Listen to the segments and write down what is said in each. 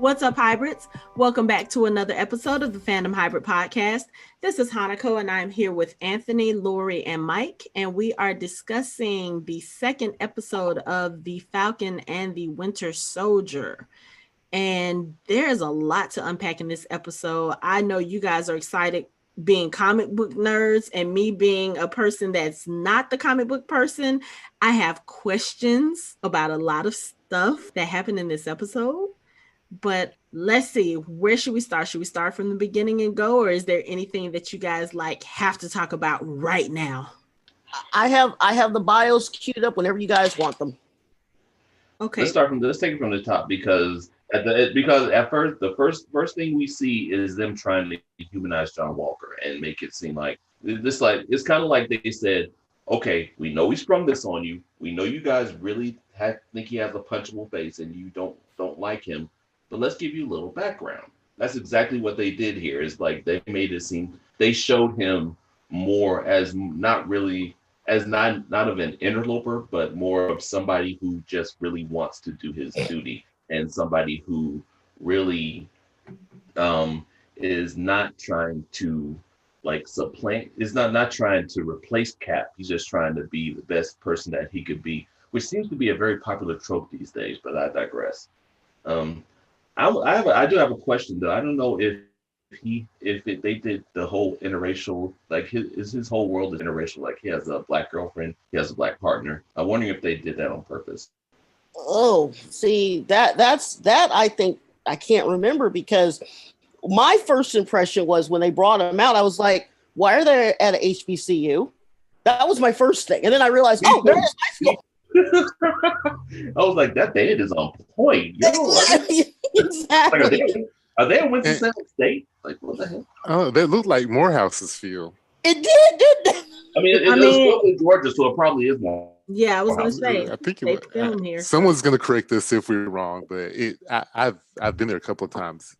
What's up, hybrids? Welcome back to another episode of the Fandom Hybrid Podcast. This is Hanako, and I'm here with Anthony, Lori, and Mike, and we are discussing the second episode of the Falcon and the Winter Soldier. And there's a lot to unpack in this episode. I know you guys are excited, being comic book nerds, and me being a person that's not the comic book person. I have questions about a lot of stuff that happened in this episode. But let's see, where should we start? Should we start from the beginning and go, or is there anything that you guys have to talk about right now? I have the bios queued up whenever you guys want them. Okay. Let's take it from the top because at first the first thing we see is them trying to humanize John Walker and make it seem like it's kind of like they said, okay, we know we sprung this on you. We know you guys really think he has a punchable face and you don't like him. But let's give you a little background. That's exactly what they did here. Is like they made it seem they showed him more as not of an interloper, but more of somebody who just really wants to do his duty and somebody who really is not trying to supplant, is not trying to replace Cap. He's just trying to be the best person that he could be, which seems to be a very popular trope these days, but I digress. I do have a question though. I don't know if they did the whole interracial, his whole world is interracial. Like he has a black girlfriend, he has a black partner. I'm wondering if they did that on purpose. Oh, see that's I think I can't remember because my first impression was when they brought him out, I was like, why are they at a HBCU? That was my first thing, and then I realized, oh, they're in high school. I was like, that band is on point. Exactly. Are they in Winston-Salem State? Like, what the hell? Oh, that looked like Morehouse's field. It did, didn't it? I mean, it's still in Georgia, so it probably is more. Yeah, I was going to say. I think here. Someone's going to correct us if we're wrong, but I've been there a couple of times.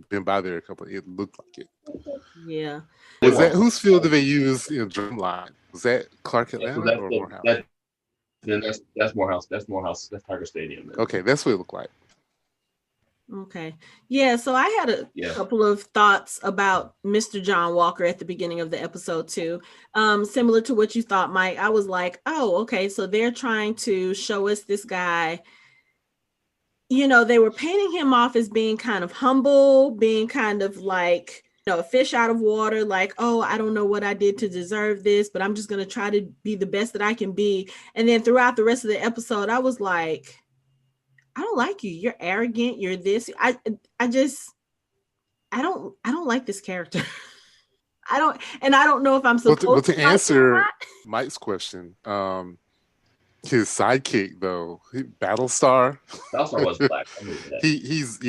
Been by there a couple. It looked like it. Yeah. Was that whose field did they use in Drumline? Was that Clark Atlanta or Morehouse? That's Morehouse. That's Morehouse. That's Tiger Stadium. Okay, that's what it looked like. Okay. Yeah, so I had a couple of thoughts about Mr. John Walker at the beginning of the episode too. Similar to what you thought, Mike. I was like, oh, okay, so they're trying to show us this guy. You know, they were painting him off as being kind of humble, being kind of like, a fish out of water, like, oh, I don't know what I did to deserve this, but I'm just going to try to be the best that I can be. And then throughout the rest of the episode, I was like, I don't like you. You're arrogant. You're this. I don't like this character. I don't know if I'm supposed to answer Mike's question. His sidekick though, Battlestar. Battlestar was black. He's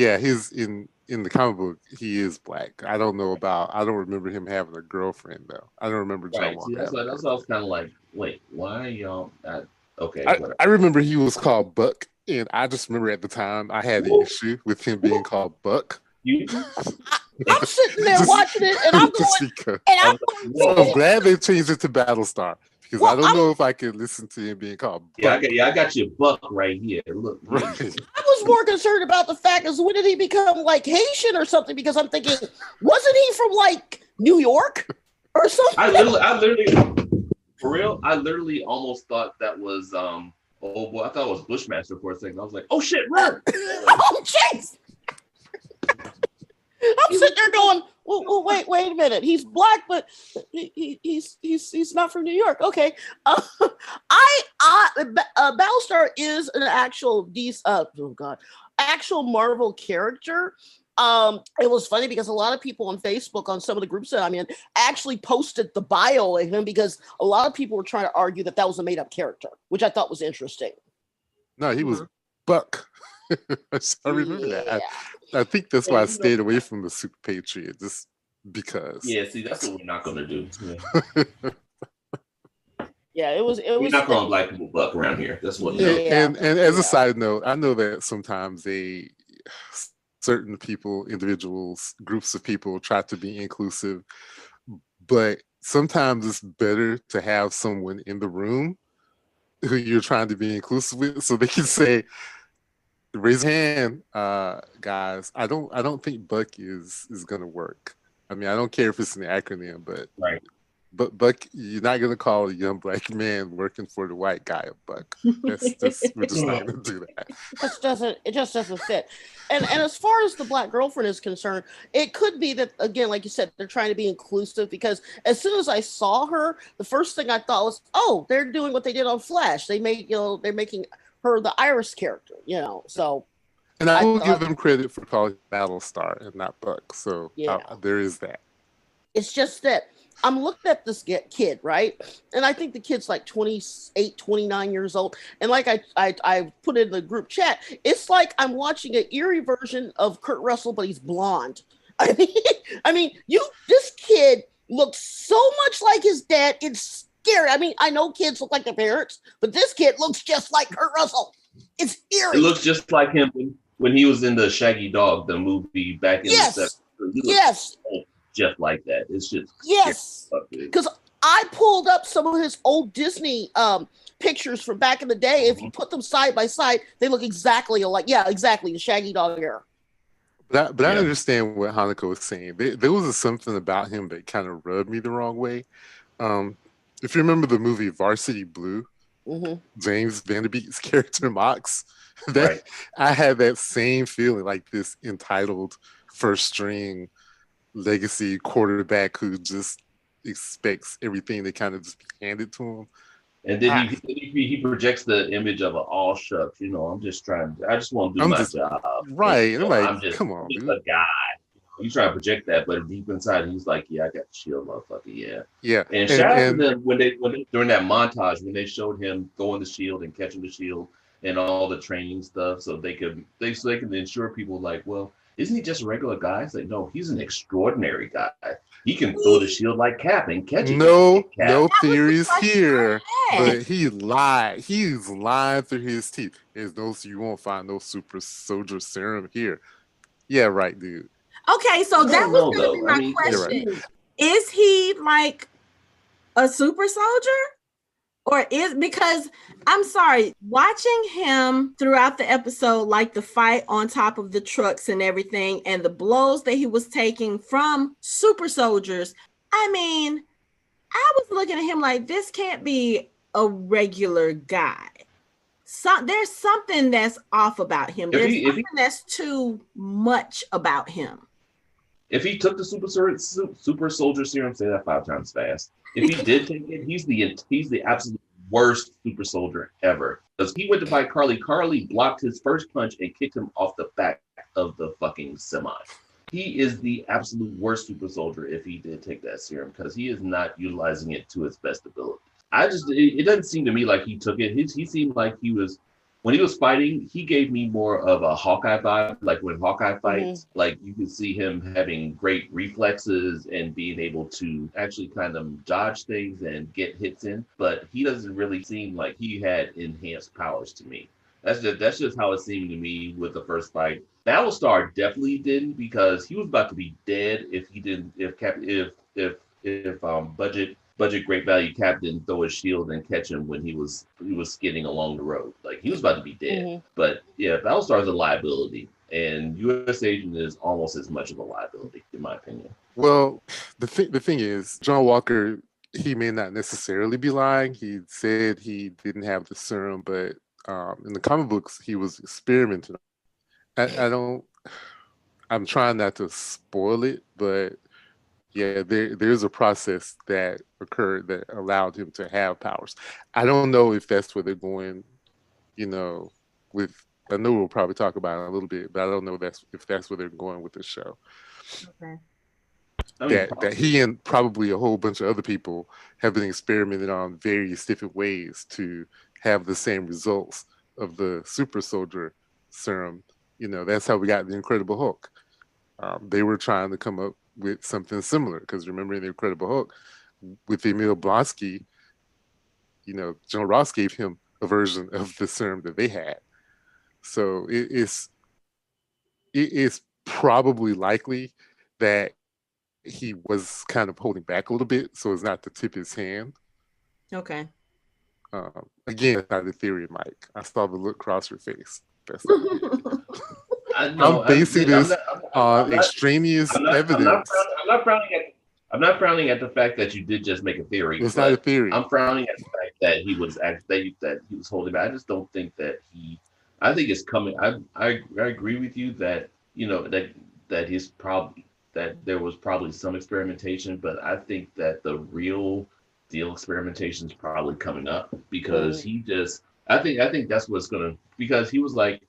in the comic book, he is black. I don't remember him having a girlfriend though. I don't remember John Walker. That's what I was kind of like, wait, why y'all not okay? I remember he was called Buck, and I just remember at the time I had an issue with him being called Buck. I'm sitting there watching it, and I'm going. I'm glad they changed it to Battlestar. Because I don't know if I can listen to him being called Buck. I got your Buck right here. Look, right. I was more concerned about the fact is when did he become like Haitian or something? Because I'm thinking, wasn't he from like New York or something? I literally, for real, I literally almost thought that was I thought it was Bushmaster for a second. I was like, oh shit, run! Oh jeez! I'm sitting there going, well, wait a minute. He's black, but he's not from New York. Okay. Battlestar is an actual actual Marvel character. It was funny because a lot of people on Facebook, on some of the groups that I'm in, actually posted the bio of him because a lot of people were trying to argue that was a made-up character, which I thought was interesting. No, he was Buck. I remember that. I think that's why I stayed away from the Super Patriot, just because. Yeah, see, that's what we're not going to do. Yeah, it was. We're not calling black people Buck around here. That's what. And as a side note, I know that sometimes certain people, individuals, groups of people try to be inclusive, but sometimes it's better to have someone in the room who you're trying to be inclusive with, so they can say, Raise your hand, guys. I don't think Bucky is gonna work. I mean, I don't care if it's an acronym, but Right. But Buck, you're not gonna call a young black man working for the white guy a buck. That's just we're just not gonna do that. It just doesn't fit. And as far as the black girlfriend is concerned, it could be that, again, like you said, they're trying to be inclusive, because as soon as I saw her, the first thing I thought was, oh, they're doing what they did on Flash. They're making her the Iris character, so. And I will give them credit for calling Battlestar and not Buck. So yeah. There is that. It's just that I'm looking at this kid, right? And I think the kid's like 28, 29 years old. And like I put in the group chat, it's like I'm watching an eerie version of Kurt Russell, but he's blonde. I mean, this kid looks so much like his dad. It's scary. I mean, I know kids look like their parents, but this kid looks just like Kurt Russell. It's eerie. It looks just like him when he was in the Shaggy Dog, the movie back in the 70s. Yes. Just like that. It's just because I pulled up some of his old Disney pictures from back in the day. If you put them side by side, they look exactly alike. Yeah, exactly, the Shaggy Dog era. But I understand what Hanako was saying. There was something about him that kind of rubbed me the wrong way. If you remember the movie Varsity Blue, James Vanderbeek's character Mox, I had that same feeling, like this entitled first string legacy quarterback who just expects everything to kind of just be handed to him. And then he projects the image of all shucks. I just want to do my job. Right. I'm like, come on, dude. A guy. He's trying to project that, but deep inside, he's like, yeah, I got the shield, motherfucker. Yeah. Yeah. And shout out to them when they during that montage, when they showed him throwing the shield and catching the shield and all the training stuff, so they can ensure people like, well, isn't he just a regular guy? It's like, no, he's an extraordinary guy. He can throw the shield like Cap and catch it. No theories here. But he lied. He's lying through his teeth. You won't find no super soldier serum here. Yeah, right, dude. Okay, so that was going to be my question. Right. Is he like a super soldier? Or because I'm sorry, watching him throughout the episode, like the fight on top of the trucks and everything, and the blows that he was taking from super soldiers, I mean, I was looking at him like, this can't be a regular guy. There's something that's off about him. There's something that's too much about him. If he took the super soldier serum, say that 5 times fast. If he did take it, he's the absolute worst super soldier ever. Because he went to fight Carly. Carly blocked his first punch and kicked him off the back of the fucking semi. He is the absolute worst super soldier if he did take that serum, because he is not utilizing it to its best ability. It doesn't seem to me like he took it. He seemed like when he was fighting, he gave me more of a Hawkeye vibe. Like when Hawkeye fights, like you can see him having great reflexes and being able to actually kind of dodge things and get hits in. But he doesn't really seem like he had enhanced powers to me. That's just how it seemed to me with the first fight. Battlestar definitely didn't, because he was about to be dead if budget great value Cap didn't throw his shield and catch him when he was skidding along the road. Like, he was about to be dead. But yeah, Battlestar is a liability, and US Agent is almost as much of a liability, in my opinion. Well, the thing is, John Walker, he may not necessarily be lying. He said he didn't have the serum, but in the comic books, he was experimenting. I'm trying not to spoil it, but yeah, there's a process that occurred that allowed him to have powers. I don't know if that's where they're going, I know we'll probably talk about it a little bit, but I don't know if that's where they're going with this show. Okay. That he and probably a whole bunch of other people have been experimenting on various different ways to have the same results of the super soldier serum. That's how we got the Incredible Hulk. They were trying to come up with something similar, because remember in the Incredible Hulk with Emil Blonsky, John Ross gave him a version of the serum that they had. So it is probably likely that he was kind of holding back a little bit so as not to tip his hand. Okay. Again, that's not the theory, Mike. I saw the look cross your face. best idea. I'm basing this on extraneous evidence. I'm not frowning at the fact that you did just make a theory. It's not a theory. I'm frowning at the fact that he was that he was holding back. I just don't think that he. I think it's coming. I agree with you that that he's probably that there was probably some experimentation, but I think that the real deal experimentation is probably coming up because he just. I think that's what's gonna because he was like,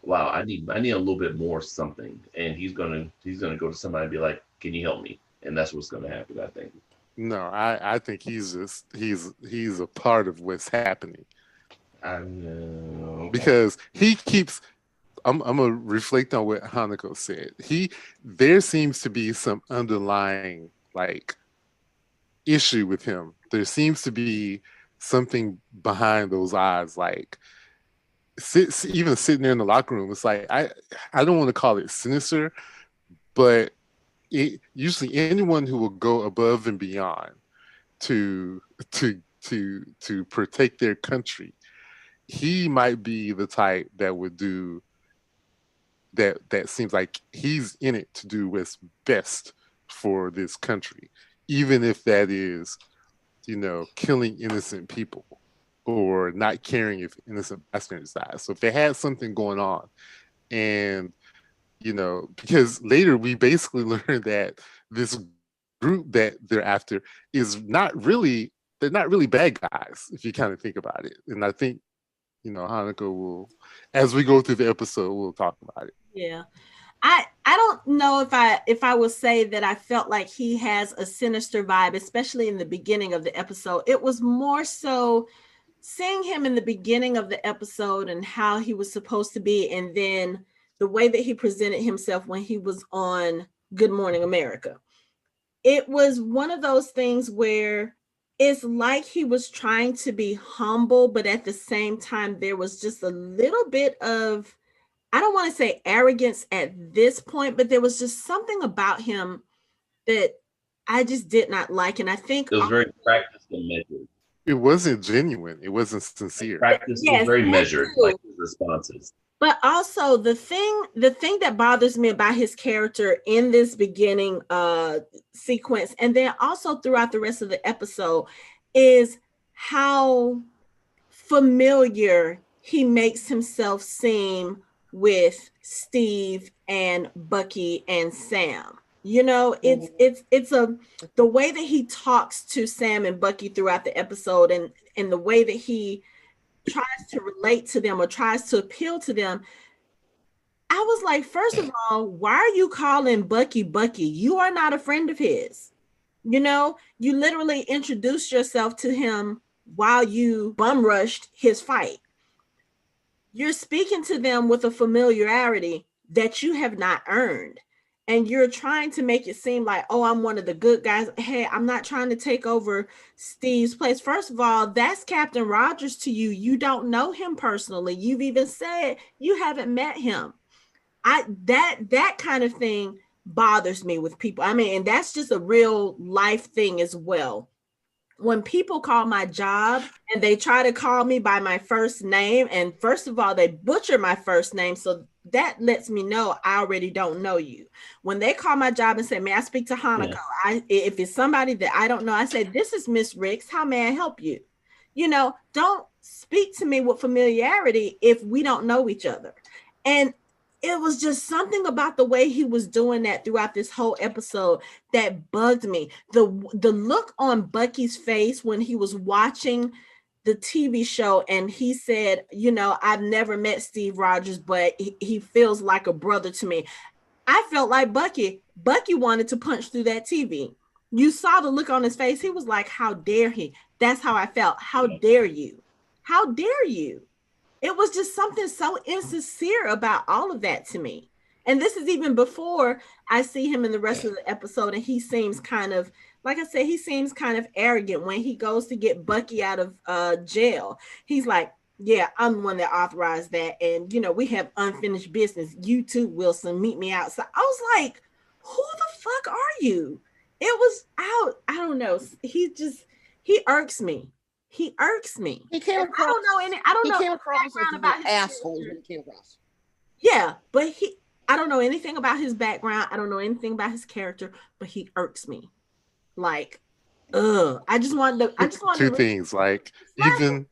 wow, I need a little bit more something, and he's gonna go to somebody and be like, can you help me? And that's what's gonna happen, I think. No, I think he's a part of what's happening. I know because he keeps. I'm gonna reflect on what Hanako said. There seems to be some underlying issue with him. There seems to be something behind those eyes, even sitting there in the locker room. It's like I don't want to call it sinister, but usually anyone who will go above and beyond to protect their country, he might be the type that would do that. That seems like he's in it to do what's best for this country, even if that is killing innocent people or not caring if innocent bystanders die. So if they had something going on, and because later we basically learned that this group that they're after is they're not really bad guys if you kind of think about it. And I think Hanako will, as we go through the episode, we'll talk about it. Yeah. I don't know if I will say that I felt like he has a sinister vibe, especially in the beginning of the episode. It was more so seeing him in the beginning of the episode and how he was supposed to be, and then the way that he presented himself when he was on Good Morning America. It was one of those things where it's like he was trying to be humble, but at the same time, there was just a little bit of, I don't want to say arrogance at this point, but there was just something about him that I just did not like. And I think it was very practiced and measured. It wasn't genuine. It wasn't sincere. Practiced was very measured, like his responses. But also the thing that bothers me about his character in this beginning sequence, and then also throughout the rest of the episode, is how familiar he makes himself seem with Steve and Bucky and Sam. It's the way that he talks to Sam and Bucky throughout the episode, and the way that he tries to relate to them or tries to appeal to them. I was like, first of all, why are you calling Bucky Bucky? You are not a friend of his. You literally introduced yourself to him while you bum rushed his fight. You're speaking to them with a familiarity that you have not earned. And you're trying to make it seem like, oh, I'm one of the good guys. Hey, I'm not trying to take over Steve's place. First of all, that's Captain Rogers to you. You don't know him personally. You've even said you haven't met him. That kind of thing bothers me with people. I mean, and that's just a real life thing as well. When people call my job and they try to call me by my first name, and first of all, they butcher my first name. So that lets me know I already don't know you. When they call my job and say, may I speak to Hanako? Yeah. If it's somebody that I don't know, I say, this is Miss Ricks. How may I help you? Don't speak to me with familiarity if we don't know each other. And it was just something about the way he was doing that throughout this whole episode that bugged me. The look on Bucky's face when he was watching the TV show and he said, I've never met Steve Rogers, but he feels like a brother to me. I felt like Bucky wanted to punch through that TV. You saw the look on his face. He was like, how dare he? That's how I felt. How dare you? How dare you? It was just something so insincere about all of that to me. And this is even before I see him in the rest of the episode. And he seems kind of, like I said, he seems kind of arrogant when he goes to get Bucky out of jail. He's like, yeah, I'm the one that authorized that. And, we have unfinished business. You too, Wilson, meet me outside. I was like, who the fuck are you? It was out. I don't know. He irks me. He irks me. He came across. I don't know. He came across as an asshole when he came across. Yeah, but I don't know anything about his background. I don't know anything about his character, but he irks me. Like, I just wanted Two to things, like slap him.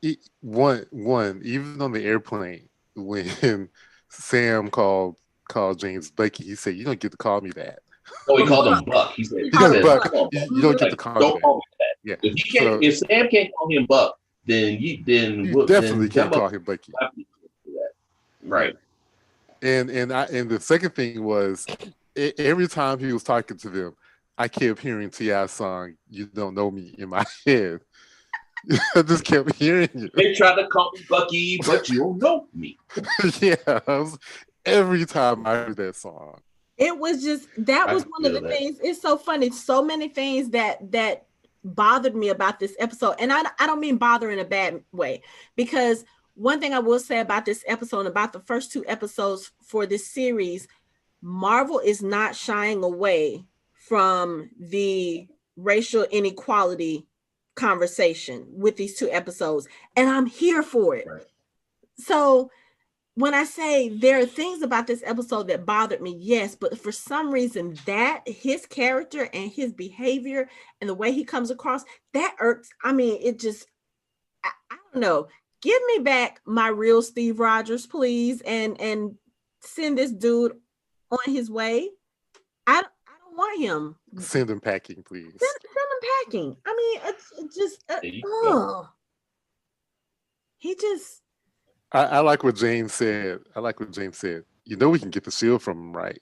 even even on the airplane when Sam called James Bucky, he said, "You don't get to call me that." Oh, he called him Buck. He said, He He called said, him "Buck, Buck. "Come on, you Buck." don't get Like, to call me don't that." call me that. Yeah, If he can't, so if Sam can't call him Buck, then you definitely can't call him Bucky. Right. And the second thing was, every time he was talking to them, I kept hearing T.I.'s song "You Don't Know Me" in my head. I just kept hearing it. They tried to call me Bucky, but you don't know me. Yeah, every time I heard that song. It was just that I was one of feel the that. things. It's so funny. So many things that bothered me about this episode, and I don't mean bother in a bad way, because one thing I will say about this episode, about the first two episodes for this series, Marvel is not shying away from the racial inequality conversation with these two episodes, and I'm here for it. Right. So when I say there are things about this episode that bothered me, yes, but for some reason that his character and his behavior and the way he comes across, that irks. I mean, it just, I don't know. Give me back my real Steve Rogers, please, and send this dude on his way. I don't want him. Send him packing, please. Send him packing. I mean, it's just, There you go. he just, I like what James said. I like what James said. You know, we can get the shield from him, right?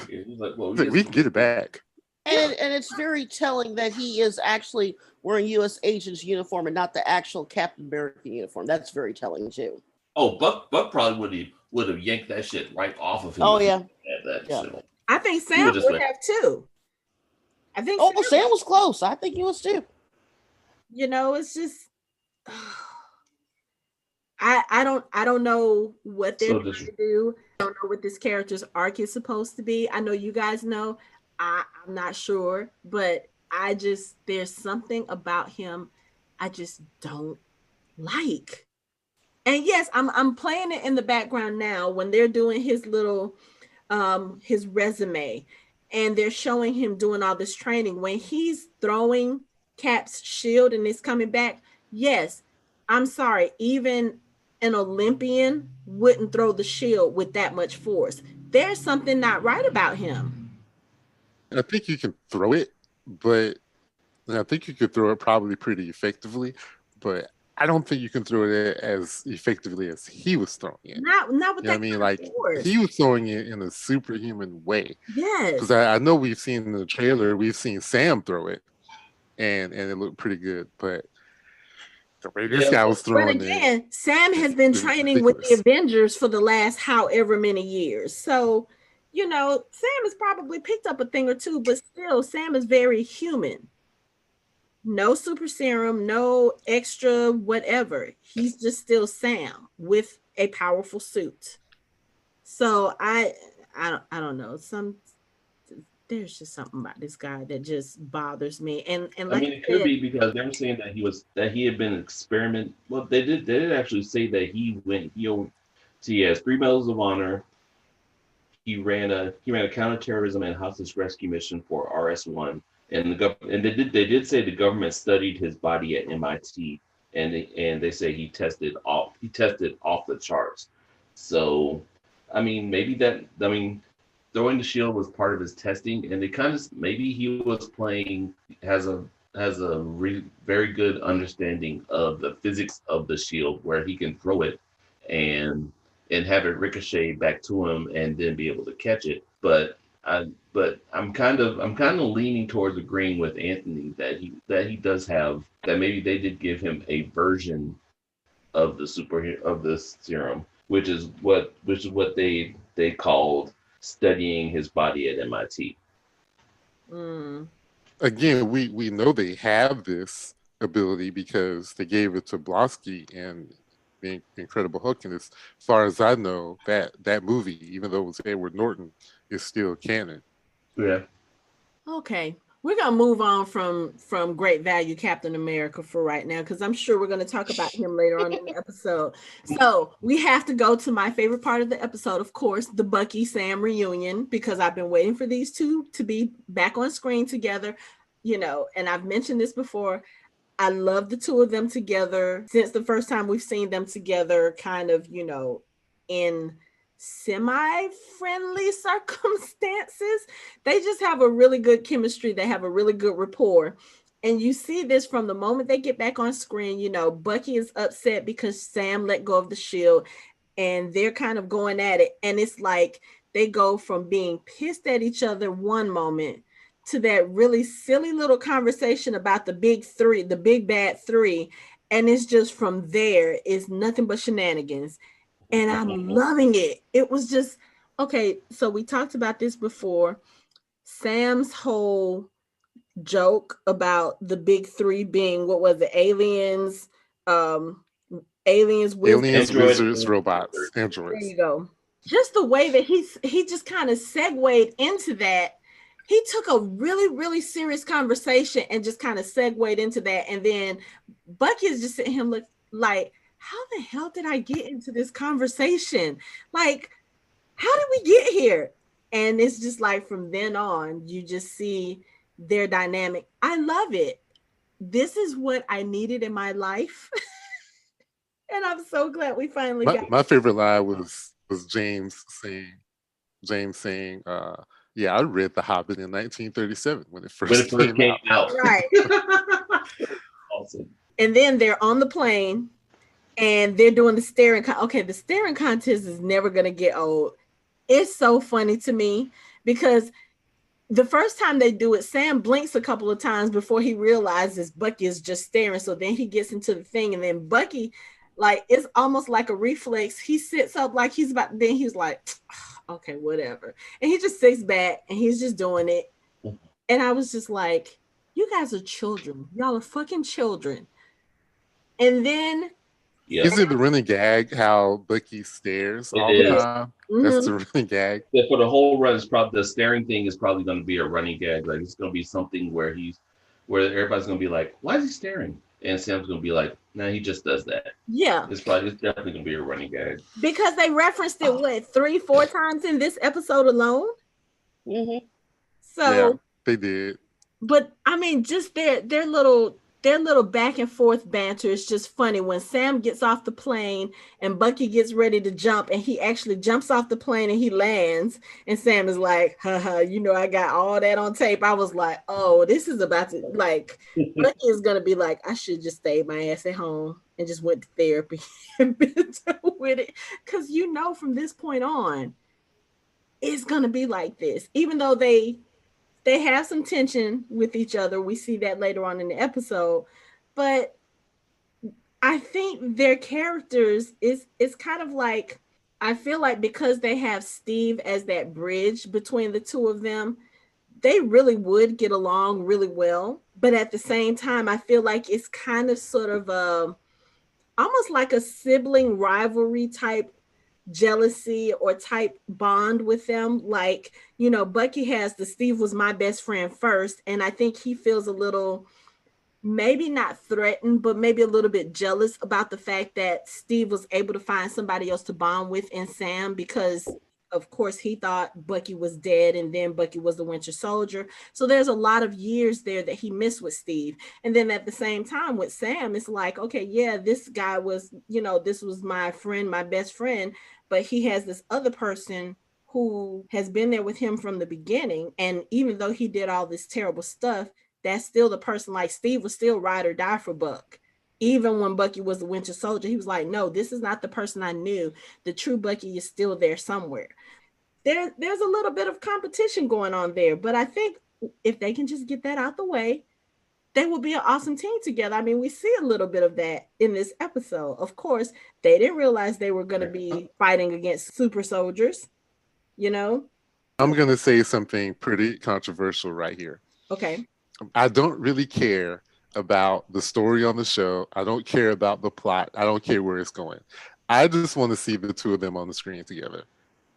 He's like, well, We can get it back. And it's very telling that he is actually wearing U.S. agent's uniform and not the actual Captain America uniform. That's very telling too. Oh, Buck probably would have yanked that shit right off of him. Oh yeah. That shit. I think He Sam would just would have too. I think Oh, well, Sam was close. I think he was too. You know, it's just I don't know what they're trying to do. I don't know what this character's arc is supposed to be. I know you guys know. I'm not sure, but there's something about him I just don't like. And yes, I'm playing it in the background now when they're doing his little his resume, and they're showing him doing all this training. When he's throwing Cap's shield and it's coming back, yes, I'm sorry, even an Olympian wouldn't throw the shield with that much force. There's something not right about him. I think you can throw it, but I think you could throw it probably pretty effectively, but I don't think you can throw it as effectively as he was throwing it. Not with that. I mean, like he was throwing it in a superhuman way. Yes. Because I know we've seen in the trailer, we've seen Sam throw it, and it looked pretty good. But the way this guy was throwing it, Sam has been training with the Avengers for the last however many years. So, you know, Sam has probably picked up a thing or two, but still, Sam is very human. No super serum, no extra whatever. He's just still Sam with a powerful suit. So I don't know. There's just something about this guy that just bothers me. And like I mean, it could be because they were saying that he had been experiment. Well, they did actually say that he has 3 medals of honor. He ran a counterterrorism and hostage rescue mission for RS-1, and they did say the government studied his body at MIT, and they say he tested off the charts. So, I mean, throwing the shield was part of his testing, and maybe he was has a very good understanding of the physics of the shield, where he can throw it and have it ricochet back to him and then be able to catch it. But I'm kind of leaning towards agreeing with Anthony that he does have that. Maybe they did give him a version of the serum, which is what they called studying his body at MIT. Again, we know they have this ability because they gave it to Blonsky and the Incredible Hulk. And as far as I know, that movie, even though it was Edward Norton, is still canon. Yeah. Okay. We're gonna move on from Great Value Captain America for right now, because I'm sure we're gonna talk about him later on in the episode. So we have to go to my favorite part of the episode, of course, the Bucky Sam reunion, because I've been waiting for these two to be back on screen together, and I've mentioned this before. I love the two of them together since the first time we've seen them together, kind of, in semi-friendly circumstances. They just have a really good chemistry. They have a really good rapport. And you see this from the moment they get back on screen. Bucky is upset because Sam let go of the shield, and they're kind of going at it. And it's like they go from being pissed at each other one moment to that really silly little conversation about the big three, the big bad three. And it's just from there, it's nothing but shenanigans. And I'm loving it. It was just, okay, so we talked about this before. Sam's whole joke about the big three being, what was it, aliens, wizards, robots, androids. There you go. Just the way that he just kind of segued into that. He took a really, really serious conversation and just kind of segued into that. And then Bucky is just sitting him like, how the hell did I get into this conversation? Like, how did we get here? And it's just like, from then on, you just see their dynamic. I love it. This is what I needed in my life. And I'm so glad we finally got it. My favorite line was James saying, yeah, I read The Hobbit in 1937 when it first came out. Right. Awesome. And then they're on the plane and they're doing the staring. Okay, the staring contest is never going to get old. It's so funny to me because the first time they do it, Sam blinks a couple of times before he realizes Bucky is just staring. So then he gets into the thing, and then Bucky, like, it's almost like a reflex. He sits up like he's about, then he's like, okay, whatever. And he just sits back and he's just doing it. And I was just like, you guys are children. Y'all are fucking children. And then is it the running gag how Bucky stares all the time? Mm-hmm. That's the running gag. Yeah, for the whole run, it's probably the staring thing is probably going to be a running gag. Like, it's going to be something where everybody's going to be like, why is he staring? And Sam's going to be like, nah, he just does that. Yeah. It's definitely going to be a running gag. Because they referenced it, 3-4 times in this episode alone? Mm-hmm. So. Yeah, they did. But, I mean, just their little back and forth banter is just funny. When Sam gets off the plane and Bucky gets ready to jump, and he actually jumps off the plane and he lands, and Sam is like, haha, I got all that on tape. I was like, oh, this is about to, like, Bucky is going to be like, I should just stay my ass at home and just went to therapy and been done with it. Because from this point on, it's going to be like this. Even though they have some tension with each other. We see that later on in the episode. But I think their characters is kind of like, I feel like because they have Steve as that bridge between the two of them, they really would get along really well. But at the same time, I feel like it's kind of sort of almost like a sibling rivalry type jealousy or type bond with them. Like, Bucky has the Steve was my best friend first, and I think he feels a little, maybe not threatened, but maybe a little bit jealous about the fact that Steve was able to find somebody else to bond with in Sam, because of course he thought Bucky was dead, and then Bucky was the Winter Soldier. So there's a lot of years there that he missed with Steve. And then at the same time with Sam, it's like, okay, yeah, this guy was, this was my friend, my best friend, but he has this other person who has been there with him from the beginning. And even though he did all this terrible stuff, that's still the person. Like, Steve was still ride or die for Buck. Even when Bucky was the Winter Soldier, he was like, no, this is not the person I knew. The true Bucky is still there somewhere. There's a little bit of competition going on there, but I think if they can just get that out the way, they will be an awesome team together. I mean, we see a little bit of that in this episode. Of course, they didn't realize they were going to be fighting against super soldiers, I'm going to say something pretty controversial right here. Okay. I don't really care about the story on the show. I don't care about the plot. I don't care where it's going. I just want to see the two of them on the screen together.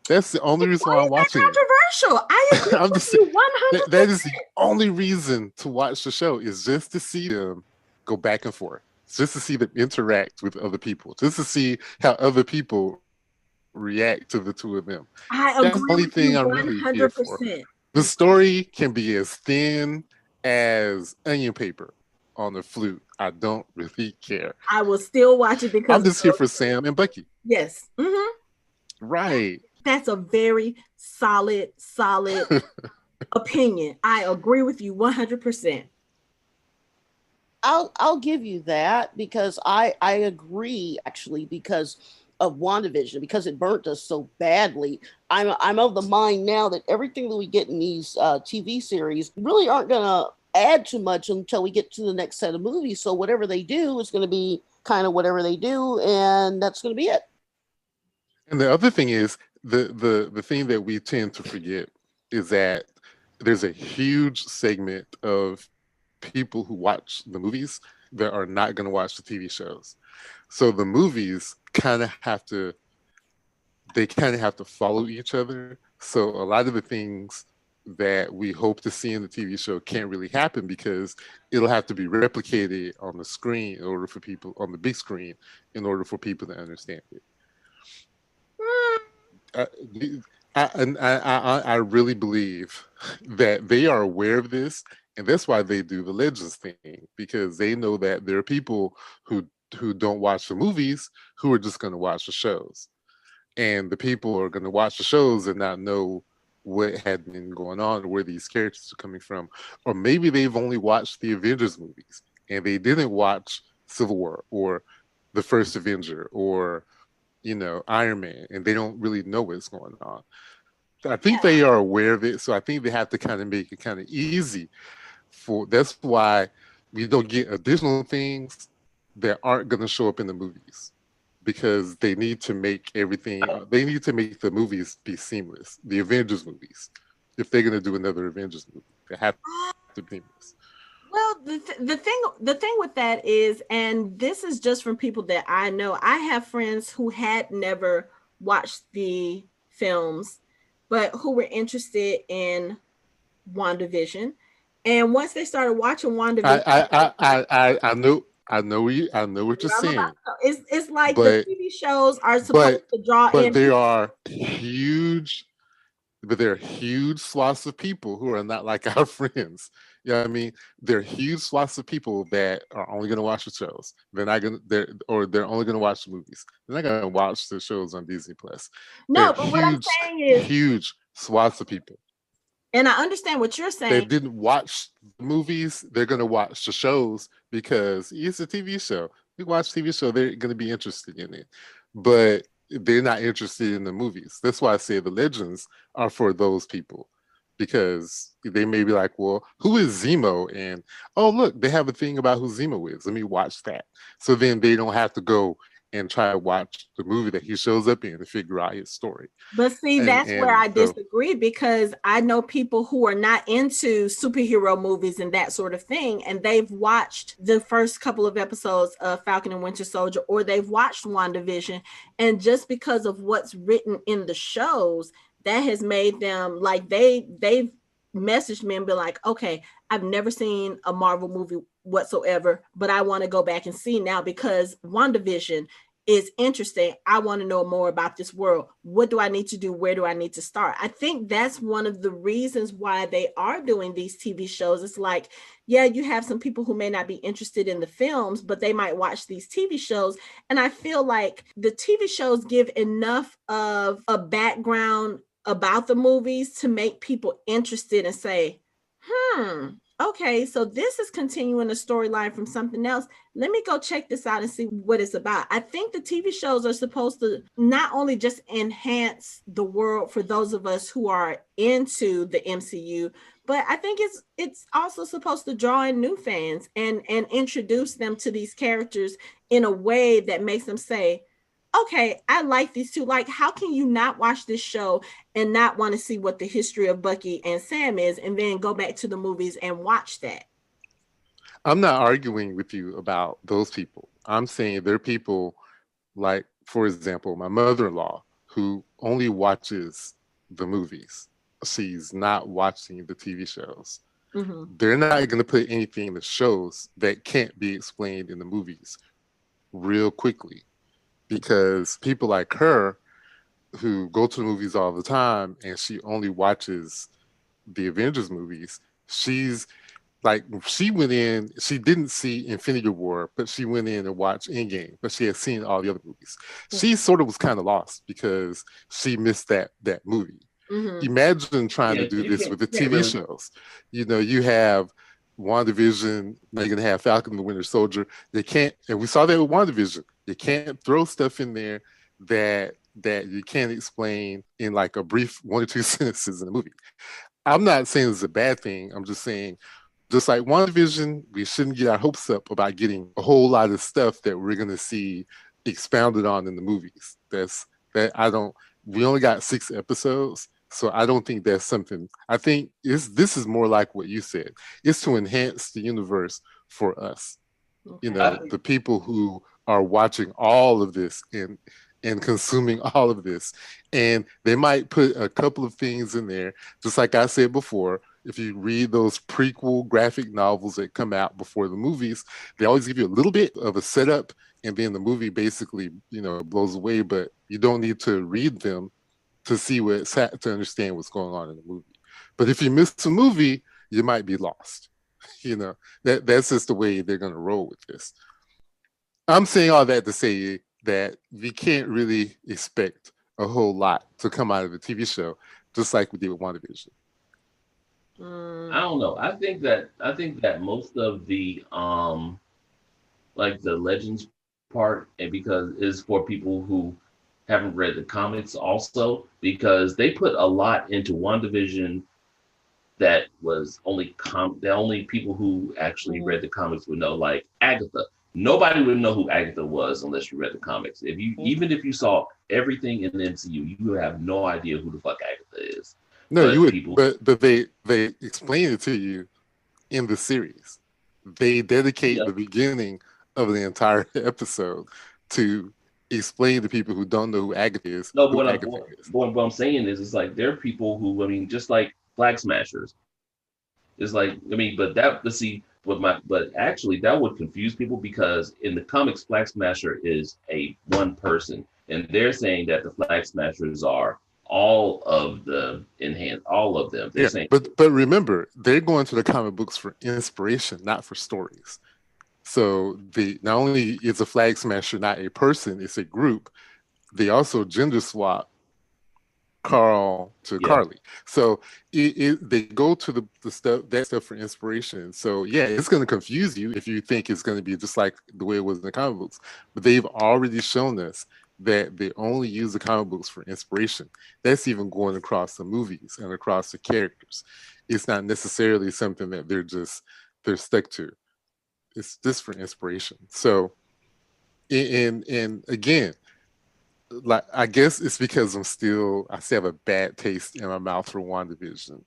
That's the only reason why I'm watching it. Controversial. I agree I'm with just you 100%. that is the only reason to watch the show is just to see them go back and forth, just to see them interact with other people, just to see how other people react to the two of them. I That's agree the only with thing you I'm really here for. 100%. The story can be as thin as onion paper on the flute. I don't really care. I will still watch it because I'm just here for Sam and Bucky. yes. Right. That's a very solid opinion. I agree with you 100%. I'll give you that because I agree actually because of WandaVision, because it burnt us so badly. I'm of the mind now that everything that we get in these TV series really aren't gonna add too much until we get to the next set of movies. So whatever they do is gonna be kind of whatever they do, and that's gonna be it. And the other thing is the thing that we tend to forget is that there's a huge segment of people who watch the movies that are not going to watch the TV shows. So the movies kind of have to follow each other. So a lot of the things that we hope to see in the TV show can't really happen because it'll have to be replicated on the screen in order for people on the big screen in order for people to understand it. I really believe that they are aware of this, and that's why they do the Legends thing, because they know that there are people who don't watch the movies who are just going to watch the shows, and the people are going to watch the shows and not know what had been going on or where these characters are coming from, or maybe they've only watched the Avengers movies and they didn't watch Civil War or the first Avenger or Iron Man, and they don't really know what's going on. I think they are aware of it, so I think they have to kind of make it kind of easy that's why we don't get additional things that aren't going to show up in the movies, because they need to make the movies be seamless. The Avengers movies, if they're going to do another Avengers movie, they have to be seamless. Well, the thing with that is, and this is just from people that I know, I have friends who had never watched the films, but who were interested in WandaVision. And once they started watching WandaVision, I know what you're saying. It's like the TV shows are supposed to draw in. But there are huge swaths of people who are not like our friends. You know what I mean? There are huge swaths of people that are only going to watch the shows. They're only going to watch the movies. They're not going to watch the shows on Disney Plus. No, but what I'm saying is huge swaths of people. And I understand what you're saying. They didn't watch the movies. They're going to watch the shows because it's a TV show. They watch TV show. They're going to be interested in it, but they're not interested in the movies. That's why I say the Legends are for those people, because they may be like, well, who is Zemo? And, oh, look, they have a thing about who Zemo is. Let me watch that. So then they don't have to go and try to watch the movie that he shows up in to figure out his story. But see, that's where I disagree, because I know people who are not into superhero movies and that sort of thing, and they've watched the first couple of episodes of Falcon and Winter Soldier, or they've watched WandaVision, and just because of what's written in the shows, that has made them like they've messaged me and been like, okay, I've never seen a Marvel movie whatsoever, but I want to go back and see now because WandaVision is interesting. I want to know more about this world. What do I need to do? Where do I need to start? I think that's one of the reasons why they are doing these TV shows. It's like, yeah, you have some people who may not be interested in the films, but they might watch these TV shows. And I feel like the TV shows give enough of a background about the movies to make people interested and say, okay, so this is continuing a storyline from something else. Let me go check this out and see what it's about. I think the TV shows are supposed to not only just enhance the world for those of us who are into the MCU, but I think it's also supposed to draw in new fans and introduce them to these characters in a way that makes them say, okay, I like these two. Like, how can you not watch this show and not want to see what the history of Bucky and Sam is, and then go back to the movies and watch that? I'm not arguing with you about those people. I'm saying there are people like, for example, my mother-in-law, who only watches the movies. She's not watching the TV shows. Mm-hmm. They're not going to put anything in the shows that can't be explained in the movies real quickly, because people like her who go to the movies all the time and she only watches the Avengers movies, she's like, she went in, she didn't see Infinity War, but she went in and watched Endgame, but she had seen all the other movies. Yeah. She sort of was kind of lost because she missed that movie. Mm-hmm. Imagine trying to do this with the TV shows. You know, you have WandaVision, now you're going to have Falcon and the Winter Soldier. They can't, and we saw that with WandaVision, you can't throw stuff in there that you can't explain in like a brief 1 or 2 sentences in a movie. I'm not saying it's a bad thing. I'm just saying, just like WandaVision, we shouldn't get our hopes up about getting a whole lot of stuff that we're going to see expounded on in the movies. We only got 6 episodes, so I don't think that's something. I think this is more like what you said. It's to enhance the universe for us. Okay. You know, the people who are watching all of this and consuming all of this. And they might put a couple of things in there, just like I said before. If you read those prequel graphic novels that come out before the movies, they always give you a little bit of a setup, and then the movie basically, you know, blows away, but you don't need to read them to see to understand what's going on in the movie. But if you miss the movie, you might be lost. You know, that's just the way they're going to roll with this. I'm saying all that to say that we can't really expect a whole lot to come out of the TV show, just like we did with WandaVision. I don't know. I think that most of the like the Legends part, and because is for people who haven't read the comics also, because they put a lot into WandaVision that was only the only people who actually read the comics would know, like Agatha. Nobody would know who Agatha was unless you read the comics. Even if you saw everything in the MCU, you would have no idea who the fuck Agatha is. No, you would, but they explain it to you in the series. They dedicate the beginning of the entire episode to explain to people who don't know who Agatha is. No, what I'm saying is, it's like there are people who, I mean, just like Flag Smashers. It's like, I mean, but actually that would confuse people, because in the comics, Flag Smasher is one person, and they're saying that the Flag Smashers are all of them. They're saying, but remember, they're going to the comic books for inspiration, not for stories. So not only is a Flag Smasher not a person, it's a group. They also gender swap Carl to Carly. So they go to the stuff for inspiration. So it's going to confuse you if you think it's going to be just like the way it was in the comic books. But they've already shown us that they only use the comic books for inspiration. That's even going across the movies and across the characters. It's not necessarily something that they're stuck to. It's just for inspiration. So, and again, like, I guess it's because I still have a bad taste in my mouth for WandaVision.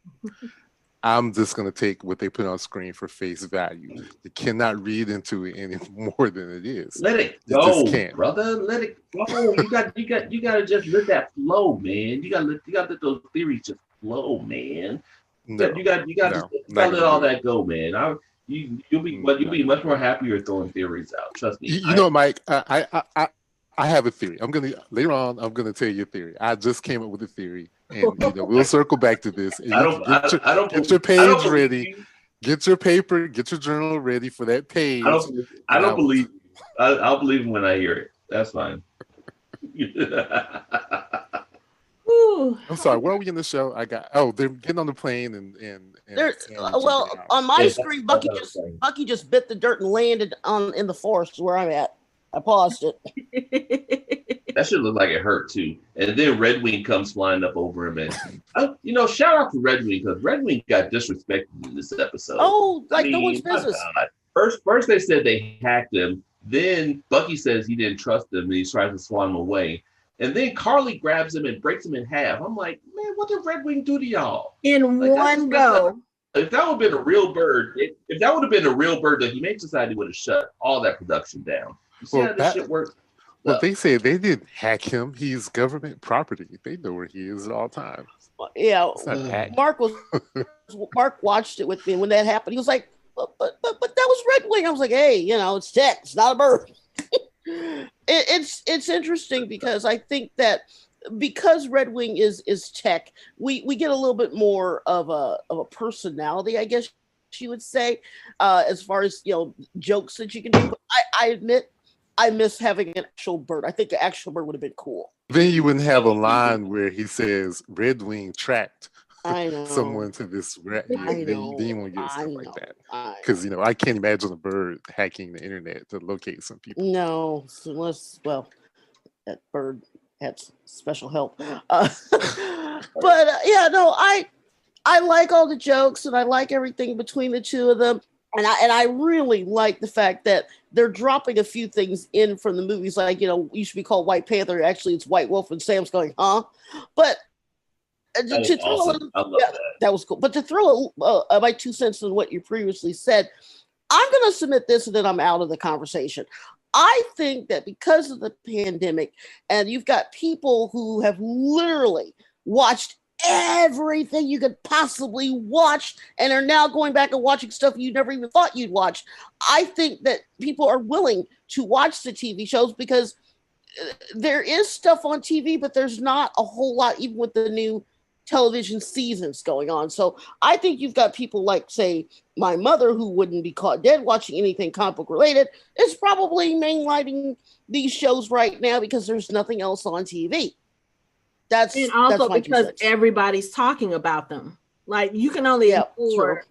I'm just going to take what they put on screen for face value. You cannot read into it any more than it is. Let it go, brother. Let it go. You got to just let that flow, man. You got to let those theories just flow, man. No, you got to let all that go, man. You'll be much more happier throwing theories out. Trust me. You know, Mike, I have a theory. Later on, I'm gonna tell you a theory. I just came up with a theory, and we'll circle back to this. And get your page ready. Get your paper, get your journal ready for that page. I'll believe when I hear it. That's fine. I'm sorry, where are we in the show? They're getting on the plane and on my screen, Bucky just bit the dirt and landed in the forest where I'm at. I paused it. That should look like it hurt too. And then Red Wing comes flying up over him, and shout out to Red Wing, because Red Wing got disrespected in this episode. Oh, no one's business. First they said they hacked him. Then Bucky says he didn't trust him and he tries to swat him away. And then Carly grabs him and breaks him in half. I'm like, man, what did Red Wing do to y'all? In one go. If that would have been a real bird, that he made society would have shut all that production down. You see how this shit works? Well, they say they didn't hack him. He's government property. They know where he is at all times. Yeah, It's not hacked. Mark watched it with me, and when that happened, he was like, "But that was Red Wing." I was like, "Hey, it's tech. It's not a bird." It's interesting because I think that because Red Wing is tech, we get a little bit more of a personality, I guess you would say, as far as jokes that you can do. But I admit, I miss having an actual bird. I think the actual bird would have been cool. Then you wouldn't have a line where he says Red Wing tracked I know someone to this. I Then know. you won't get stuff I like know. that. Because I can't imagine a bird hacking the internet to locate some people. No, unless that bird had special help. But I like all the jokes and I like everything between the two of them. And I really like the fact that they're dropping a few things in from the movies, like, you should be called White Panther. Actually, it's White Wolf, and Sam's going, huh? But That was awesome. I love that. That was cool. But to throw my 2 cents on what you previously said, I'm going to submit this and then I'm out of the conversation. I think that because of the pandemic, and you've got people who have literally watched everything you could possibly watch and are now going back and watching stuff you never even thought you'd watch. I think that people are willing to watch the TV shows because there is stuff on TV, but there's not a whole lot, even with the new television seasons going on. So I think you've got people like, say, my mother, who wouldn't be caught dead watching anything comic book related, is probably mainlining these shows right now because there's nothing else on TV. And also because everybody's talking about them. Like, you can only afford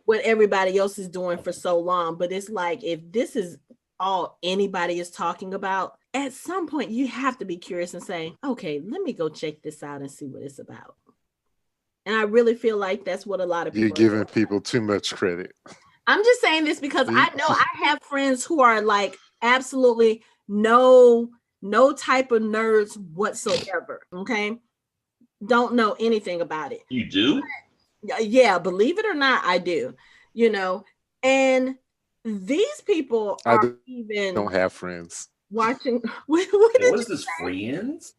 what everybody else is doing for so long. But it's like, if this is all anybody is talking about, at some point you have to be curious and say, okay, let me go check this out and see what it's about. And I really feel like that's what a lot of people You're giving people too much credit. I'm just saying this because I know I have friends who are like absolutely no type of nerds whatsoever. Okay. Don't know anything about it. You do? Yeah, believe it or not, I do. And these people are even don't have friends. Watching. What is this, friends?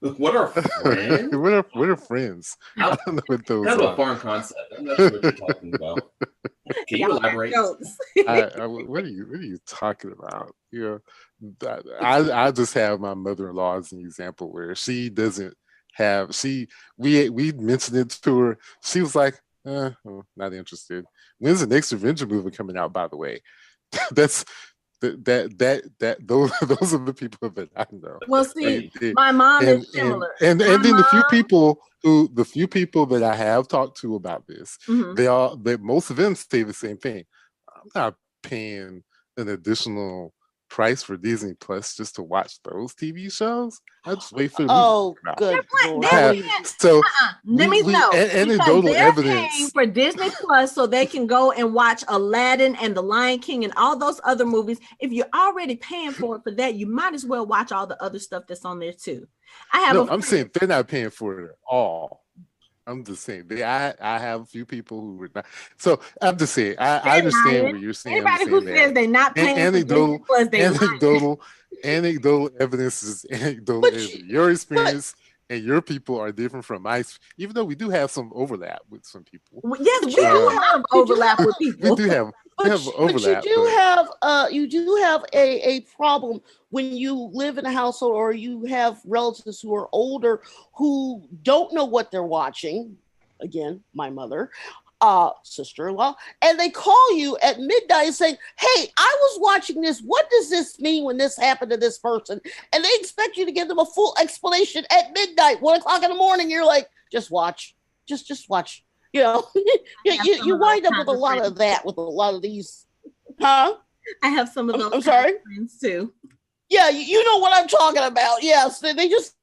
What are friends? what are friends? I don't know what those kind are. Of a foreign concept. I'm not sure what you're talking about. Can you elaborate? What are you talking about? I just have my mother-in-law as an example where she doesn't have. We mentioned it to her. She was like, not interested. When's the next Avenger movie coming out? By the way, those are the people that I know. Well, see, my mom is similar, and then the few people that I have talked to about this, most of them say the same thing. I'm not paying an additional price for Disney Plus just to watch those TV shows. I just wait for the good. So let me know. Anecdotal evidence paying for Disney Plus so they can go and watch Aladdin and The Lion King and all those other movies. If you're already paying for it for that, you might as well watch all the other stuff that's on there too. I'm saying they're not paying for it at all. I'm just saying I have a few people who were not. So I'm just saying I understand what you're saying. Anybody who says they're not paying anecdotal for anecdotal evidence is anecdotal evidence. Your experience and your people are different from my. Even though we do have some overlap with some people. Yes, we do have overlap with people. We do have. Overlap, but you do have a problem when you live in a household or you have relatives who are older who don't know what they're watching. Again, my mother, sister-in-law, and they call you at midnight saying, "Hey, I was watching this. What does this mean when this happened to this person?" And they expect you to give them a full explanation at midnight, 1:00 in the morning. You're like, "Just watch, just watch." You wind up with a lot of that with a lot of these, huh? I have some of those. I'm sorry, friends too. Yeah, you know what I'm talking about. Yes, they just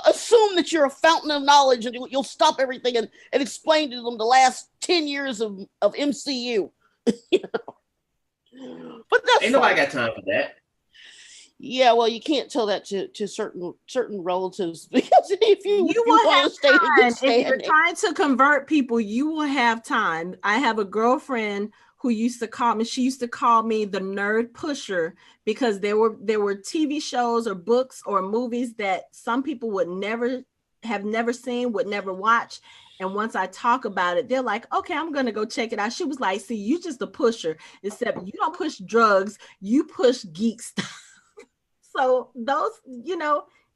assume that you're a fountain of knowledge and you'll stop everything and explain to them the last 10 years of MCU. But that's ain't nobody got time for that. Yeah, well, you can't tell that to certain relatives because if you will have time. If you're trying to convert people, you will have time. I have a girlfriend who used to call me, she used to call me the nerd pusher, because there were TV shows or books or movies that some people would never seen, would never watch. And once I talk about it, they're like, okay, I'm going to go check it out. She was like, see, you just a pusher, except you don't push drugs, you push geek stuff. So those,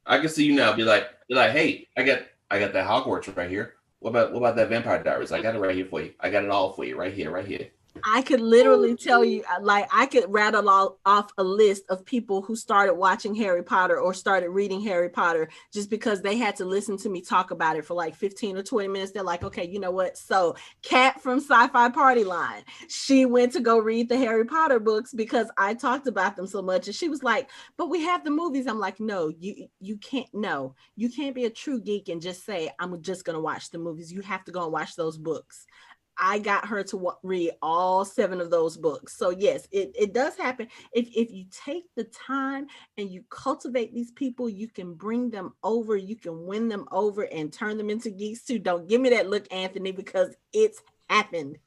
I can see you now be like, hey, I got that Hogwarts right here. What about that Vampire Diaries? I got it right here for you. I got it all for you right here. I could literally tell you, like, I could rattle off a list of people who started watching Harry Potter or started reading Harry Potter just because they had to listen to me talk about it for like 15 or 20 minutes. They're like, okay, you know what? So Kat from Sci-Fi Party Line, she went to go read the Harry Potter books because I talked about them so much. And she was like, but we have the movies. I'm like, no, you can't. No, you can't be a true geek and just say, I'm just going to watch the movies. You have to go and watch those books. I got her to read all 7 of those books. So yes, it does happen. If you take the time and you cultivate these people, you can bring them over, you can win them over and turn them into geeks too. Don't give me that look, Anthony, because it's happened.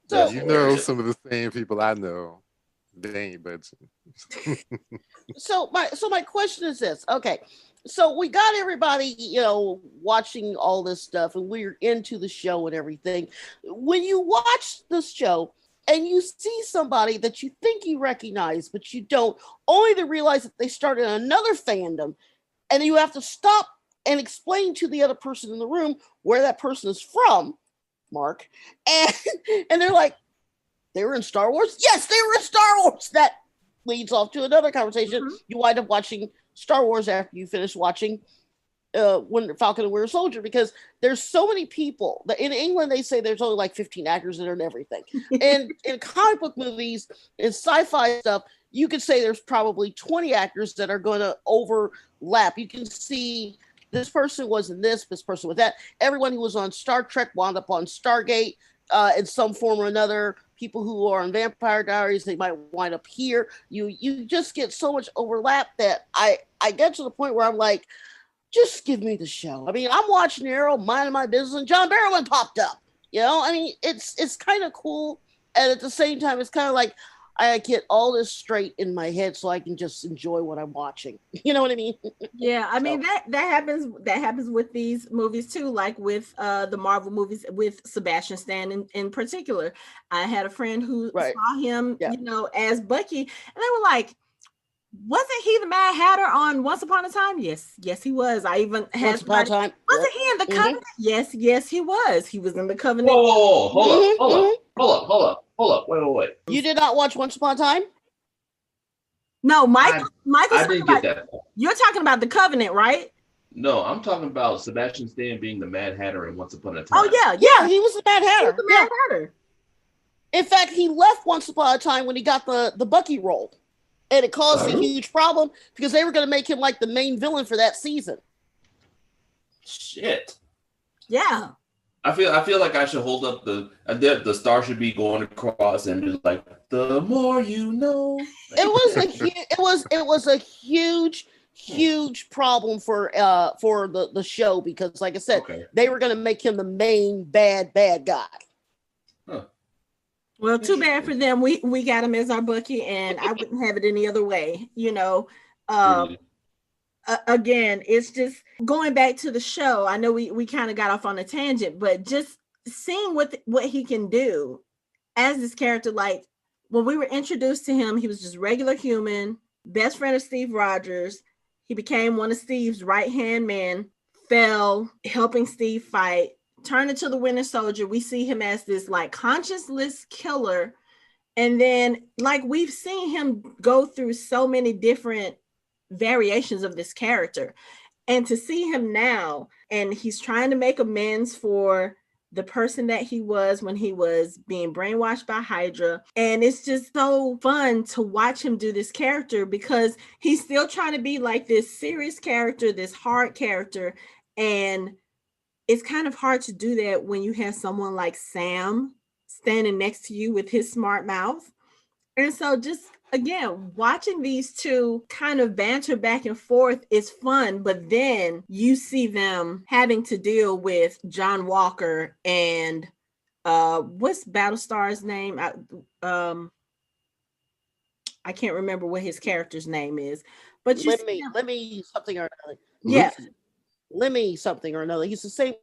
So some of the same people I know, they ain't budging. So my question is this. Okay. So we got everybody, watching all this stuff, and we're into the show and everything. When you watch this show and you see somebody that you think you recognize, but you don't, only to realize that they started another fandom, and you have to stop and explain to the other person in the room where that person is from, Mark, and they're like, they were in Star Wars? Yes, they were in Star Wars. That leads off to another conversation. Mm-hmm. You wind up watching Star Wars after you finish watching Falcon and Winter Soldier, because there's so many people that in England they say there's only like 15 actors that are in everything. And in comic book movies and sci-fi stuff, you could say there's probably 20 actors that are going to overlap. You can see this person was in this person was that. Everyone who was on Star Trek wound up on Stargate in some form or another. People who are on Vampire Diaries, they might wind up here. You just get so much overlap that I get to the point where I'm like, just give me the show. I mean, I'm watching Arrow, minding my business, and John Barrowman popped up. I mean, it's kind of cool, and at the same time, it's kind of like I get all this straight in my head so I can just enjoy what I'm watching. You know what I mean? Yeah, I mean that happens with these movies too, like with the Marvel movies with Sebastian Stan in particular. I had a friend who saw him, as Bucky, and they were like, wasn't he the Mad Hatter on Once Upon a Time? Yes, he was. I even had Once Upon a Time. Wasn't he in the Covenant? Yes, he was. He was in the Covenant. Whoa, hold up. Wait. You did not watch Once Upon a Time? No, Michael. I didn't get that. You're talking about the Covenant, right? No, I'm talking about Sebastian Stan being the Mad Hatter in Once Upon a Time. Oh yeah, he was the Mad Hatter. He was the Mad Hatter. In fact, he left Once Upon a Time when he got the Bucky role. And it caused a huge problem because they were going to make him like the main villain for that season. Shit. Yeah. I feel like I should hold up the star should be going across and be like, the more you know. It was a huge problem for the show because, like I said, they were going to make him the main bad guy. Huh. Well, too bad for them. We got him as our Bucky, and I wouldn't have it any other way. Again, it's just going back to the show. I know we kind of got off on a tangent, but just seeing what he can do as this character. Like when we were introduced to him, he was just regular human, best friend of Steve Rogers. He became one of Steve's right-hand men, fell, helping Steve fight. Turned into the Winter Soldier. We see him as this like conscienceless killer. And then like we've seen him go through so many different variations of this character. And to see him now, and he's trying to make amends for the person that he was when he was being brainwashed by Hydra. And it's just so fun to watch him do this character because he's still trying to be like this serious character, this hard character. And it's kind of hard to do that when you have someone like Sam standing next to you with his smart mouth. And so just, again, watching these two kind of banter back and forth is fun, but then you see them having to deal with John Walker and what's Battlestar's name? I can't remember what his character's name is, but you let me something or another. Yeah. Lemmy something or another. He's the same.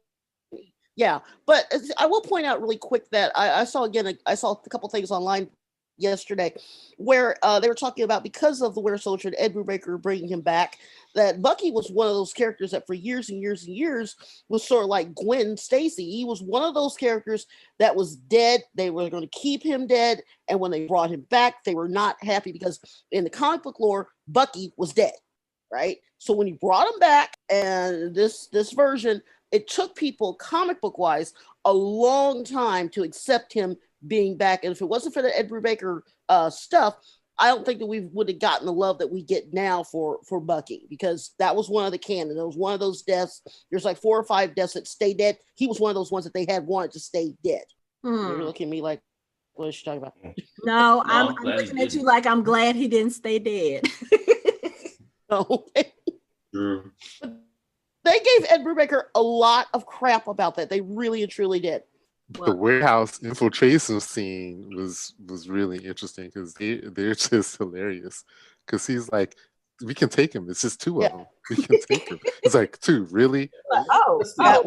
Yeah, but I will point out really quick that I saw a couple things online yesterday where they were talking about, because of the Winter Soldier and Ed Brubaker bringing him back, that Bucky was one of those characters that for years and years and years was sort of like Gwen Stacy. He was one of those characters that was dead. They were going to keep him dead, and when they brought him back, they were not happy because in the comic book lore, Bucky was dead, right? So when you brought him back, and this version, it took people comic book wise a long time to accept him being back. And if it wasn't for the Ed Brubaker stuff, I don't think that we would have gotten the love that we get now for Bucky, because that was one of the canon. It was one of those deaths. There's like 4 or 5 deaths that stay dead. He was one of those ones that they had wanted to stay dead. You're looking at me like, what is she talking about? No, I'm looking at you like I'm glad he didn't stay dead. No. True. They gave Ed Brubaker a lot of crap about that. They really and truly did. The warehouse infiltration scene was really interesting because they're just hilarious. Because he's like, we can take him. It's just 2 of them. We can take him. It's like 2, really? Let's see. That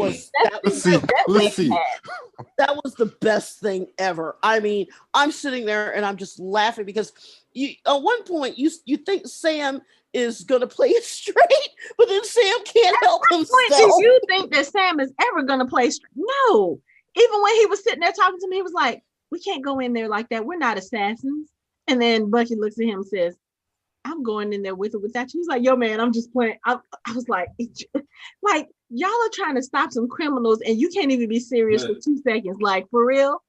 was the best thing ever. I mean, I'm sitting there and I'm just laughing because at one point you think Sam is going to play it straight, but then Sam can't help himself. Do you think that Sam is ever going to play straight? No. Even when he was sitting there talking to me, he was like, we can't go in there like that. We're not assassins. And then Bucky looks at him and says, I'm going in there with or without you. He's like, yo, man, I'm just playing. I was like, y'all are trying to stop some criminals and you can't even be serious for 2 seconds. Like, for real?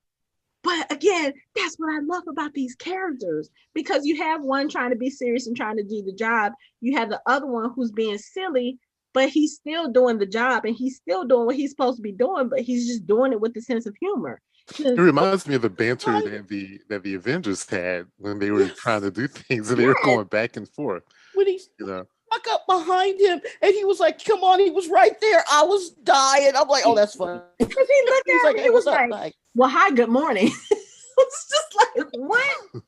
But again, that's what I love about these characters, because you have one trying to be serious and trying to do the job. You have the other one who's being silly, but he's still doing the job and he's still doing what he's supposed to be doing, but he's just doing it with a sense of humor. It reminds me of the banter that the Avengers had when they were trying to do things and they were going back and forth. When he stuck up behind him and he was like, come on, he was right there. I was dying. I'm like, oh, that's funny. Because he looked at him, hey, he was like, Mike? Well, hi, good morning. It's just like, what?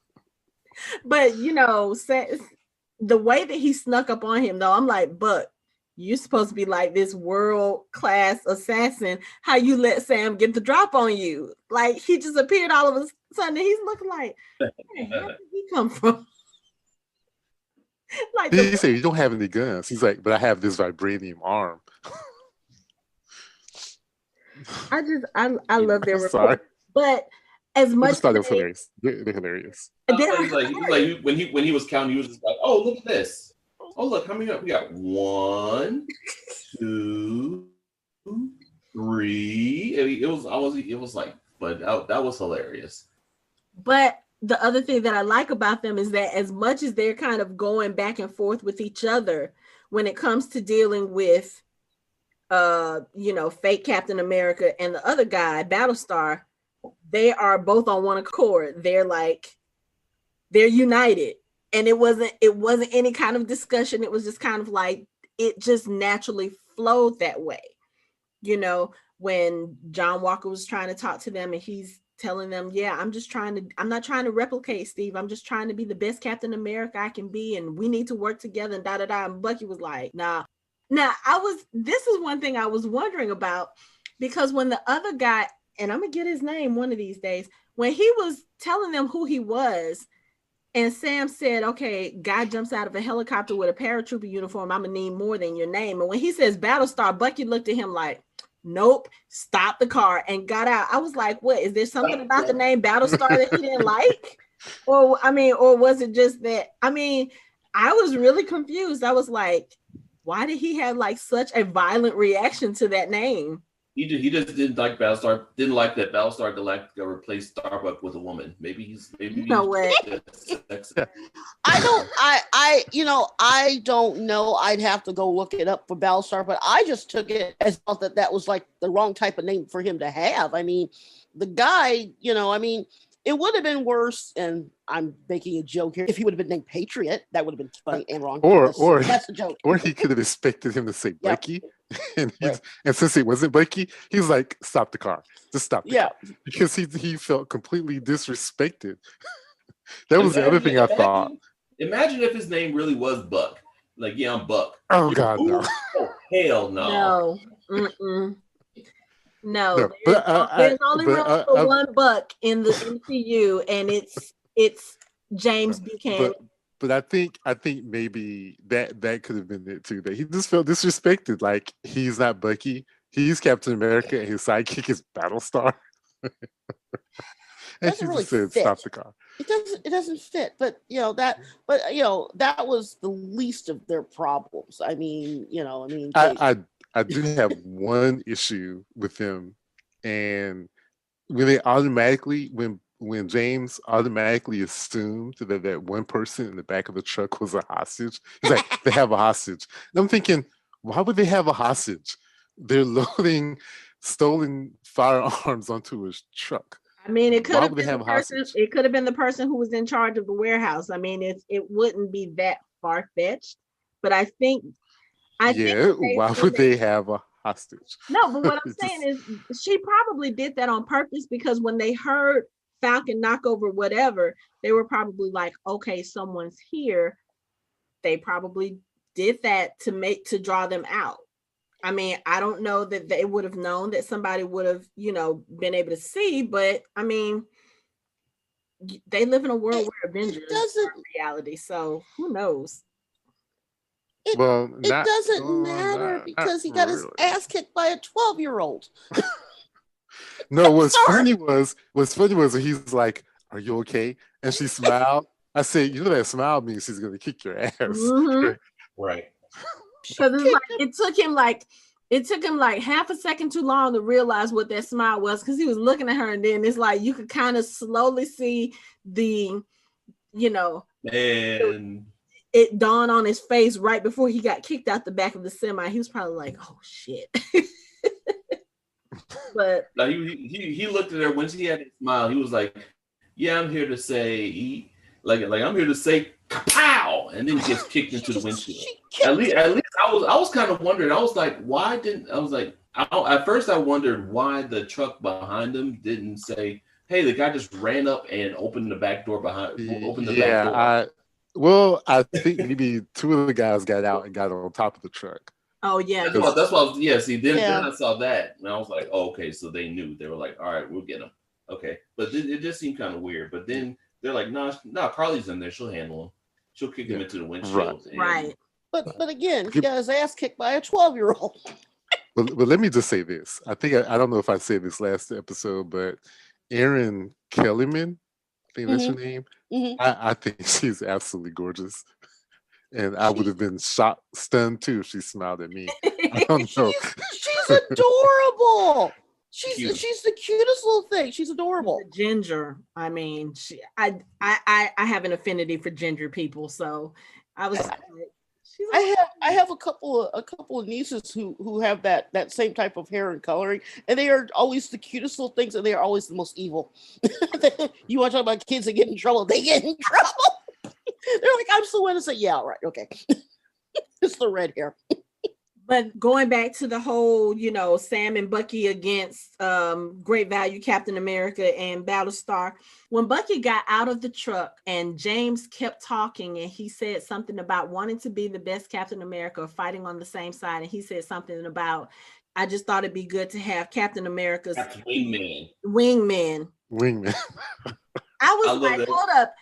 But, the way that he snuck up on him, though, I'm like, but you're supposed to be like this world-class assassin. How you let Sam get the drop on you? Like, he just appeared all of a sudden. He's looking like, where did he come from? Like, he said, you don't have any guns. He's like, but I have this vibranium arm. I love their report. But as much, I just thought it was hilarious. They're hilarious. Like when he was counting, he was just like, "Oh, look at this! Oh, look, how many we got? 1, 2, 3." It was like, but that was hilarious. But the other thing that I like about them is that as much as they're kind of going back and forth with each other when it comes to dealing with, fake Captain America and the other guy, Battlestar, they are both on one accord. They're united. And it wasn't any kind of discussion. It was just kind of like, it just naturally flowed that way. When John Walker was trying to talk to them and he's telling them, yeah, I'm not trying to replicate Steve. I'm just trying to be the best Captain America I can be. And we need to work together and da-da-da. And Bucky was like, nah. Now, this is one thing I was wondering about, because when the other guy, and I'm going to get his name one of these days, when he was telling them who he was, and Sam said, okay, guy jumps out of a helicopter with a paratrooper uniform, I'm going to need more than your name. And when he says Battlestar, Bucky looked at him like, nope, stopped the car and got out. I was like, what, is there something about the name Battlestar that he didn't like? Or was it just that, I was really confused. I was like, why did he have like such a violent reaction to that name? He just didn't like Battlestar. Didn't like that Battlestar Galactica replaced Starbuck with a woman. Maybe what? I don't know. I'd have to go look it up for Battlestar, but I just took it as thought that was like the wrong type of name for him to have. The guy, It would have been worse, and I'm making a joke here. If he would have been named Patriot, that would have been funny and wrong. That's a joke. Or he could have expected him to say Bucky, and Right. and since it wasn't Bucky, he was like, "Stop the car, just stop the car," because he felt completely disrespected. That was the other thing I thought. Imagine if his name really was Buck. Like, yeah, I'm Buck. Oh God, no. Oh, hell no. No. Mm-mm. No, but, there's only room for one Buck in the MCU, and it's James Buchanan. But I think maybe that could have been it too. That he just felt disrespected. Like, he's not Bucky, he's Captain America, and his sidekick is Battlestar. And he really just said, fit. "Stop the car." It doesn't fit. But that was the least of their problems. I mean. I do have one issue with them, and when James automatically assumed that one person in the back of the truck was a hostage. He's like, "They have a hostage." And I'm thinking, why would they have a hostage? They're loading stolen firearms onto his truck. I mean, it could have been the person. It could have been the person who was in charge of the warehouse. I mean, it wouldn't be that far fetched, but I think. Why would they have a hostage? No, but what I'm saying is she probably did that on purpose, because when they heard Falcon knock over whatever, they were probably like, okay, someone's here. They probably did that to draw them out. I mean, I don't know that they would have known that somebody would have, been able to see, but I mean, they live in a world where Avengers are reality, so who knows? It doesn't matter because he got his ass kicked by a 12-year-old. No, what's funny was he's like, "Are you okay?" And she smiled. I said, "You know that smile means she's gonna kick your ass." Mm-hmm. Right. Because it took him like half a second too long to realize what that smile was, because he was looking at her, and then it's like you could kind of slowly see the, And it dawned on his face right before he got kicked out the back of the semi. He was probably like, "Oh shit." But like he looked at her when she had a smile. He was like, "Yeah, I'm here to say, like I'm here to say, kapow!" And then he gets kicked into the windshield. At least I was kind of wondering. I was like, at first I wondered why the truck behind him didn't say, "Hey, the guy just ran up and opened the back door back door." I think maybe two of the guys got out and got on top of the truck. Oh yeah, that's what then I saw that and I was like, "Oh, okay," so they knew. They were like, "All right, we'll get him." Okay, but it just seemed kind of weird. But then they're like, "Nah, Carly's in there. She'll handle him. She'll kick him into the windshield." Right. But again, he got his ass kicked by a 12-year-old. But let me just say this. I think I don't know if I said this last episode, but Erin Kellyman, I think that's her name. Mm-hmm. I think she's absolutely gorgeous. And I would have been stunned too if she smiled at me. I don't know. She's adorable. She's the cutest little thing. She's adorable. Ginger. I mean, I have an affinity for ginger people, so I was. I have a couple of nieces who have that same type of hair and coloring, and they are always the cutest little things, and they are always the most evil. You want to talk about kids that get in trouble? They get in trouble. They're like, "I'm so innocent." Yeah, right, okay. It's the red hair. But going back to the whole, Sam and Bucky against Great Value, Captain America, and Battlestar. When Bucky got out of the truck and James kept talking, and he said something about wanting to be the best Captain America, or fighting on the same side, and he said something about, "I just thought it'd be good to have Captain America's wingman." I was like, hold up.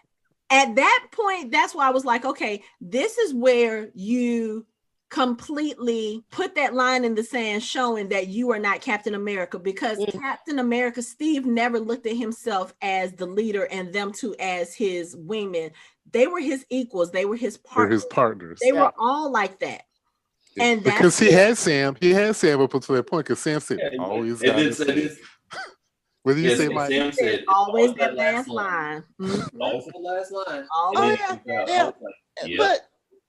At that point, that's why I was like, okay, this is where you completely put that line in the sand, showing that you are not Captain America, because Captain America, Steve, never looked at himself as the leader and them two as his wingmen. They were his equals. They were his partners. They were all like that. And because he had Sam up until that point, because Sam said, "Always." What did you say, Mike? Sam said, always that last line. Always the last line. Oh, yeah.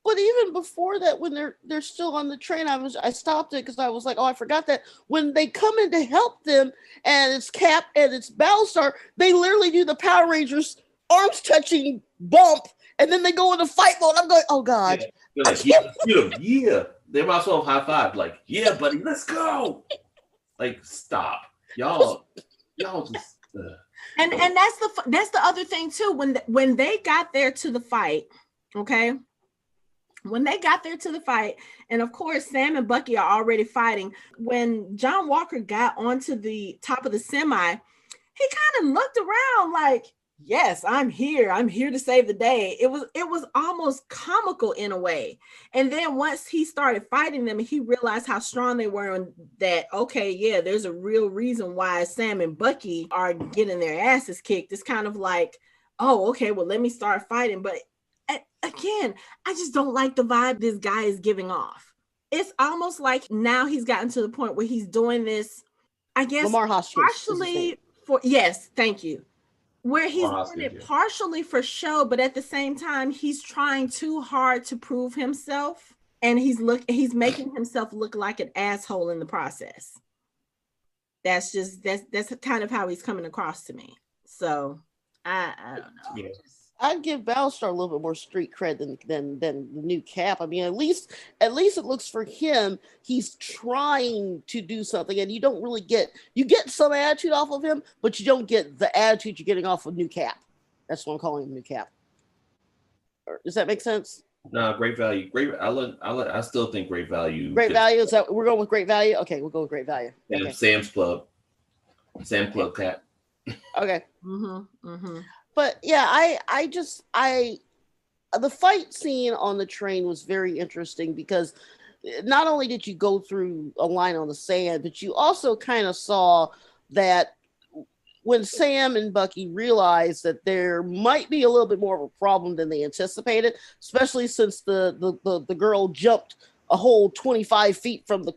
But even before that, when they're still on the train, I stopped it because I was like, oh, I forgot that when they come in to help them, and it's Cap and it's Battlestar, they literally do the Power Rangers arms touching bump, and then they go into fight mode. I'm going, oh god, yeah. Like, yeah. They might as well high five, like, yeah, buddy, let's go. Like, stop, y'all just. And that's the other thing too. When they got there to the fight, okay. When they got there to the fight, and of course, Sam and Bucky are already fighting. When John Walker got onto the top of the semi, he kind of looked around like, yes, I'm here to save the day. It was almost comical in a way. And then once he started fighting them and he realized how strong they were, and that, okay, yeah, there's a real reason why Sam and Bucky are getting their asses kicked. It's kind of like, oh, okay, well, let me start fighting. But again, I just don't like the vibe this guy is giving off. It's almost like now he's gotten to the point where he's doing this, I guess, Lamar Hoskins, partially for, yes, thank you. Where he's doing it partially for show, but at the same time, he's trying too hard to prove himself, and he's making himself look like an asshole in the process. That's kind of how he's coming across to me. So I don't know. Yeah. I'd give Battlestar a little bit more street cred than the new Cap. I mean, at least it looks for him, he's trying to do something, and you don't really get some attitude off of him, but you don't get the attitude you're getting off of new Cap. That's what I'm calling him, new Cap. Does that make sense? No, great value. I still think great value. Great value. Is that we're going with great value? Okay, we'll go with great value. And okay. Sam's Club Cap. Okay. Mm-hmm. Mm-hmm. But yeah, the fight scene on the train was very interesting because not only did you go through a line on the sand, but you also kind of saw that when Sam and Bucky realized that there might be a little bit more of a problem than they anticipated, especially since the girl jumped a whole 25 feet from the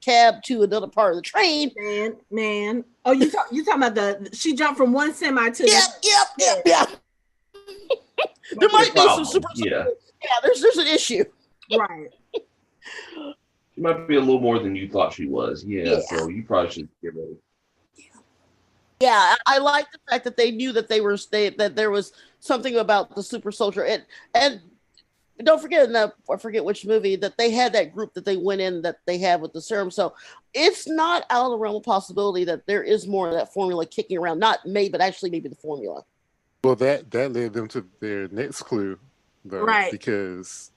cab to another part of the train. Man. Oh, you talking about she jumped from one semi to Yep. There might be some super. Yeah, there's an issue. Right. She might be a little more than you thought she was. Yeah. So you probably should get ready. Yeah, I like the fact that they knew that that there was something about the super soldier, and don't forget I forget which movie that they had that group that they went in that they had with the serum. So it's not out of the realm of possibility that there is more of that formula kicking around. Not maybe, but actually maybe the formula. Well, that led them to their next clue, though, right? Because,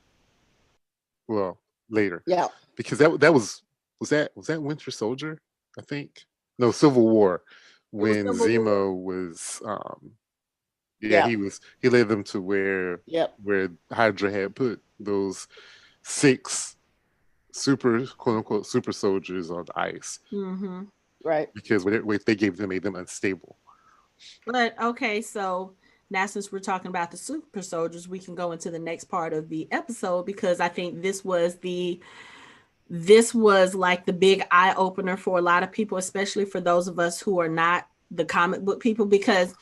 well, later, yeah, because that was Winter Soldier, I think. No, Civil War, when Zemo was. He led them to where Hydra had put those 6 quote unquote super soldiers on ice. Mm-hmm. Right. Because what they gave them made them unstable. But okay, so now since we're talking about the super soldiers, we can go into the next part of the episode, because I think this was like the big eye opener for a lot of people, especially for those of us who are not the comic book people, because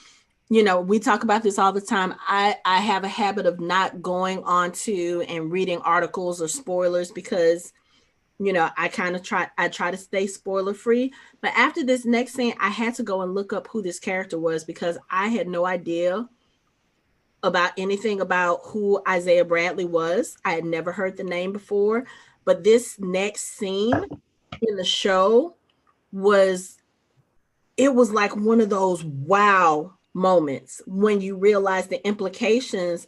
we talk about this all the time. I have a habit of not going on to and reading articles or spoilers because, I try to stay spoiler free. But after this next scene, I had to go and look up who this character was, because I had no idea about anything about who Isaiah Bradley was. I had never heard the name before. But this next scene in the show was like one of those wow moments when you realize the implications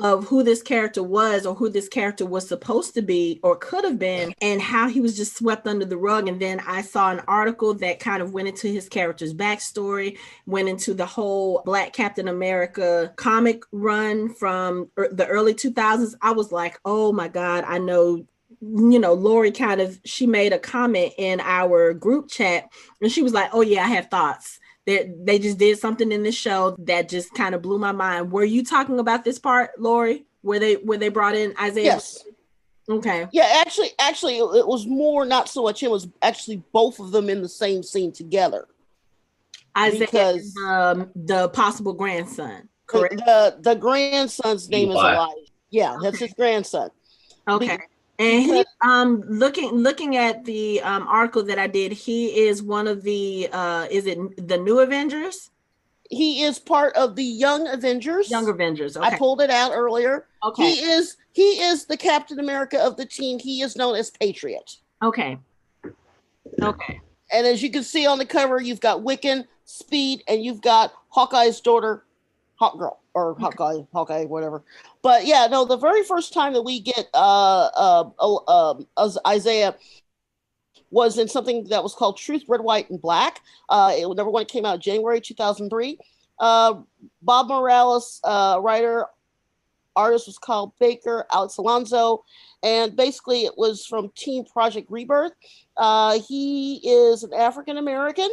of who this character was, or who this character was supposed to be or could have been, and how he was just swept under the rug. And then I saw an article that kind of went into his character's backstory, went into the whole Black Captain America comic run from the early 2000s. I was like, oh my God, I know. Lori she made a comment in our group chat, and she was like, oh yeah, I have thoughts. They just did something in this show that just kind of blew my mind. Were you talking about this part, Lori, where they brought in Isaiah? Yes. Okay. Yeah, actually, it was more not so much him. It was actually both of them in the same scene together. Isaiah, because the possible grandson, correct? The grandson's name is Elijah. Yeah, that's his grandson. Okay. And he looking at the article that I did, he is one of the is it the New Avengers? He is part of the Young Avengers. Young Avengers. Okay. I pulled it out earlier. Okay. He is the Captain America of the team. He is known as Patriot. Okay. Okay. And as you can see on the cover, you've got Wiccan, Speed, and you've got Hawkeye's daughter, Hawkgirl, or Hawkeye, whatever. But yeah, no, the very first time that we get Isaiah was in something that was called Truth, Red, White, and Black. Number one came out January 2003. Bob Morales, writer, artist was called Baker, Alex Alonso, and basically it was from Team Project Rebirth. He is an African American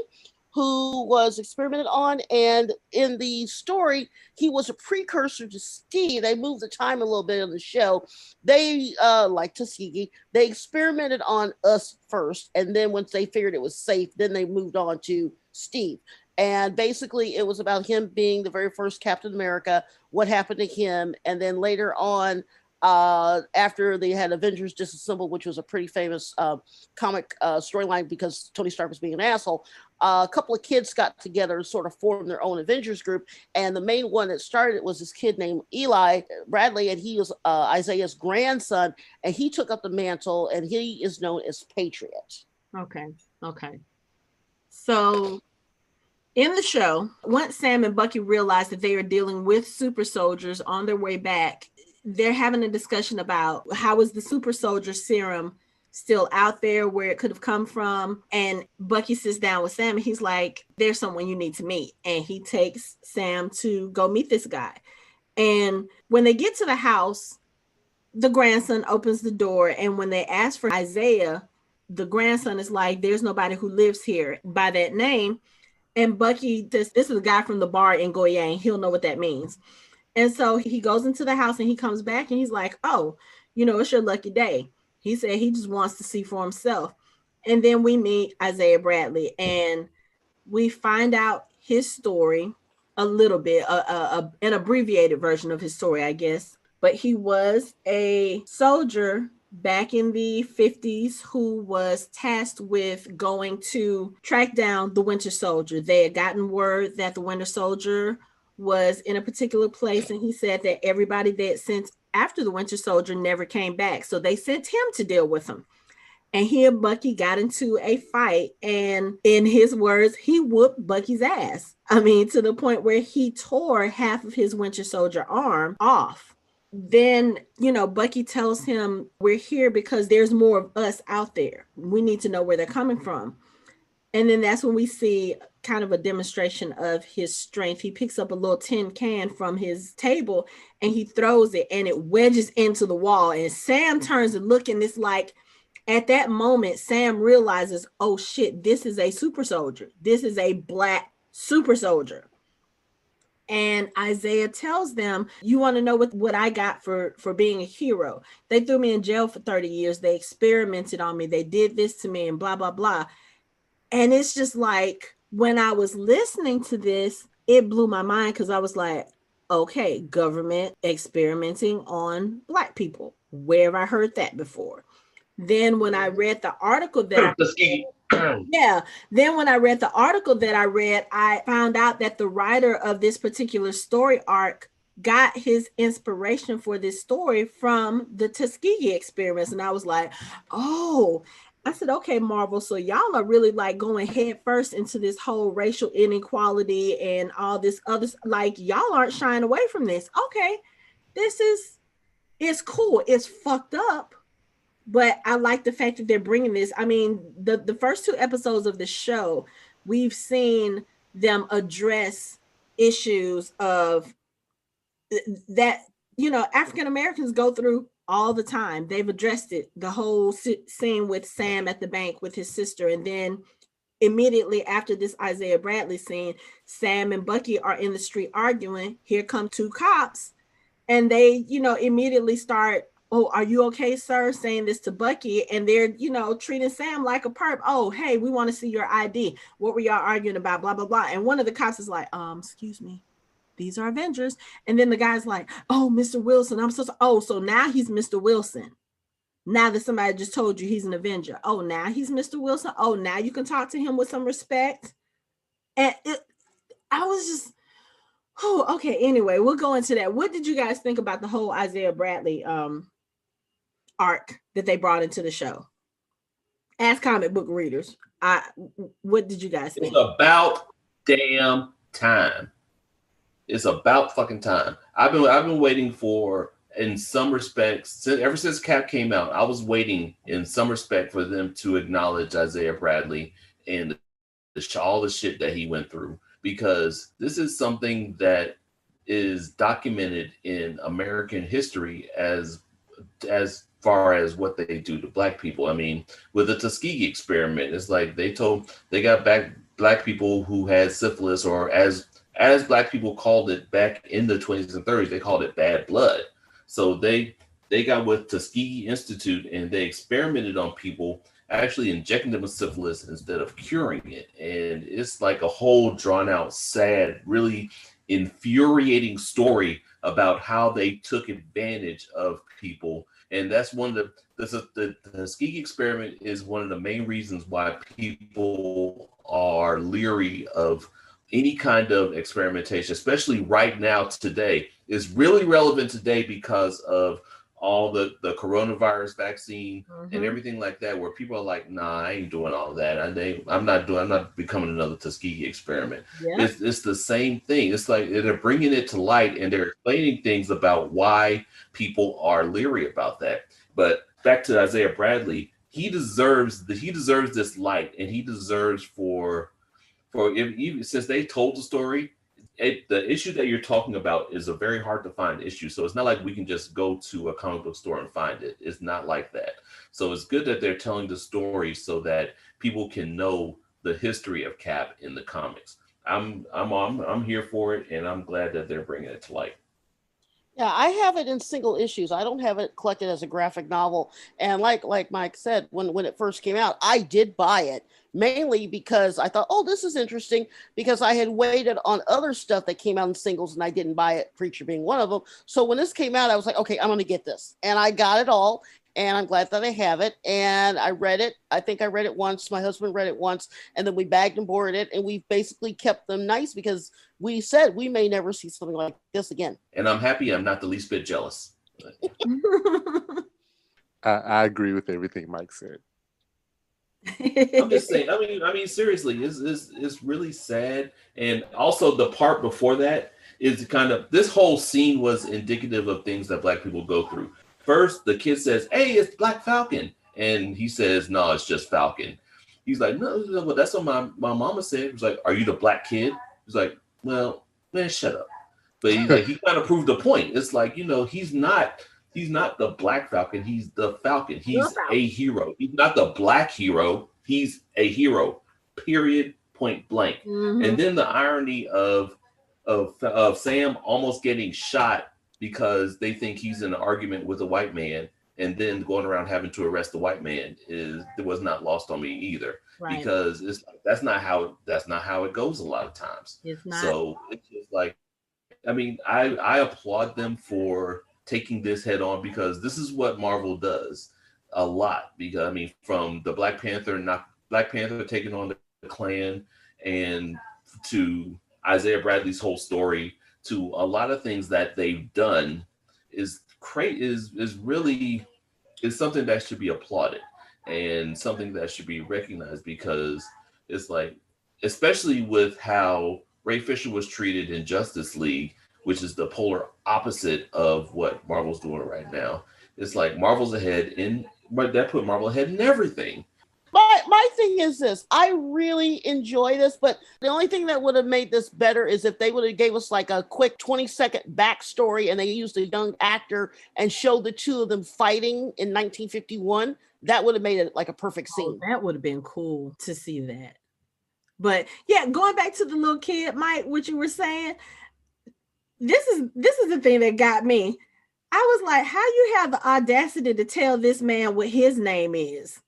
who was experimented on, and in the story, he was a precursor to Steve. They moved the time a little bit in the show. They, like Tuskegee, they experimented on us first, and then once they figured it was safe, then they moved on to Steve. And basically, it was about him being the very first Captain America, what happened to him, and then later on, after they had Avengers Disassembled, which was a pretty famous comic storyline because Tony Stark was being an asshole, a couple of kids got together and sort of formed their own Avengers group. And the main one that started it was this kid named Eli Bradley, and he was Isaiah's grandson, and he took up the mantle, and he is known as Patriot. Okay. So in the show, once Sam and Bucky realize that they are dealing with super soldiers on their way back, they're having a discussion about how is the super soldier serum still out there, where it could have come from. And Bucky sits down with Sam and he's like, there's someone you need to meet. And he takes Sam to go meet this guy. And when they get to the house, the grandson opens the door. And when they ask for Isaiah, the grandson is like, there's nobody who lives here by that name. And Bucky, this is a guy from the bar in Goyang. He'll know what that means. And so he goes into the house and he comes back and he's like, oh, it's your lucky day. He said he just wants to see for himself. And then we meet Isaiah Bradley and we find out his story a little bit, an abbreviated version of his story, I guess. But he was a soldier back in the 50s who was tasked with going to track down the Winter Soldier. They had gotten word that the Winter Soldier was in a particular place, and he said that everybody they had sent after the Winter Soldier never came back. So they sent him to deal with him. And he and Bucky got into a fight, and in his words, he whooped Bucky's ass. I mean, to the point where he tore half of his Winter Soldier arm off. Then, Bucky tells him, we're here because there's more of us out there. We need to know where they're coming from. And then that's when we see kind of a demonstration of his strength. He picks up a little tin can from his table and he throws it and it wedges into the wall. And Sam turns to look, and it's like, at that moment, Sam realizes, oh shit, this is a super soldier. This is a Black super soldier. And Isaiah tells them, you want to know what I got for being a hero? They threw me in jail for 30 years. They experimented on me. They did this to me and blah, blah, blah. And it's just like, when I was listening to this, it blew my mind because I was like, okay, government experimenting on Black people. Where have I heard that before? Then when I read the article that Then when I read the article that I read, I found out that the writer of this particular story arc got his inspiration for this story from the Tuskegee experiments. And I was like, oh, I said, okay, Marvel, so y'all are really like going head first into this whole racial inequality and all this other, like y'all aren't shying away from this. Okay, it's cool. It's fucked up. But I like the fact that they're bringing this. I mean, the first 2 episodes of the show, we've seen them address issues of that, African Americans go through all the time. They've addressed it. The whole scene with Sam at the bank with his sister. And then immediately after this Isaiah Bradley scene, Sam and Bucky are in the street arguing. Here come 2 cops. And they, immediately start, oh, are you okay, sir? Saying this to Bucky, and they're, treating Sam like a perp. Oh, hey, we want to see your ID. What were y'all arguing about? Blah, blah, blah. And one of the cops is like, excuse me, these are Avengers. And then the guy's like, oh, Mr. Wilson, I'm so sorry. Oh, so now he's Mr. Wilson. Now that somebody just told you he's an Avenger. Oh, now he's Mr. Wilson. Oh, now you can talk to him with some respect. And I was just, oh, okay. Anyway, we'll go into that. What did you guys think about the whole Isaiah Bradley arc that they brought into the show? As comic book readers, what did you guys think? It's about damn time. It's about fucking time. I've been waiting for, in some respects, ever since Cap came out, I was waiting in some respect for them to acknowledge Isaiah Bradley and all the shit that he went through, because this is something that is documented in American history as far as what they do to Black people. I mean, with the Tuskegee experiment, it's like they got back Black people who had syphilis, or as Black people called it back in the 20s and 30s, they called it bad blood. So they got with Tuskegee Institute and they experimented on people, actually injecting them with syphilis instead of curing it. And it's like a whole drawn out, sad, really infuriating story about how they took advantage of people. And that's one of the Tuskegee experiment is one of the main reasons why people are leery of any kind of experimentation, especially right now today. Is really relevant today because of all the coronavirus vaccine and everything like that, where people are like, nah, I ain't doing all of that. I'm not becoming another Tuskegee experiment. Yeah. It's the same thing. It's like they're bringing it to light and they're explaining things about why people are leery about that. But back to Isaiah Bradley, he deserves this light, and he deserves for even since they told the story. The issue that you're talking about is a very hard to find issue. So it's not like we can just go to a comic book store and find it. It's not like that. So it's good that they're telling the story so that people can know the history of Cap in the comics. I'm here for it, and I'm glad that they're bringing it to light. Yeah, I have it in single issues. I don't have it collected as a graphic novel. And like Mike said, when it first came out, I did buy it, mainly because I thought, oh, this is interesting, because I had waited on other stuff that came out in singles and I didn't buy it, Preacher being one of them. So when this came out, I was like, okay, I'm going to get this. And I got it all. And I'm glad that I have it. And I read it. I think I read it once. My husband read it once. And then we bagged and boarded it. And we basically kept them nice because we said we may never see something like this again. And I'm happy I'm not the least bit jealous. I agree with everything Mike said. I'm just saying, I mean, seriously, it's really sad. And also the part before that is kind of, this whole scene was indicative of things that Black people go through. First, the kid says, hey, it's Black Falcon. And he says, no, it's just Falcon. He's like, no, well, that's what my mama said. He's like, are you the Black kid? He's like, well, man, shut up. But he's like, he kind of proved the point. It's like, he's not the Black Falcon. He's the Falcon. He's a hero. He's not the Black hero. He's a hero, period, point blank. And then the irony of Sam almost getting shot because they think he's in an argument with a white man, and then going around having to arrest the white man was not lost on me either. Right. Because that's not how it goes a lot of times. It's not. So it's just like, I mean, I applaud them for taking this head on, because this is what Marvel does a lot. Because I mean, from the Black Panther taking on the Klan, and to Isaiah Bradley's whole story, to a lot of things that they've done is really something that should be applauded and something that should be recognized, because it's like, especially with how Ray Fisher was treated in Justice League, which is the polar opposite of what Marvel's doing right now. It's like Marvel's ahead but that put Marvel ahead in everything. My thing is this, I really enjoy this, but the only thing that would have made this better is if they would have gave us like a quick 20-second backstory and they used a young actor and showed the two of them fighting in 1951. That would have made it like a perfect scene. That would have been cool to see that. But yeah, going back to the little kid, Mike, what you were saying, this is the thing that got me. I was like, how you have the audacity to tell this man what his name is?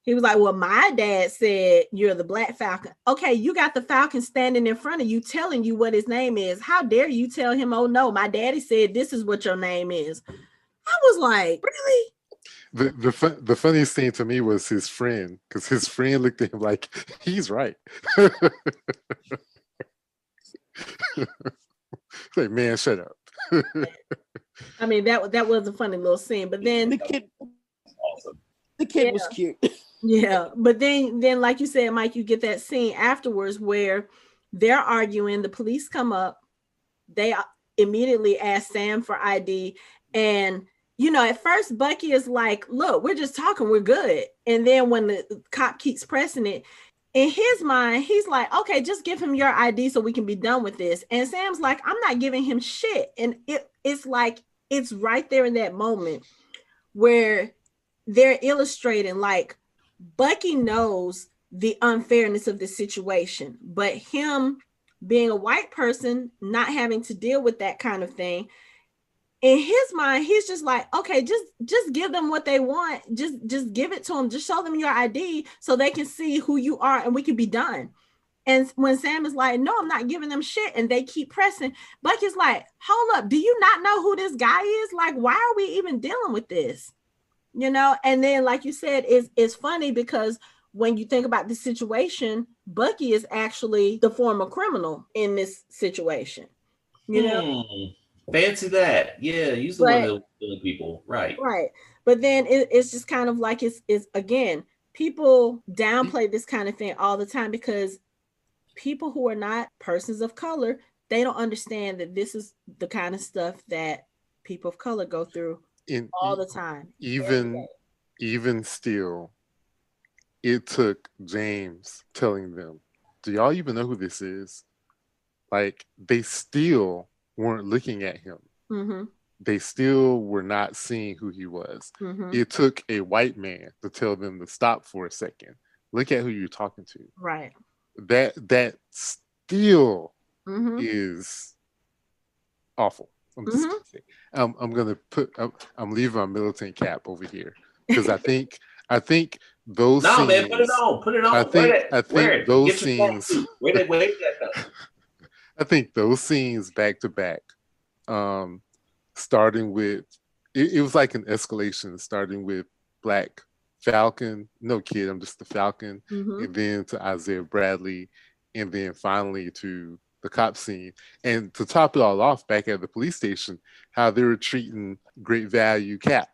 He was like, well, my dad said you're the Black Falcon. Okay, you got the Falcon standing in front of you telling you what his name is. How dare you tell him, oh no, my daddy said this is what your name is. I was like, really? The funniest thing to me was his friend, because his friend looked at him like, he's right. Like, man, shut up. I mean, that was a funny little scene, but then the kid Yeah. was cute. yeah, but then like you said, Mike, you get that scene afterwards where they're arguing. The police come up. They immediately ask Sam for ID, and at first Bucky is like, "Look, we're just talking. We're good." And then when the cop keeps pressing it, in his mind, he's like, "Okay, just give him your ID so we can be done with this." And Sam's like, "I'm not giving him shit." And it's like, it's right there in that moment where they're illustrating, like, Bucky knows the unfairness of the situation, but him being a white person, not having to deal with that kind of thing, in his mind, he's just like, okay, just give them what they want. Just give it to them. Just show them your ID so they can see who you are and we can be done. And when Sam is like, no, I'm not giving them shit, and they keep pressing, Bucky's like, hold up, do you not know who this guy is? Like, why are we even dealing with this? And then, like you said, it's funny because when you think about the situation, Bucky is actually the former criminal in this situation. Fancy that. Yeah, he's the one that was killing people. Right. Right. But then it's just kind of like it's again, people downplay this kind of thing all the time because people who are not persons of color, they don't understand that this is the kind of stuff that people of color go through all the time. Even still, it took James telling them, do y'all even know who this is? Like, they still weren't looking at him. Mm-hmm. They still were not seeing who he was. Mm-hmm. It took a white man to tell them to stop for a second. Look at who you're talking to. Right. That still mm-hmm. is awful. I'm just gonna say. I'm leaving my militant cap over here because I think those no, scenes. Man, put it on. I think those scenes. Wait. I think those scenes back to back, starting with it was like an escalation, starting with Black Falcon. No kid, I'm just the Falcon, and then to Isaiah Bradley, and then finally to the cop scene. And to top it all off, back at the police station, how they were treating Great Value Cap.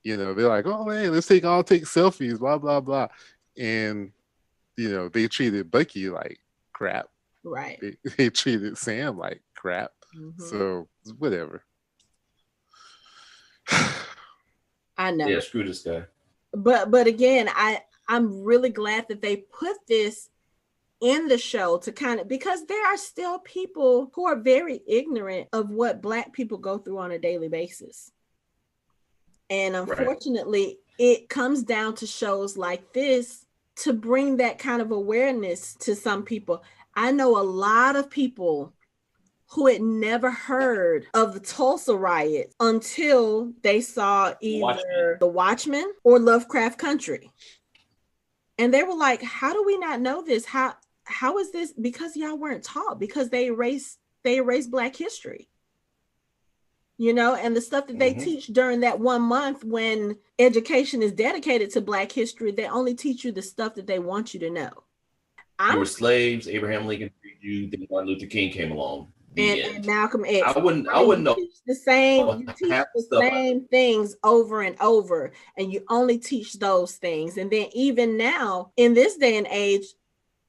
They're like, oh man, let's take selfies, blah blah blah, and they treated Bucky like crap. Right. They treated Sam like crap. So whatever. I know. Yeah, screw this guy. But again, I'm really glad that they put this in the show to kind of, because there are still people who are very ignorant of what Black people go through on a daily basis. And unfortunately, it comes down to shows like this to bring that kind of awareness to some people. I know a lot of people who had never heard of the Tulsa riots until they saw either The Watchmen or Lovecraft Country. And they were like, how do we not know this? How is this? Because y'all weren't taught, because they erased Black history. And the stuff that they teach during that 1 month when education is dedicated to Black history, they only teach you the stuff that they want you to know. You were slaves, Abraham Lincoln freed you, then Martin Luther King came along. And Malcolm X. I wouldn't know. You teach the same things over and over, and you only teach those things. And then even now, in this day and age,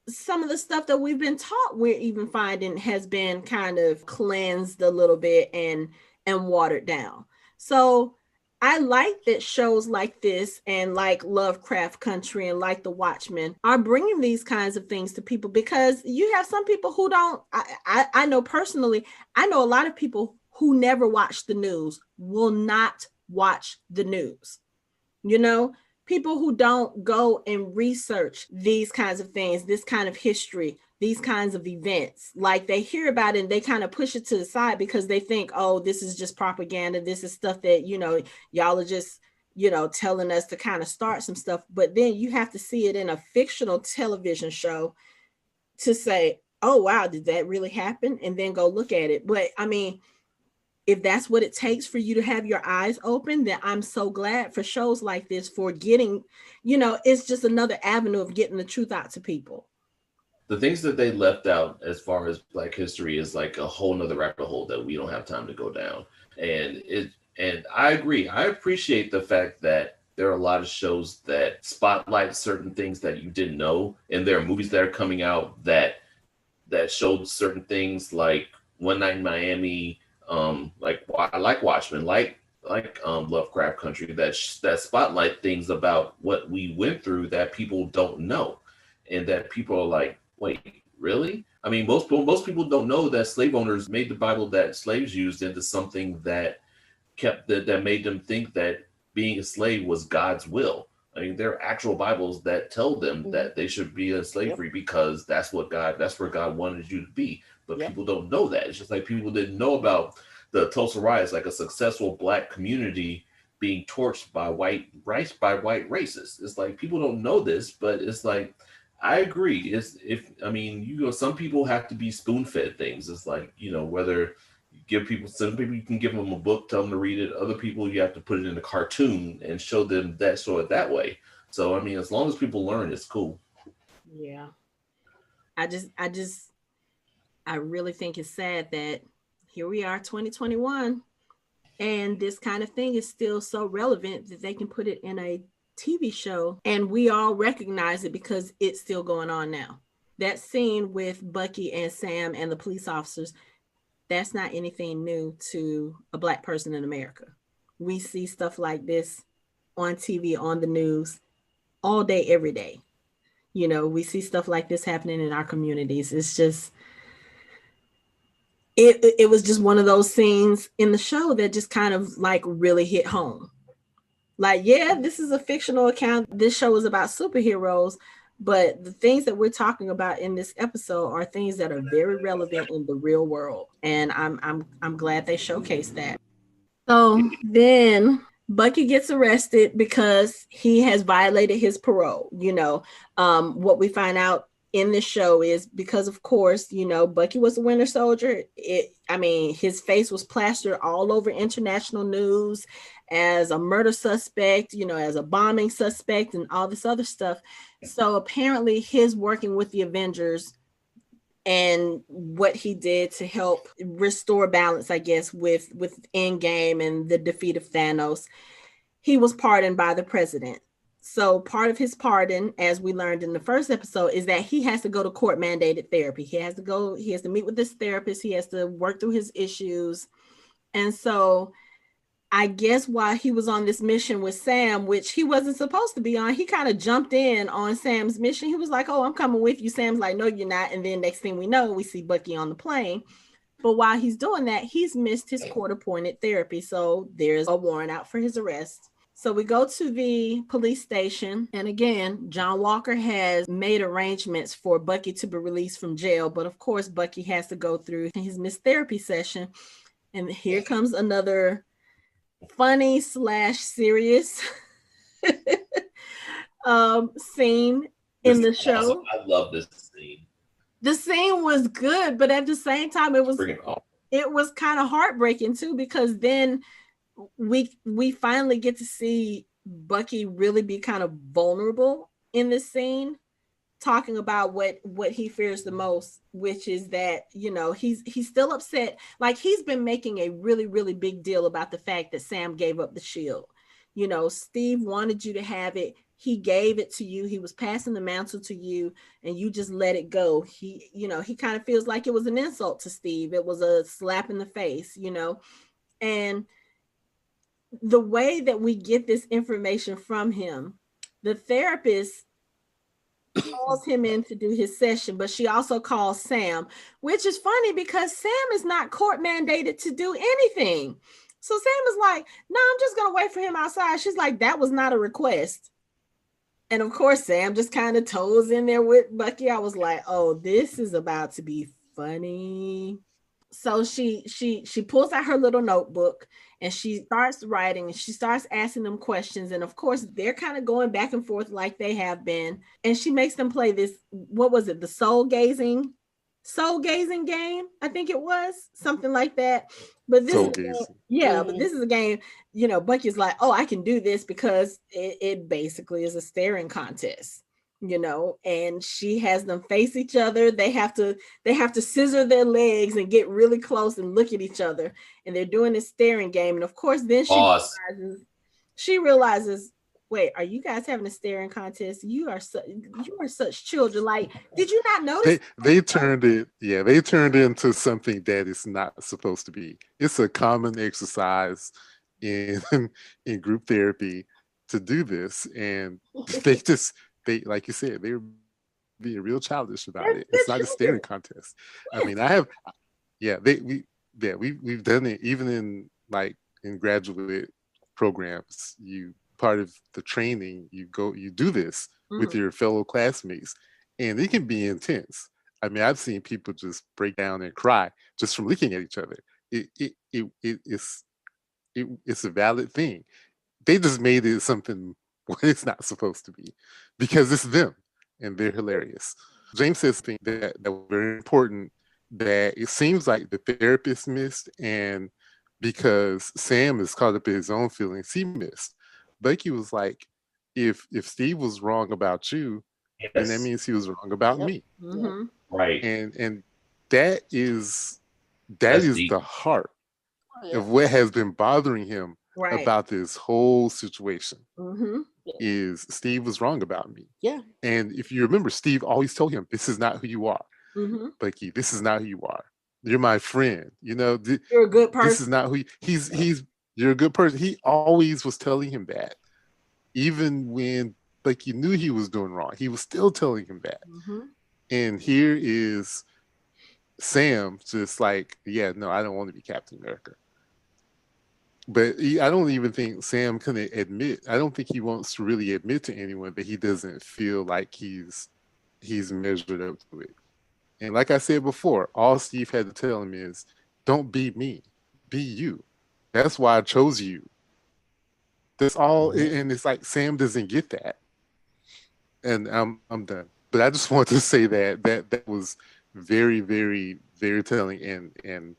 some of the stuff that we've been taught, we're even finding has been kind of cleansed a little bit and watered down. So I like that shows like this and like Lovecraft Country and like The Watchmen are bringing these kinds of things to people, because you have some people who don't, I know personally, I know a lot of people who never watch the news, will not watch the news. People who don't go and research these kinds of things, this kind of history, these kinds of events. Like, they hear about it and they kind of push it to the side because they think, oh, this is just propaganda. This is stuff that, y'all are just, telling us to kind of start some stuff. But then you have to see it in a fictional television show to say, oh, wow, did that really happen? And then go look at it. But I mean, if that's what it takes for you to have your eyes open, then I'm so glad for shows like this for getting, it's just another avenue of getting the truth out to people. The things that they left out as far as Black history is like a whole nother rabbit hole that we don't have time to go down. And I agree. I appreciate the fact that there are a lot of shows that spotlight certain things that you didn't know. And there are movies that are coming out that showed certain things, like One Night in Miami, like Watchmen, like Lovecraft Country, that spotlight things about what we went through that people don't know, and that people are like, wait, really? I mean, most people don't know that slave owners made the Bible that slaves used into something that made them think that being a slave was God's will. I mean, there are actual Bibles that tell them that they should be in slavery because that's where God wanted you to be. But people don't know that. It's just like people didn't know about the Tulsa riots, like a successful Black community being torched by white racists. It's like people don't know this, but it's like, I agree. Some people have to be spoon-fed things. It's like, whether some people you can give them a book, tell them to read it. Other people you have to put it in a cartoon and show them that way. So I mean, as long as people learn, it's cool. Yeah. I really think it's sad that here we are, 2021, and this kind of thing is still so relevant that they can put it in a TV show and we all recognize it because it's still going on now. That scene with Bucky and Sam and the police officers, that's not anything new to a Black person in America. We see stuff like this on TV, on the news, all day, every day. We see stuff like this happening in our communities. It's just, it was just one of those scenes in the show that just kind of like really hit home. Like, yeah, this is a fictional account. This show is about superheroes, but the things that we're talking about in this episode are things that are very relevant in the real world. And I'm glad they showcased that. So then Bucky gets arrested because he has violated his parole. What we find out in this show is because, of course, Bucky was a Winter Soldier. His face was plastered all over international news as a murder suspect, as a bombing suspect and all this other stuff. So apparently his working with the Avengers and what he did to help restore balance, I guess, with Endgame and the defeat of Thanos, he was pardoned by the president. So part of his pardon, as we learned in the first episode, is that he has to go to court mandated therapy. He has to meet with this therapist. He has to work through his issues. And so I guess while he was on this mission with Sam, which he wasn't supposed to be on, he kind of jumped in on Sam's mission. He was like, oh, I'm coming with you. Sam's like, no, you're not. And then next thing we know, we see Bucky on the plane. But while he's doing that, he's missed his court-appointed therapy. So there's a warrant out for his arrest. So we go to the police station. And again, John Walker has made arrangements for Bucky to be released from jail. But of course, Bucky has to go through his missed therapy session. And here comes another funny / serious scene in the show. I love this scene. The scene was good, but at the same time, it was kind of heartbreaking too, because then we finally get to see Bucky really be kind of vulnerable in this scene, talking about what he fears the most, which is that, he's still upset. Like, he's been making a really, really big deal about the fact that Sam gave up the shield. Steve wanted you to have it. He gave it to you. He was passing the mantle to you and you just let it go. He kind of feels like it was an insult to Steve. It was a slap in the face, and the way that we get this information from him, the therapist calls him in to do his session, but she also calls Sam, which is funny because Sam is not court mandated to do anything. So Sam is like, no, I'm just going to wait for him outside. She's like, that was not a request. And of course, Sam just kind of toes in there with Bucky. I was like, oh, this is about to be funny. So she pulls out her little notebook and she starts writing and she starts asking them questions. And of course, they're kind of going back and forth like they have been. And she makes them play this, what was it? The soul gazing soul gazing game. I think it was something like that. But this Soul is a game, gazing. yeah, but this is a game, Bucky's like, oh, I can do this because it basically is a staring contest, and she has them face each other. They have to scissor their legs and get really close and look at each other, and they're doing this staring game. And of course, then she realizes, wait, are you guys having a staring contest? You are such children. Like, did you not notice? They turned it into something that it's not supposed to be. It's a common exercise in group therapy to do this, and they like you said, they're being real childish about it. It's not a staring contest. I mean, we've done it even in graduate programs. Part of the training, you do this with your fellow classmates, and it can be intense. I mean, I've seen people just break down and cry just from looking at each other. It's a valid thing. They just made it something what it's not supposed to be because it's them and they're hilarious. James says something that was very important, that it seems like the therapist missed, and because Sam is caught up in his own feelings, he missed. Bucky was like, if Steve was wrong about you, then that means he was wrong about me. Mm-hmm. Right. And that is the heart of what has been bothering him about this whole situation. Mm-hmm. Is Steve was wrong about me. Yeah. And if you remember, Steve always told him, this is not who you are. Mm-hmm. Bucky, this is not who you are. You're my friend. You're a good person. This is not who you're a good person. He always was telling him that. Even when Bucky knew he was doing wrong, he was still telling him that. Mm-hmm. And here is Sam just like, yeah, no, I don't want to be Captain America. But I don't even think Sam can admit, I don't think he wants to really admit to anyone that he doesn't feel like he's measured up to it. And like I said before, all Steve had to tell him is, don't be me, be you. That's why I chose you. That's all. And it's like Sam doesn't get that. And I'm done. But I just want to say that was very, very, very telling. And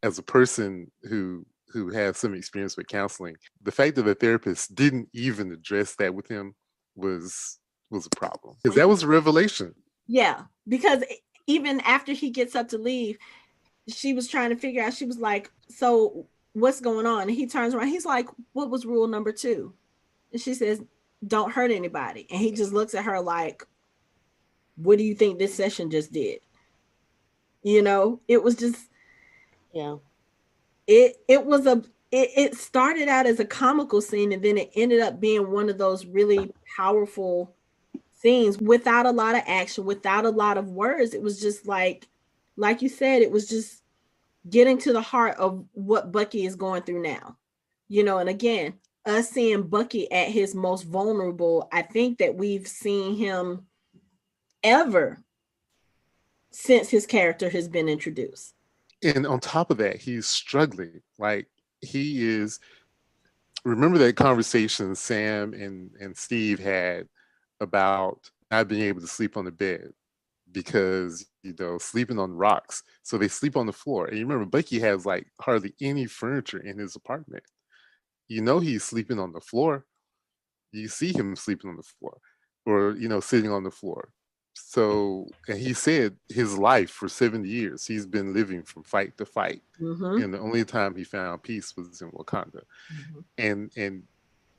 as a person who has some experience with counseling, the fact that the therapist didn't even address that with him was a problem. Because that was a revelation. Yeah, because even after he gets up to leave, she was trying to figure out, she was like, so what's going on? And he turns around, he's like, what was rule number 2? And she says, don't hurt anybody. And he just looks at her like, what do you think this session just did? It was just, yeah. It started out as a comical scene, and then it ended up being one of those really powerful scenes without a lot of action, without a lot of words. It was just like you said, it was just getting to the heart of what Bucky is going through now. And again, us seeing Bucky at his most vulnerable, I think that we've seen him ever since his character has been introduced. And on top of that, he's struggling. Like he is. Remember that conversation Sam and Steve had about not being able to sleep on the bed because, sleeping on rocks. So they sleep on the floor. And you remember Bucky has like hardly any furniture in his apartment. He's sleeping on the floor. You see him sleeping on the floor or, sitting on the floor. So, and he said his life for 70 years, he's been living from fight to fight. Mm-hmm. And the only time he found peace was in Wakanda. Mm-hmm. And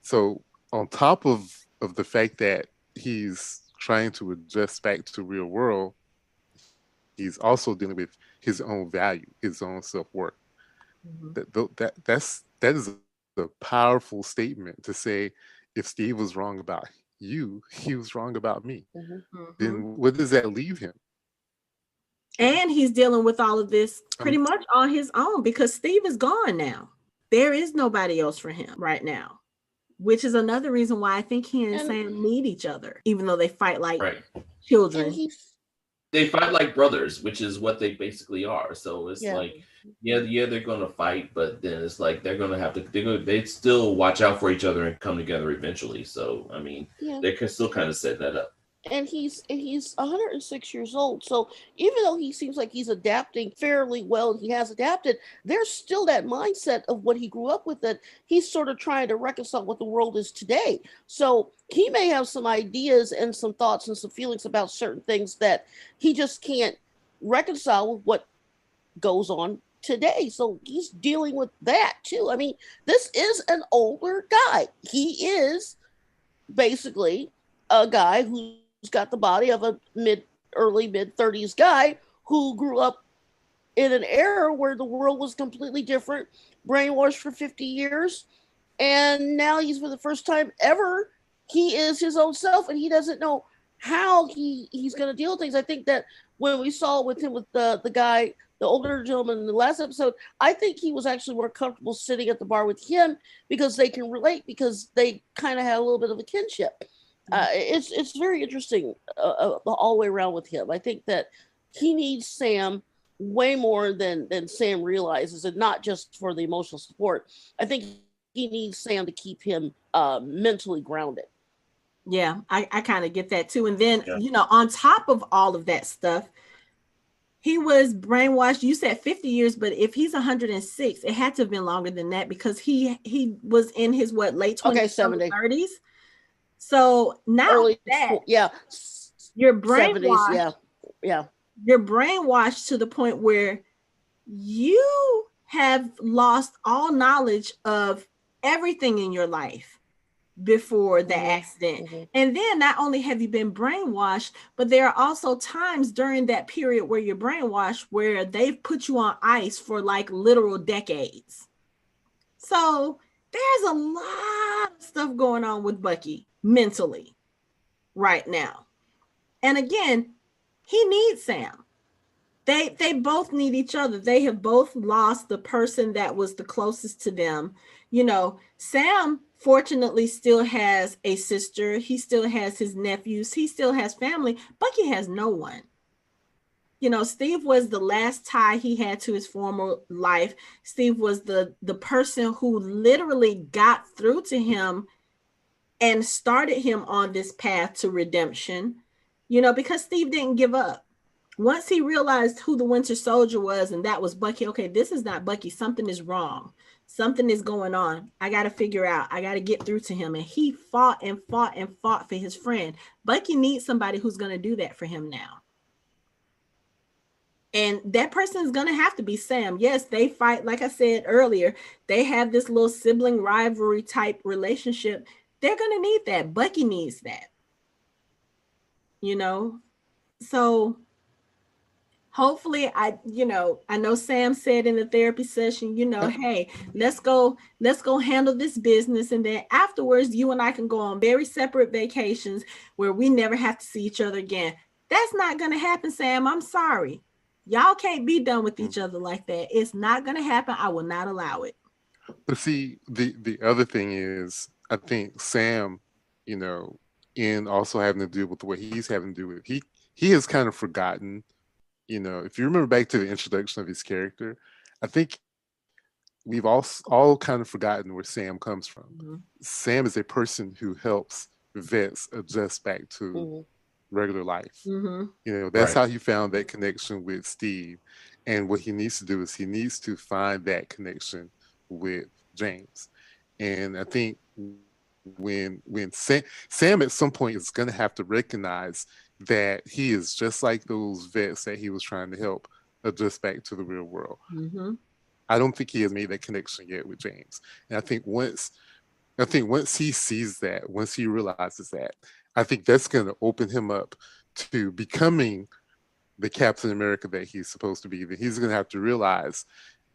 so on top of the fact that he's trying to adjust back to the real world, he's also dealing with his own value, his own self-worth. Mm-hmm. That is a powerful statement to say, if Steve was wrong about you, he was wrong about me. Mm-hmm. Then what does that leave him? And he's dealing with all of this pretty much on his own because Steve is gone now. There is nobody else for him right now, which is another reason why I think he and Sam need each other, even though they fight like children. They fight like brothers, which is what they basically are. So it's like, they're going to fight, but then it's like they're going to have to. They still watch out for each other and come together eventually. So I mean, they can still kind of set that up. and he's 106 years old. So even though he seems like he's adapting fairly well, he has adapted, there's still that mindset of what he grew up with that he's sort of trying to reconcile what the world is today. So he may have some ideas and some thoughts and some feelings about certain things that he just can't reconcile with what goes on today. So he's dealing with that too. I mean, this is an older guy. He is basically a guy who's got the body of a early mid 30s guy who grew up in an era where the world was completely different, brainwashed for 50 years, and now he's, for the first time ever, he is his own self, and he doesn't know how he's going to deal with things. I think that when we saw with him with the guy, the older gentleman in the last episode, I think he was actually more comfortable sitting at the bar with him because they can relate, because they kind of had a little bit of a kinship. It's very interesting all the way around with him. I think that he needs Sam way more than Sam realizes, and not just for the emotional support. I think he needs Sam to keep him mentally grounded. Yeah, I kind of get that too. And then, on top of all of that stuff, he was brainwashed. You said 50 years, but if he's 106, it had to have been longer than that, because he was in his late 20s, 70s, 30s. So now early, that yeah, you're brainwashed, 70s, yeah, you're brainwashed to the point where you have lost all knowledge of everything in your life before the accident. Mm-hmm. And then not only have you been brainwashed, but there are also times during that period where you're brainwashed where they've put you on ice for like literal decades. So there's a lot of stuff going on with Bucky mentally right now. And again, he needs Sam. They both need each other. They have both lost the person that was the closest to them. Sam fortunately still has a sister. He still has his nephews. He still has family. Bucky has no one. Steve was the last tie he had to his former life. Steve was the person who literally got through to him and started him on this path to redemption, because Steve didn't give up. Once he realized who the Winter Soldier was, and that was Bucky, okay, this is not Bucky. Something is wrong. Something is going on. I got to figure out. I got to get through to him. And he fought and fought and fought for his friend. Bucky needs somebody who's going to do that for him now. And that person is going to have to be Sam. Yes, they fight. Like I said earlier, they have this little sibling rivalry type relationship. They're going to need that. Bucky needs that. So hopefully I know Sam said in the therapy session, hey, let's go handle this business. And then afterwards, you and I can go on very separate vacations where we never have to see each other again. That's not going to happen, Sam. I'm sorry. Y'all can't be done with each other like that. It's not going to happen. I will not allow it. But see, the other thing is, I think Sam, in also having to deal with what he's having to do with, he has kind of forgotten, if you remember back to the introduction of his character, I think we've all kind of forgotten where Sam comes from. Mm-hmm. Sam is a person who helps vets adjust back to regular life. Mm-hmm. That's how he found that connection with Steve. And what he needs to do is he needs to find that connection with James. And I think when Sam at some point is going to have to recognize that he is just like those vets that he was trying to help adjust back to the real world. Mm-hmm. I don't think he has made that connection yet with James. And I think once he sees that, once he realizes that, I think that's going to open him up to becoming the Captain America that he's supposed to be. That he's going to have to realize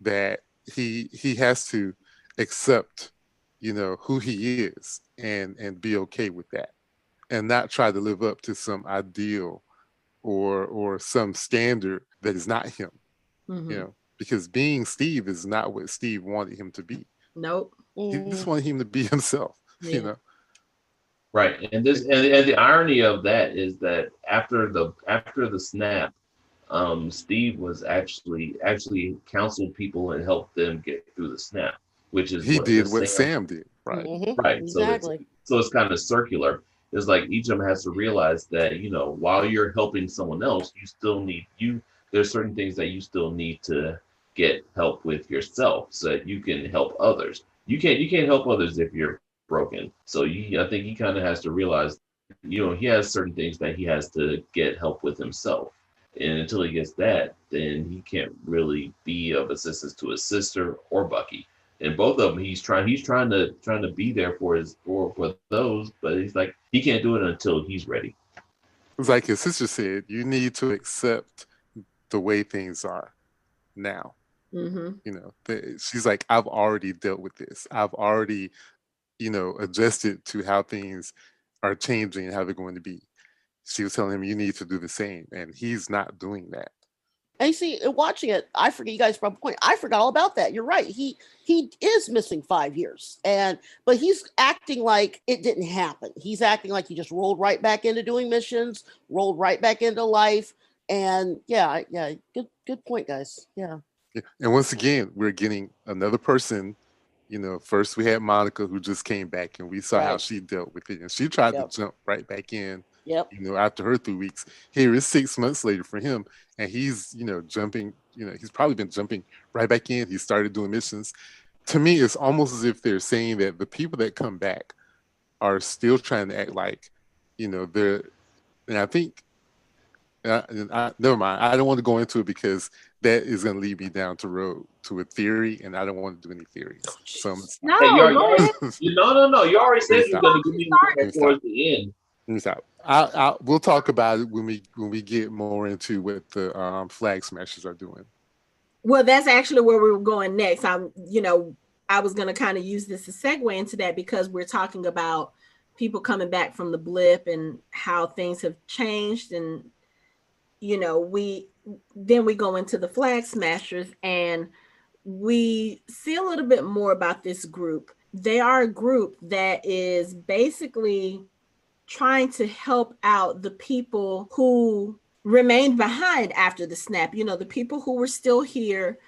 that he has to accept, who he is and be okay with that, and not try to live up to some ideal or some standard that is not him. Mm-hmm. Because being Steve is not what Steve wanted him to be. Nope. He just wanted him to be himself. Yeah. Right, and the irony of that is that after the snap, Steve was actually counseled people and helped them get through the snap, which is he did what Sam did, right? Mm-hmm. Right, exactly. So it's kind of circular, It's like each of them has to realize that, while you're helping someone else, you still need there's certain things that you still need to get help with yourself so that you can help others. You can't help others if you're broken. So I think he kind of has to realize, he has certain things that he has to get help with himself. And until he gets that, then he can't really be of assistance to his sister or Bucky. And both of them, he's trying to be there for those, but he's like, he can't do it until he's ready. It's like his sister said, you need to accept the way things are now. She's like, I've already dealt with this. I've already, adjusted to how things are changing and how they're going to be. She was telling him, you need to do the same. And he's not doing that. And you see, watching it, I forget, you guys brought up a point. I forgot all about that. You're right. He is missing 5 years, but he's acting like it didn't happen. He's acting like he just rolled right back into doing missions, rolled right back into life. And yeah, good point, guys. Yeah. And once again, we're getting another person. First we had Monica, who just came back, and we saw how she dealt with it, and she tried to jump right back in. Yep. After her 3 weeks. Here is 6 months later for him, and he's jumping. He's probably been jumping right back in. He started doing missions. To me, it's almost as if they're saying that the people that come back are still trying to act like, they're. And I think, never mind. I don't want to go into it because that is going to lead me down to a theory, and I don't want to do any theories. So no, no. You already said you're going to give me towards the end. We'll talk about it when we get more into what the flag smashers are doing. Well, that's actually where we were going next. I was going to kind of use this to segue into that because we're talking about people coming back from the blip and how things have changed, and we go into the flag smashers and we see a little bit more about this group. They are a group that is basically trying to help out the people who remained behind after the snap. The people who were still here,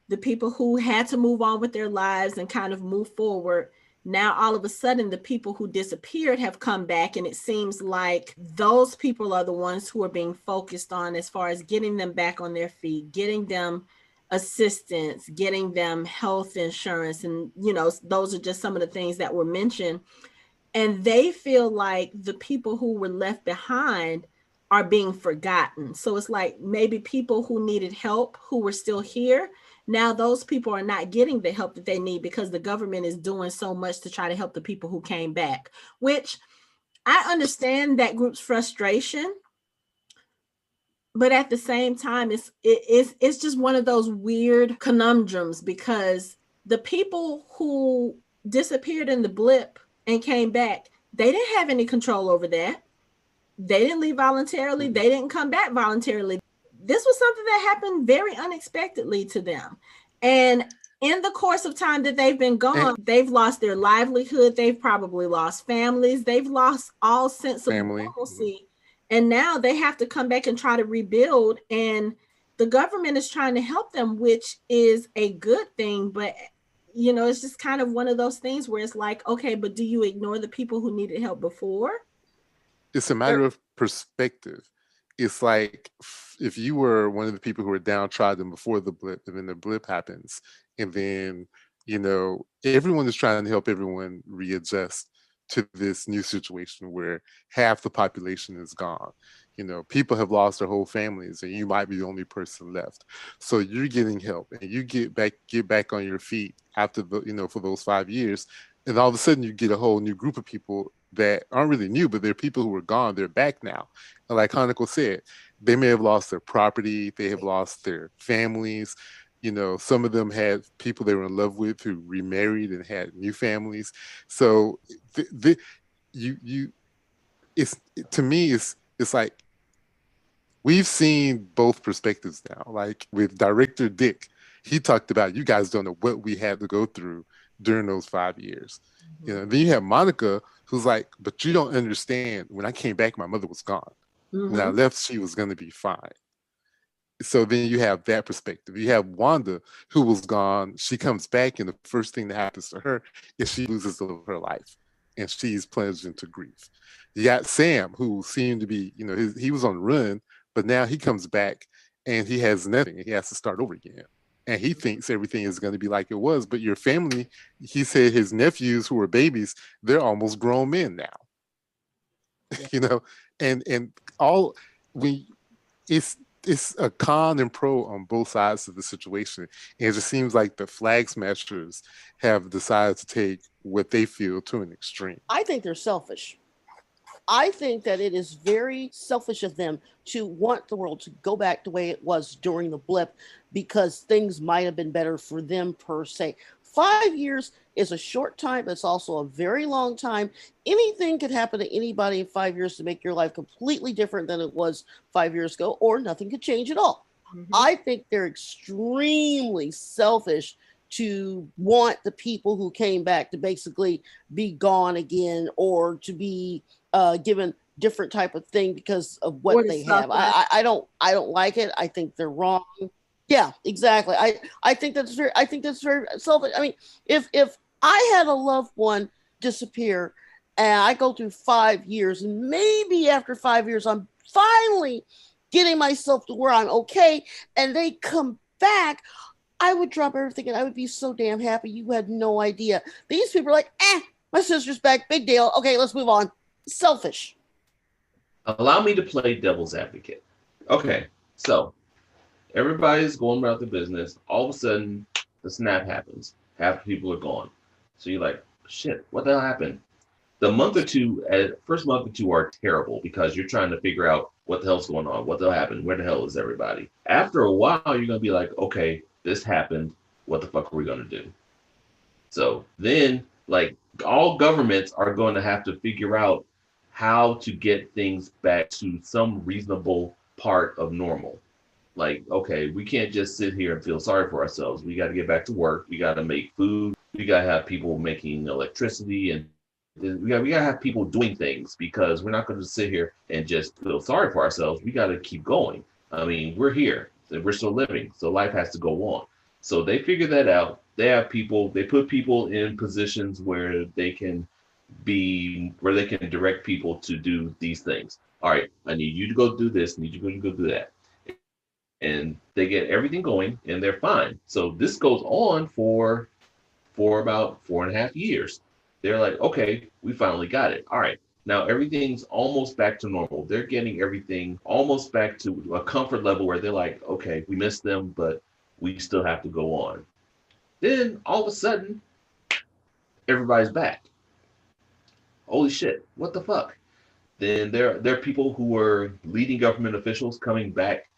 the people who had to move on with their lives and kind of move forward. Now, all of a sudden, the people who disappeared have come back, and it seems like those people are the ones who are being focused on as far as getting them back on their feet, getting them assistance, getting them health insurance. And, those are just some of the things that were mentioned. And they feel like the people who were left behind are being forgotten. So it's like maybe people who needed help, who were still here, now those people are not getting the help that they need because the government is doing so much to try to help the people who came back, which I understand that group's frustration. But at the same time, it's just one of those weird conundrums because the people who disappeared in the blip and came back, they didn't have any control over that. They didn't leave voluntarily. They didn't come back voluntarily. This was something that happened very unexpectedly to them. And in the course of time that they've been gone, they've lost their livelihood. They've probably lost families. They've lost all sense of normalcy. And now they have to come back and try to rebuild. And the government is trying to help them, which is a good thing. But, it's just kind of one of those things where it's like, okay, but do you ignore the people who needed help before? It's a matter of perspective. It's like if you were one of the people who were downtrodden before the blip, and then the blip happens, and then, everyone is trying to help everyone readjust to this new situation where half the population is gone. People have lost their whole families, and you might be the only person left. So you're getting help, and you get back on your feet after for those 5 years, and all of a sudden you get a whole new group of people that aren't really new, but they're people who were gone. They're back now. And like Hanako said, they may have lost their property. They have lost their families. Some of them had people they were in love with who remarried and had new families. So to me, it's like we've seen both perspectives now. Like with director Dick, he talked about, you guys don't know what we had to go through during those 5 years. Then you have Monica, who's like, but you don't understand. When I came back, my mother was gone. When I left, she was going to be fine. So then you have that perspective. You have Wanda, who was gone. She comes back, and the first thing that happens to her is she loses the love of her life. and she's plunged into grief. You got Sam, who seemed to be, he was on the run, but now he comes back and he has nothing. He has to start over again. And he thinks everything is going to be like it was. But your family, he said his nephews who were babies, they're almost grown men now. Yeah. And all it's a con and pro on both sides of the situation. And it just seems like the flag smashers have decided to take what they feel to an extreme. I think they're selfish. I think that it is very selfish of them to want the world to go back the way it was during the blip, because things might have been better for them per se. 5 years is a short time, but it's also a very long time. Anything could happen to anybody in 5 years to make your life completely different than it was 5 years ago, or nothing could change at all. Mm-hmm. I think they're extremely selfish to want the people who came back to basically be gone again, or to be given different type of thing because of what they have. I don't like it. I think they're wrong. Yeah, exactly. I think that's very selfish. I mean, if I had a loved one disappear and I go through 5 years, and maybe after 5 years I'm finally getting myself to where I'm okay, and they come back, I would drop everything and I would be so damn happy. You had no idea. These people are like, my sister's back, big deal. Okay, let's move on. Selfish. Allow me to play devil's advocate. Okay, so everybody's going about their business. All of a sudden, the snap happens. Half the people are gone. So you're like, shit, what the hell happened? The first month or two are terrible because you're trying to figure out what the hell's going on. What the hell happened? Where the hell is everybody? After a while, you're going to be like, okay, this happened. What the fuck are we going to do? So then, like, all governments are going to have to figure out how to get things back to some reasonable part of normal. Like, okay, we can't just sit here and feel sorry for ourselves. We got to get back to work. We got to make food. We got to have people making electricity, and we got to have people doing things, because we're not going to sit here and just feel sorry for ourselves. We got to keep going. I mean, we're here. We're still living. So life has to go on. So they figure that out. They put people in positions where they can direct people to do these things. All right, I need you to go do this. I need you to go do that. And they get everything going and they're fine. So this goes on for about 4.5 years. They're like, okay, we finally got it. All right, now everything's almost back to normal. They're getting everything almost back to a comfort level where they're like, okay, we missed them, but we still have to go on. Then all of a sudden, everybody's back. Holy shit, what the fuck? Then there are people who were leading government officials coming back,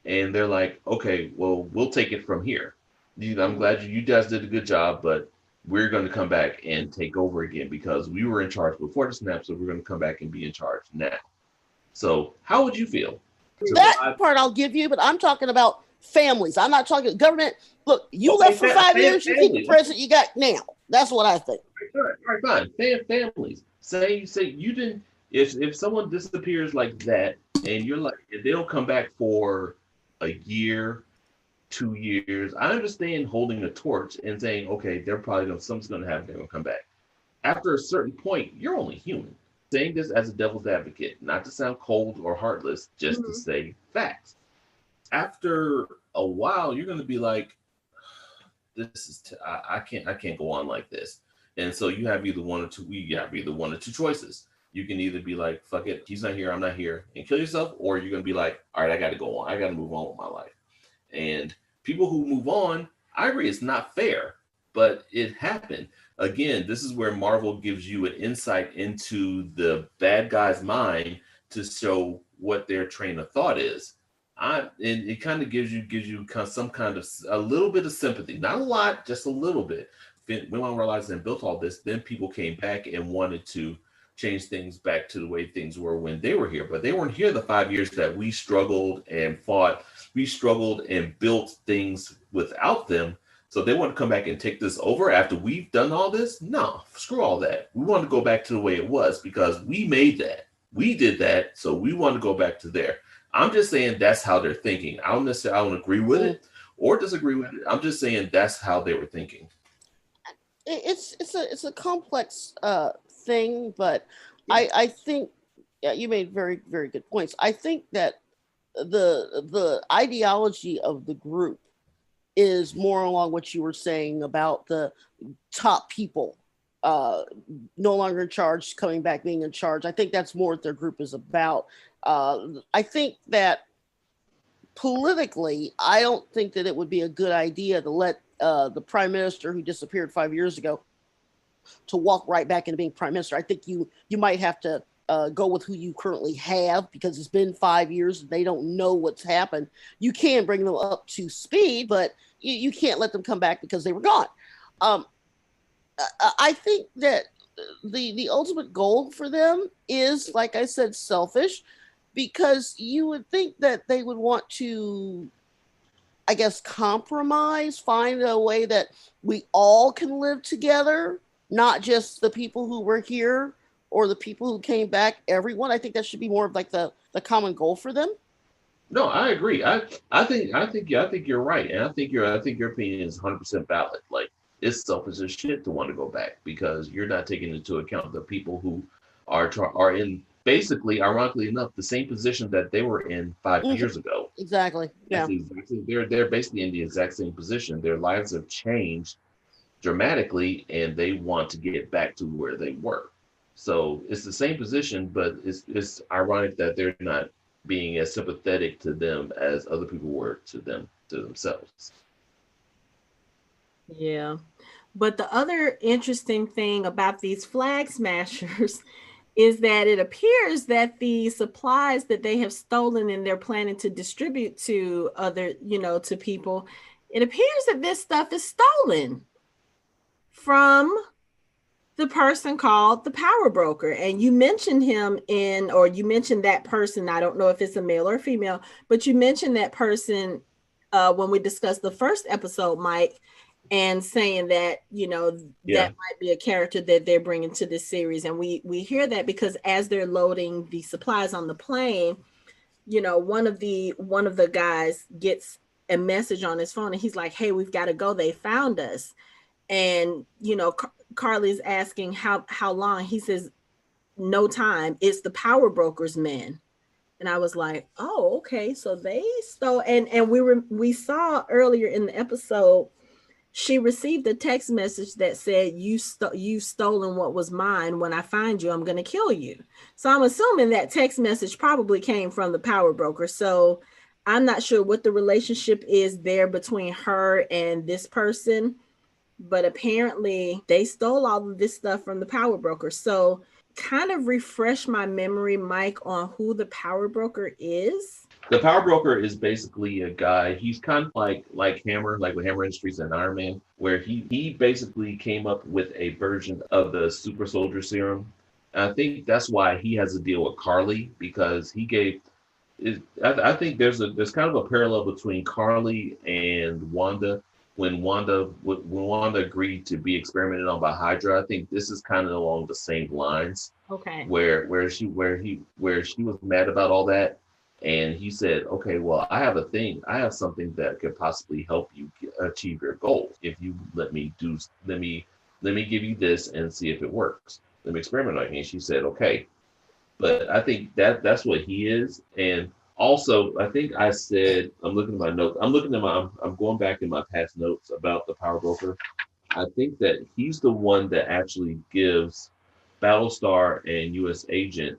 and they're like, okay, well, we'll take it from here. I'm glad you guys did a good job, but we're going to come back and take over again because we were in charge before the snap, so we're going to come back and be in charge now. So how would you feel? That part I'll give you, but I'm talking about families. I'm not talking government. Look, you left for 5 years, you keep the president you got now. That's what I think. All right, fine. Families. Say you didn't. If someone disappears like that, and you're like, if they don't come back for a year, 2 years, I understand holding a torch and saying, okay, they're probably something's going to happen. They're going to come back. After a certain point, you're only human. Saying this as a devil's advocate, not to sound cold or heartless, just to say facts. After a while, you're going to be like, this is I can't go on like this. And so you have either one or two choices. You can either be like, fuck it, he's not here, I'm not here, and kill yourself, or you're going to be like, all right, I got to go on. I got to move on with my life. And people who move on, I agree, it's not fair, but it happened. Again, this is where Marvel gives you an insight into the bad guy's mind to show what their train of thought is. And it kind of gives you some kind of a little bit of sympathy, not a lot, just a little bit. When one realized and built all this, then people came back and wanted to change things back to the way things were when they were here. But they weren't here the 5 years that we struggled and fought. We struggled and built things without them. So they want to come back and take this over after we've done all this? No, screw all that. We want to go back to the way it was because we made that. We did that, so we want to go back to there. I'm just saying that's how they're thinking. I don't agree with it or disagree with it. I'm just saying that's how they were thinking. It's a complex thing, but I think you made very, very good points. I think that the ideology of the group is more along what you were saying about the top people no longer in charge, coming back, being in charge. I think that's more what their group is about. I think that politically, I don't think that it would be a good idea to let the prime minister who disappeared 5 years ago to walk right back into being prime minister. I think you might have to go with who you currently have, because it's been 5 years and they don't know what's happened. You can bring them up to speed, but you can't let them come back because they were gone. I think that the ultimate goal for them is, like I said, selfish, because you would think that they would want to, I guess, compromise, find a way that we all can live together, not just the people who were here or the people who came back, everyone. I think that should be more of like the common goal for them. No, I agree. I think you're right, and I think your opinion is 100% valid. Like, it's selfish as shit to want to go back, because you're not taking into account the people who are in, basically, ironically enough, the same position that they were in 5 years ago. Exactly. Yeah. They're basically in the exact same position. Their lives have changed dramatically, and they want to get back to where they were. So it's the same position, but it's ironic that they're not being as sympathetic to them as other people were to themselves. Yeah. But the other interesting thing about these flag smashers is that it appears that the supplies that they have stolen and they're planning to distribute to other, to people, it appears that this stuff is stolen from the person called the power broker. And you mentioned him you mentioned that person. I don't know if it's a male or female, but you mentioned that person when we discussed the first episode, Mike, and saying that, that might be a character that they're bringing to this series. And we hear that because as they're loading the supplies on the plane, one of the guys gets a message on his phone and he's like, "Hey, we've got to go. They found us." And, Carly's asking how long. He says, "No time. It's the power broker's men." And I was like, "Oh, okay. So they stole." And we saw earlier in the episode, she received a text message that said, you've stolen what was mine. When I find you, I'm going to kill you. So I'm assuming that text message probably came from the power broker. So I'm not sure what the relationship is there between her and this person, but apparently they stole all of this stuff from the power broker. So kind of refresh my memory, Mike, on who the power broker is. The power broker is basically a guy. He's kind of like Hammer, like with Hammer Industries and Iron Man, where he basically came up with a version of the super soldier serum. And I think that's why he has a deal with Carly, because he gave. I think there's kind of a parallel between Carly and Wanda. When Wanda agreed to be experimented on by Hydra, I think this is kind of along the same lines. Okay. Where she was mad about all that. And he said, "Okay, well, I have something that could possibly help you achieve your goal. If you let me give you this and see if it works. Let me experiment on you." And she said, "Okay." But I think that's what he is. And also, I think I said, I'm looking at my notes. I'm going back in my past notes about the power broker. I think that he's the one that actually gives Battlestar and US Agent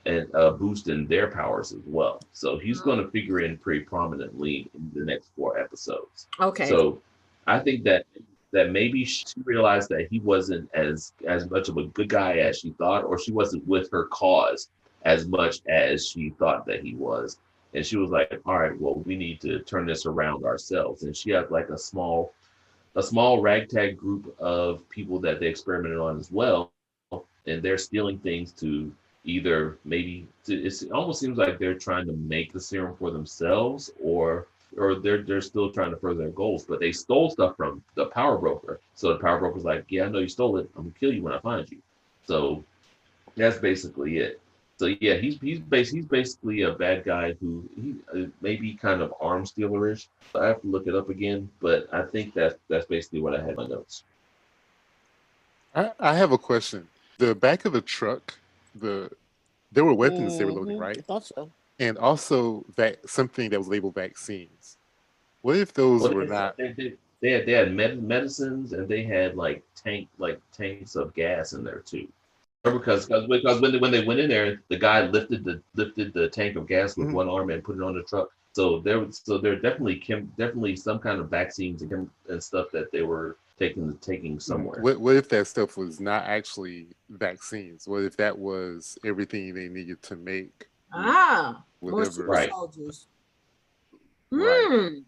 and boost in their powers as well. So he's going to figure in pretty prominently in the next 4 episodes. Okay. So I think that maybe she realized that he wasn't as much of a good guy as she thought, or she wasn't with her cause as much as she thought that he was. And she was like, "All right, well, we need to turn this around ourselves." And she had like a small ragtag group of people that they experimented on as well. And they're stealing things to either it almost seems like they're trying to make the serum for themselves, or they're still trying to further their goals, but they stole stuff from the power broker. So the power broker's like, "Yeah, I know you stole it. I'm gonna kill you when I find you." So that's basically it. So yeah, he's basically a bad guy who he may be kind of arms dealerish. I have to look it up again, but I think that's basically what I had in my notes. I have a question. the back of the truck, there were weapons they were loading, I right? thought so. And also something that was labeled vaccines. What if those were not? They had medicines, and they had like tanks of gas in there too. Because when they went in there, the guy lifted the tank of gas with one arm and put it on the truck. So there definitely some kind of vaccines and stuff that they were taking somewhere. What if that stuff was not actually vaccines? What if that was everything they needed to make? More super soldiers. Right.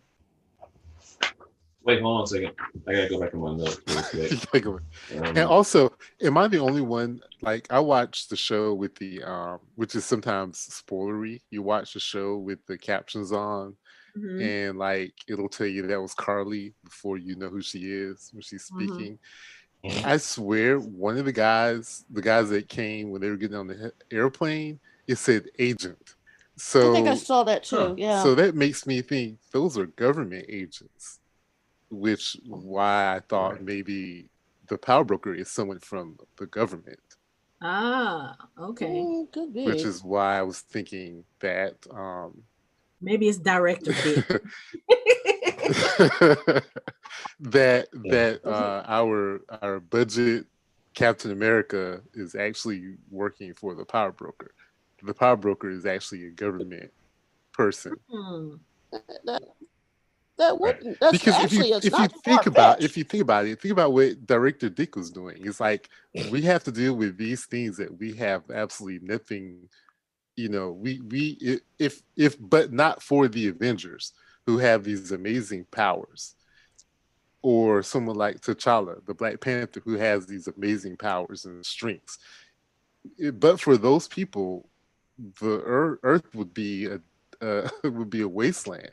Wait, hold on a second. I gotta go back in my notes. And also, am I the only one? Like, I watched the show with the which is sometimes spoilery. You watch the show with the captions on, and like it'll tell you that was Carly before you know who she is when she's speaking. I swear, one of the guys that came when they were getting on the airplane, it said agent. So I think I saw that too. Yeah. So that makes me think those are government agents. Which why I thought maybe the power broker is someone from the government. Okay. Could be. Which is why I was thinking that maybe it's Director Dick. that our budget Captain America is actually working for the power broker. The power broker is actually a government person. That wouldn't. That's because if you think about it, think about what Director Dick was doing. It's like we have to deal with these things that we have absolutely nothing. You know, if but not for the Avengers who have these amazing powers, or someone like T'Challa, the Black Panther, who has these amazing powers and strengths. But for those people, the Earth would be a wasteland.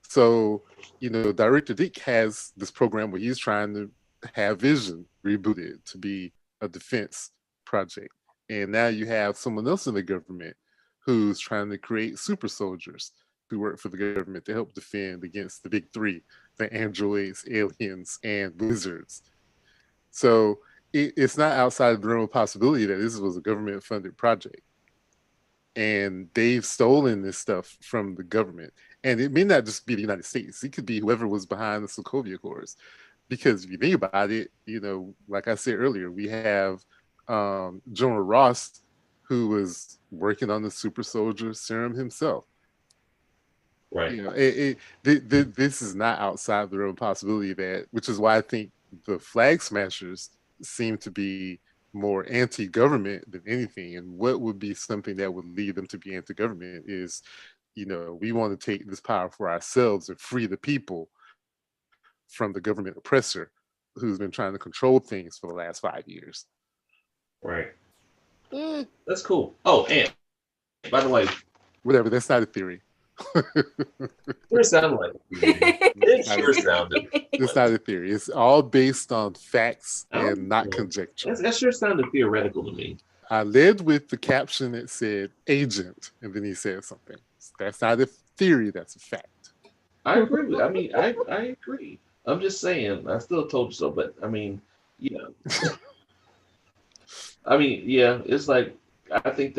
So, you know, Director Dick has this program where he's trying to have Vision rebooted to be a defense project. And now you have someone else in the government who's trying to create super soldiers who work for the government to help defend against the big three, the androids, aliens, and wizards. So it's not outside of the realm of possibility that this was a government-funded project. And they've stolen this stuff from the government. And it may not just be the United States. It could be whoever was behind the Sokovia Accords. Because if you think about it, you know, like I said earlier, we have General Ross, who was working on the super soldier serum himself. Right. You know, this is not outside the realm of possibility which is why I think the Flag Smashers seem to be more anti-government than anything. And what would be something that would lead them to be anti-government is, you know, we want to take this power for ourselves and free the people from the government oppressor who's been trying to control things for the last 5 years. Right. That's cool. Oh, and by the way, whatever, that's not a theory. It sounded like it sure sounded. It's not a theory. It's all based on facts and not conjecture. That sure sounded theoretical to me. I led with the caption that said agent, and then he said something. That's not a theory, that's a fact. I agree with I mean, I agree. I'm just saying, I still told you so, but I mean, you know. I mean, yeah, it's like I think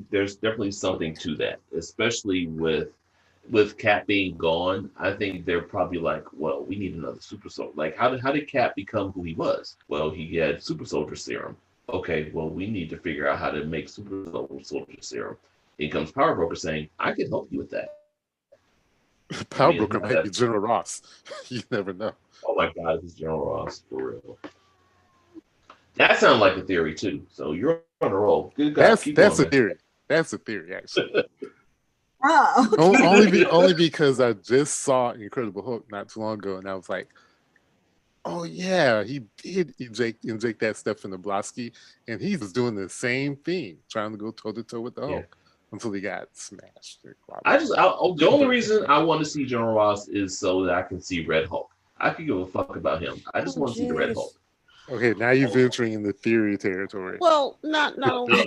there's definitely something to that, especially with Cap being gone. I think they're probably like, well, we need another super soldier. Like, how did Cap become who he was? Well, he had super soldier serum. Okay, well, we need to figure out how to make super soldier serum. In comes Power Broker saying, I can help you with that. Power Broker might be General Ross. You never know. Oh my God, it's General Ross, for real. That sounds like a theory too. So you're on a roll. Good God. That's a theory. That's a theory, actually. Okay. only because I just saw Incredible Hulk not too long ago, and I was like, oh yeah, he did inject that stuff in the Blosky, and he was doing the same thing, trying to go toe to toe with the Hulk until he got smashed. The only reason I want to see General Ross is so that I can see Red Hulk. I could give a fuck about him. I just want to see the Red Hulk. Okay, now you're venturing in the theory territory. Well, not only.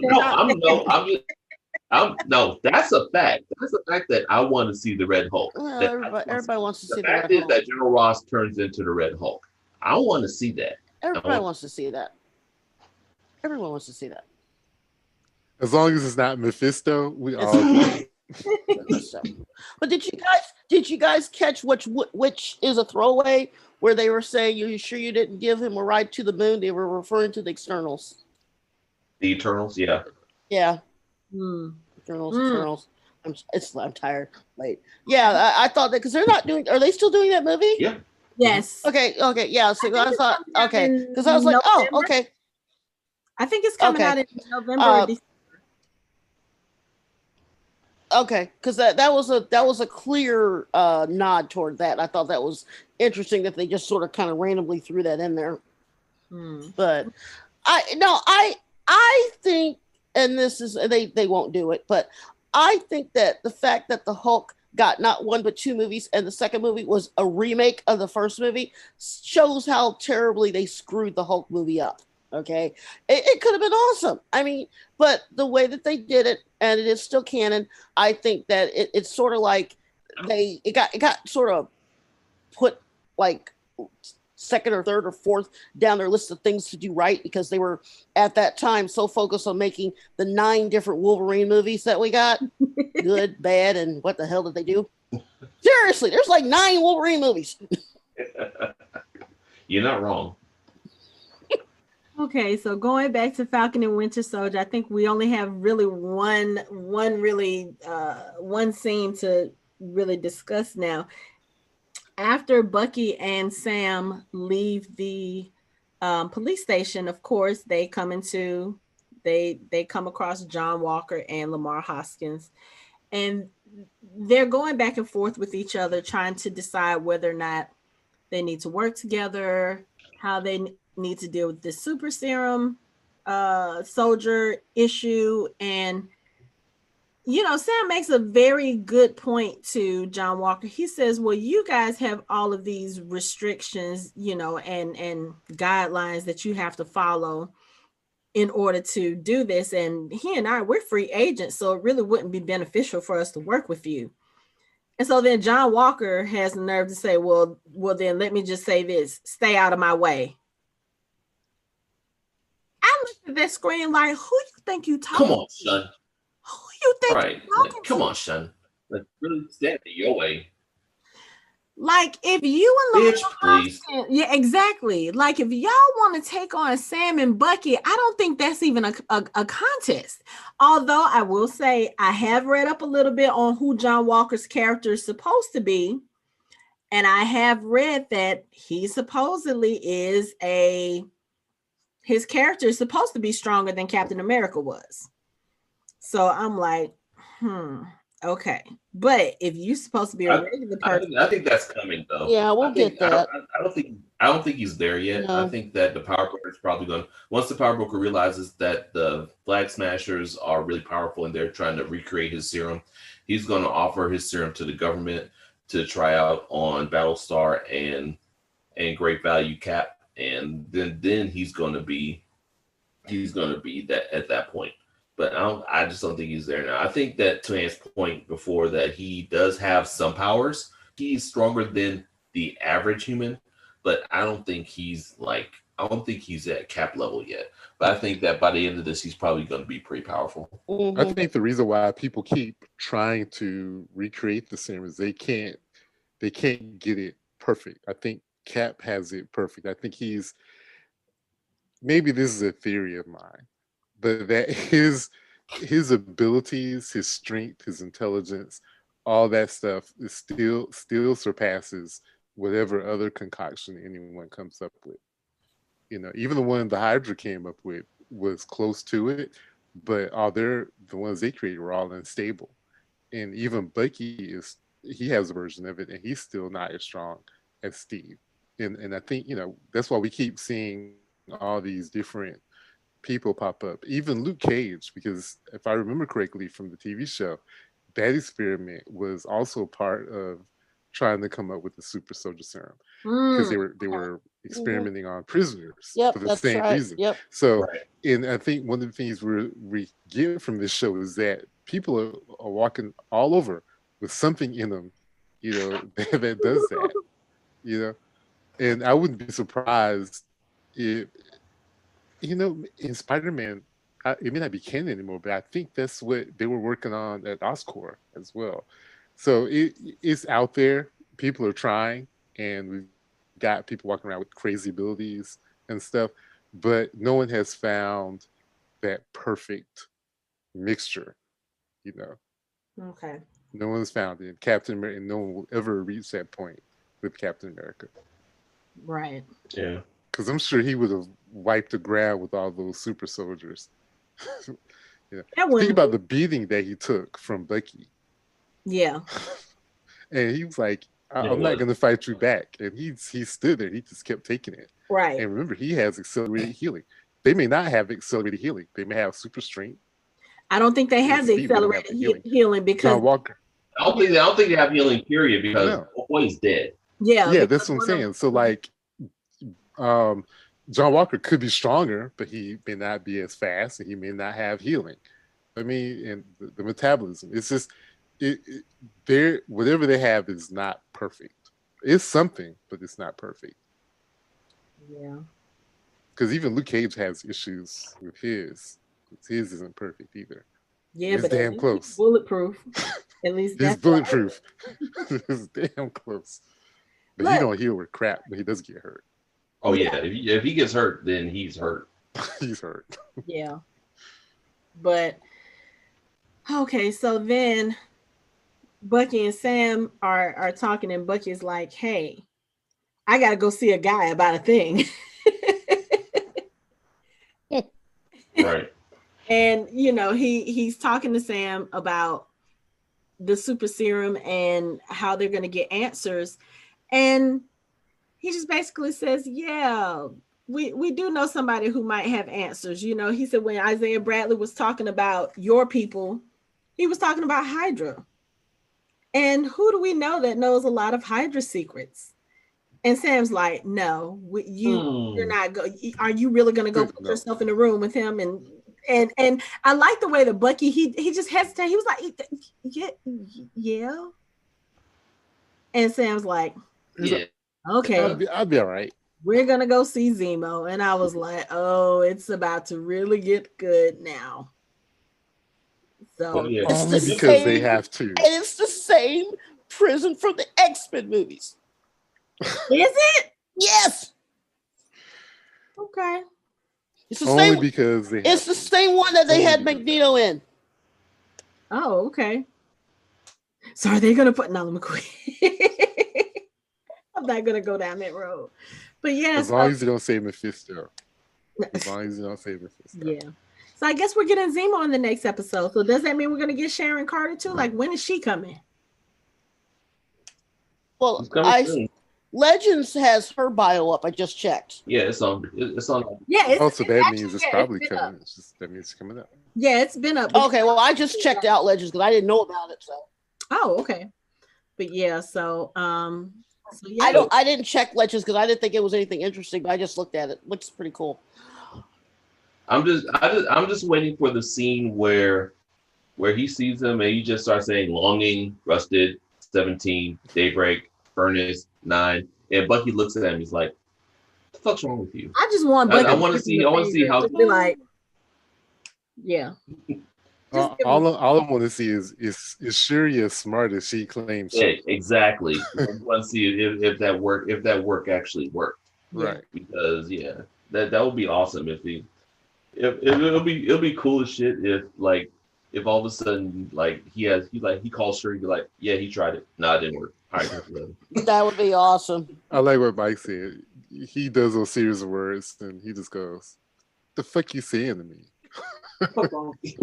No, that's a fact. That's a fact that I want to see the Red Hulk. Well, everybody wants to see the Red Hulk. The fact is that General Ross turns into the Red Hulk. I want to see that. Everybody wants to see that. Everyone wants to see that. As long as it's not Mephisto, we all good. But did you guys catch which is a throwaway where they were saying, "You sure you didn't give him a ride to the moon"? They were referring to the externals. The Eternals, yeah. Yeah. Eternals. I'm tired. Late. Yeah, I thought that because they're not doing. Are they still doing that movie? Yeah. Yes. Okay. Yeah. So I thought. Okay. Because I was like, oh, okay. I think it's coming out in November or December. Okay, because that was a clear nod toward that. I thought that was interesting that they just sort of kind of randomly threw that in there. But I think, and this is they won't do it, but I think that the fact that the Hulk got not one but two movies, and the second movie was a remake of the first movie, shows how terribly they screwed the Hulk movie up. Okay, it could have been awesome. I mean, but the way that they did it, and it is still canon, I think that it's sort of like it got sort of put like second or third or fourth down their list of things to do right, because they were at that time so focused on making the 9 different Wolverine movies that we got, good, bad, and what the hell did they do? Seriously, there's like 9 Wolverine movies. You're not wrong. Okay, so going back to Falcon and Winter Soldier, I think we only have really one scene to really discuss now. After Bucky and Sam leave the police station, of course, they come across John Walker and Lamar Hoskins, and they're going back and forth with each other, trying to decide whether or not they need to work together, how they need to deal with this super serum soldier issue. And Sam makes a very good point to John Walker. He says, well, you guys have all of these restrictions, and guidelines that you have to follow in order to do this, and he and I, we're free agents, so it really wouldn't be beneficial for us to work with you. And so then John Walker has the nerve to say, well then let me just say this: stay out of my way. I looked at that screen like, who you think you talking to? Come on, son. Who you think right. you talking Come to? on, son. Let's really stand in your way. Like, if you and Bitch, please. yeah, exactly. Like, if y'all want to take on Sam and Bucky, I don't think that's even a contest. Although I will say I have read up a little bit on who John Walker's character is supposed to be, and I have read that he supposedly his character is supposed to be stronger than Captain America was. So I'm like, okay. But if you're supposed to be a regular person, I think that's coming though. Yeah, we'll get that. I don't think he's there yet. No. I think that the Power Broker is probably going. Once the Power Broker realizes that the Flag Smashers are really powerful and they're trying to recreate his serum, he's going to offer his serum to the government to try out on Battlestar and Great Value Cap, and then he's going to be that at that point. But I just don't think he's there now. I think that, to Anne's point before, that he does have some powers. He's stronger than the average human, but I don't think he's at Cap level yet. But I think that by the end of this, he's probably going to be pretty powerful. Mm-hmm. I think the reason why people keep trying to recreate the serum is they can't get it perfect. I think Cap has it perfect. I think maybe this is a theory of mine, but that his abilities, his strength, his intelligence, all that stuff is still surpasses whatever other concoction anyone comes up with. Even the one the Hydra came up with was close to it, but the ones they created were all unstable. And even Bucky he has a version of it, and he's still not as strong as Steve. And I think, that's why we keep seeing all these different people pop up. Even Luke Cage, because if I remember correctly from the TV show, that experiment was also part of trying to come up with the super soldier serum, because they were experimenting on prisoners for the same reason. Yep. So, and I think one of the things we get from this show is that people are walking all over with something in them, that does that, and I wouldn't be surprised if in Spider-Man, it may not be canon anymore, but I think that's what they were working on at Oscorp as well. So it's out there. People are trying, and we've got people walking around with crazy abilities and stuff, but no one has found that perfect mixture, Okay. No one's found it. Captain America, and no one will ever reach that point with Captain America. Right. Yeah. Because I'm sure he would have wiped the ground with all those super soldiers. Think about the beating that he took from Bucky. Yeah. And he was like, I'm not going to fight you back. And he stood there. He just kept taking it. Right. And remember, he has accelerated healing. They may not have accelerated healing. They may have super strength. I don't think they have the accelerated healing because John Walker. I don't think they have healing, period, because he's dead. Yeah, that's what I'm saying. So like John Walker could be stronger, but he may not be as fast, and he may not have healing. I mean, and the metabolism. It's just whatever they have is not perfect. It's something, but it's not perfect. Yeah. Because even Luke Cage has issues with his. His isn't perfect either. Yeah, it's but damn close. Bulletproof. At least it's bulletproof. It's damn close. But he don't heal with crap, but he does get hurt. Oh yeah, if he gets hurt, then he's hurt. He's hurt. Yeah. But okay, so then Bucky and Sam are talking, and Bucky's like, "Hey, I gotta go see a guy about a thing." Right. And he's talking to Sam about the super serum and how they're going to get answers, and he just basically says, yeah, we do know somebody who might have answers. He said when Isaiah Bradley was talking about your people, he was talking about Hydra, and who do we know that knows a lot of Hydra secrets? And Sam's like, no, you're not are you really going to go put yourself in the room with him? And I like the way that Bucky, he just hesitated. He was like, yeah. And Sam's like, yeah, okay, I'll be all right. We're going to go see Zemo. And I was like, oh, it's about to really get good now. So only because they have to. And it's the same prison from the X-Men movies. Is it? Yes. Okay. It's the only same, because they it's the same one that they had Magneto in. Oh, okay. So are they going to put Nala McQueen? I'm not going to go down that road. But yeah. As long as you don't say Mephisto. As long as you don't say Mephisto. Yeah. So I guess we're getting Zemo in the next episode. So does that mean we're going to get Sharon Carter too? Like, when is she coming? Well, Legends has her bio up. I just checked. Yeah, it's on. Yeah. So that means it's probably coming. That means it's coming up. Yeah, it's been up. Okay, well, I just checked out Legends because I didn't know about it. So. Oh, okay. But yeah, so yeah. I didn't check Legends because I didn't think it was anything interesting, but I just looked at it. Looks pretty cool. I'm just waiting for the scene where he sees him and he just starts saying longing, rusted, 17, daybreak, furnace, 9, and Bucky looks at him. He's like, "What the fuck's wrong with you?" I just want Bucky. I want to see how. Like, yeah. All I want to see is Shuri as smart as she claims. Yeah, exactly. I want to see if that work actually worked. Right. Because that would be awesome if it'll be cool as shit if all of a sudden he calls Shuri, be like, yeah, he tried it. No, it didn't work. All right, that would be awesome. I like what Mike said. He does those series of words and he just goes, "The fuck you saying to me?" or he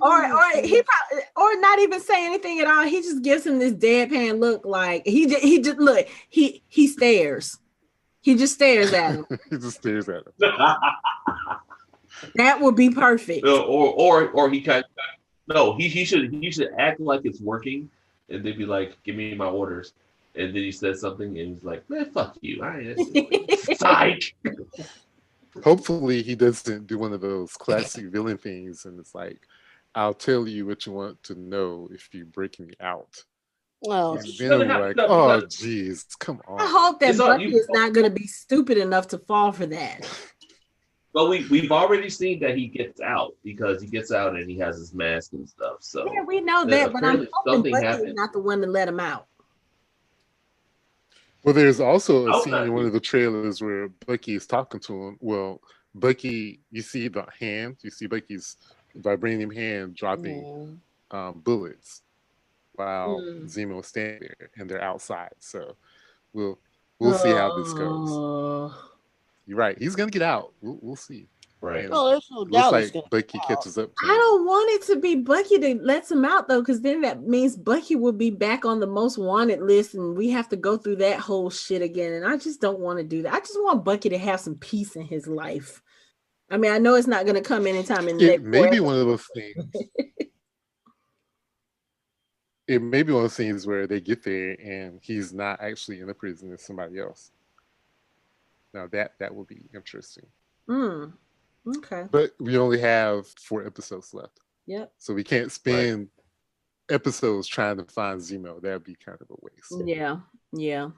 probably, or not even say anything at all. He just gives him this deadpan look, like he just look. He stares. He just stares at him. He just stares at him. That would be perfect. Or he kind of, no, he should act like it's working, and they'd be like, "Give me my orders," and then he says something, and he's like, "Man, fuck you!" Psych. Hopefully, he doesn't do one of those classic villain things, and it's like, "I'll tell you what you want to know if you break me out." Well, then I'm like, "Oh, geez, come on." I hope that Bucky is not going to be stupid enough to fall for that. But we've already seen that he gets out because he gets out and he has his mask and stuff. So Yeah, we know that, but I'm hoping something Bucky happened. is not the one to let him out. Well, there's also a scene in one of the trailers where Bucky is talking to him. Well, Bucky, you see the hand, you see Bucky's vibranium hand dropping bullets while Zemo is standing there, and they're outside. So we'll see how this goes. You're right. He's gonna get out. We'll see. Right. Oh, there's no doubt. Looks like Bucky catches up to him. I don't want it to be Bucky that lets him out though, because then that means Bucky will be back on the most wanted list, and we have to go through that whole shit again. And I just don't want to do that. I just want Bucky to have some peace in his life. I mean, I know it's not going to come anytime in the next maybe one of those things. It may be one of those things where they get there and he's not actually in the prison; it's somebody else. Now that would be interesting. Okay. But we only have 4 episodes left. Yep. So we can't spend episodes trying to find Zemo. That'd be kind of a waste. Yeah.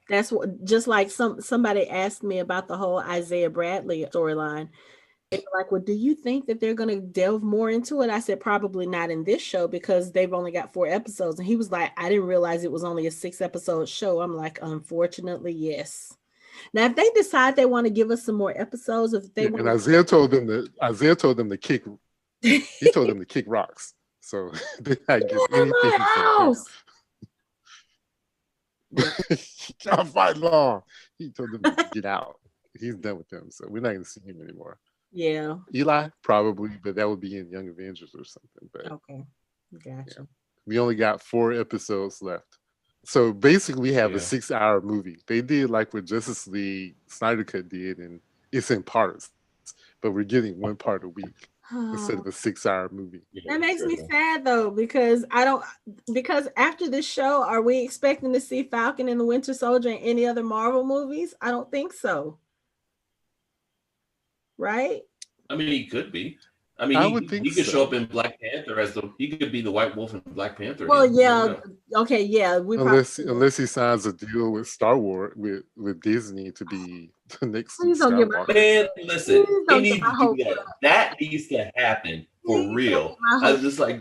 That's what. Just like somebody asked me about the whole Isaiah Bradley storyline. They were like, well, do you think that they're going to delve more into it? I said, probably not in this show because they've only got 4 episodes. And he was like, I didn't realize it was only a 6-episode show. I'm like, unfortunately, yes. Now, if they decide they want to give us some more episodes, if they want, and Isaiah told them to kick. He told them to kick rocks. So they not get anything from him. Can't fight long. He told them to get out. He's done with them, so we're not going to see him anymore. Yeah. Eli probably, but that would be in Young Avengers or something. But okay, gotcha. Yeah. We only got 4 episodes left. So basically, we have a 6-hour movie. They did like what Justice League Snyder Cut did, and it's in parts, but we're getting 1 part a week instead of a 6-hour movie. That makes me sad though, because after this show, are we expecting to see Falcon and the Winter Soldier in any other Marvel movies? I don't think so. Right? I mean, he could be. I mean, he could show up in Black Panther he could be the White Wolf in Black Panther. Well, yeah, okay, yeah. Unless he signs a deal with Star Wars with Disney to be the next Skywalker. Man, listen, he needs to do that. That needs to happen for real. I just like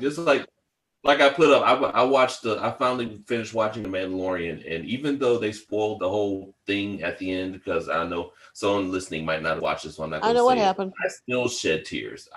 I put up. I finally finished watching The Mandalorian, and even though they spoiled the whole thing at the end, because I know someone listening might not watch this one. I know what happened. I still shed tears.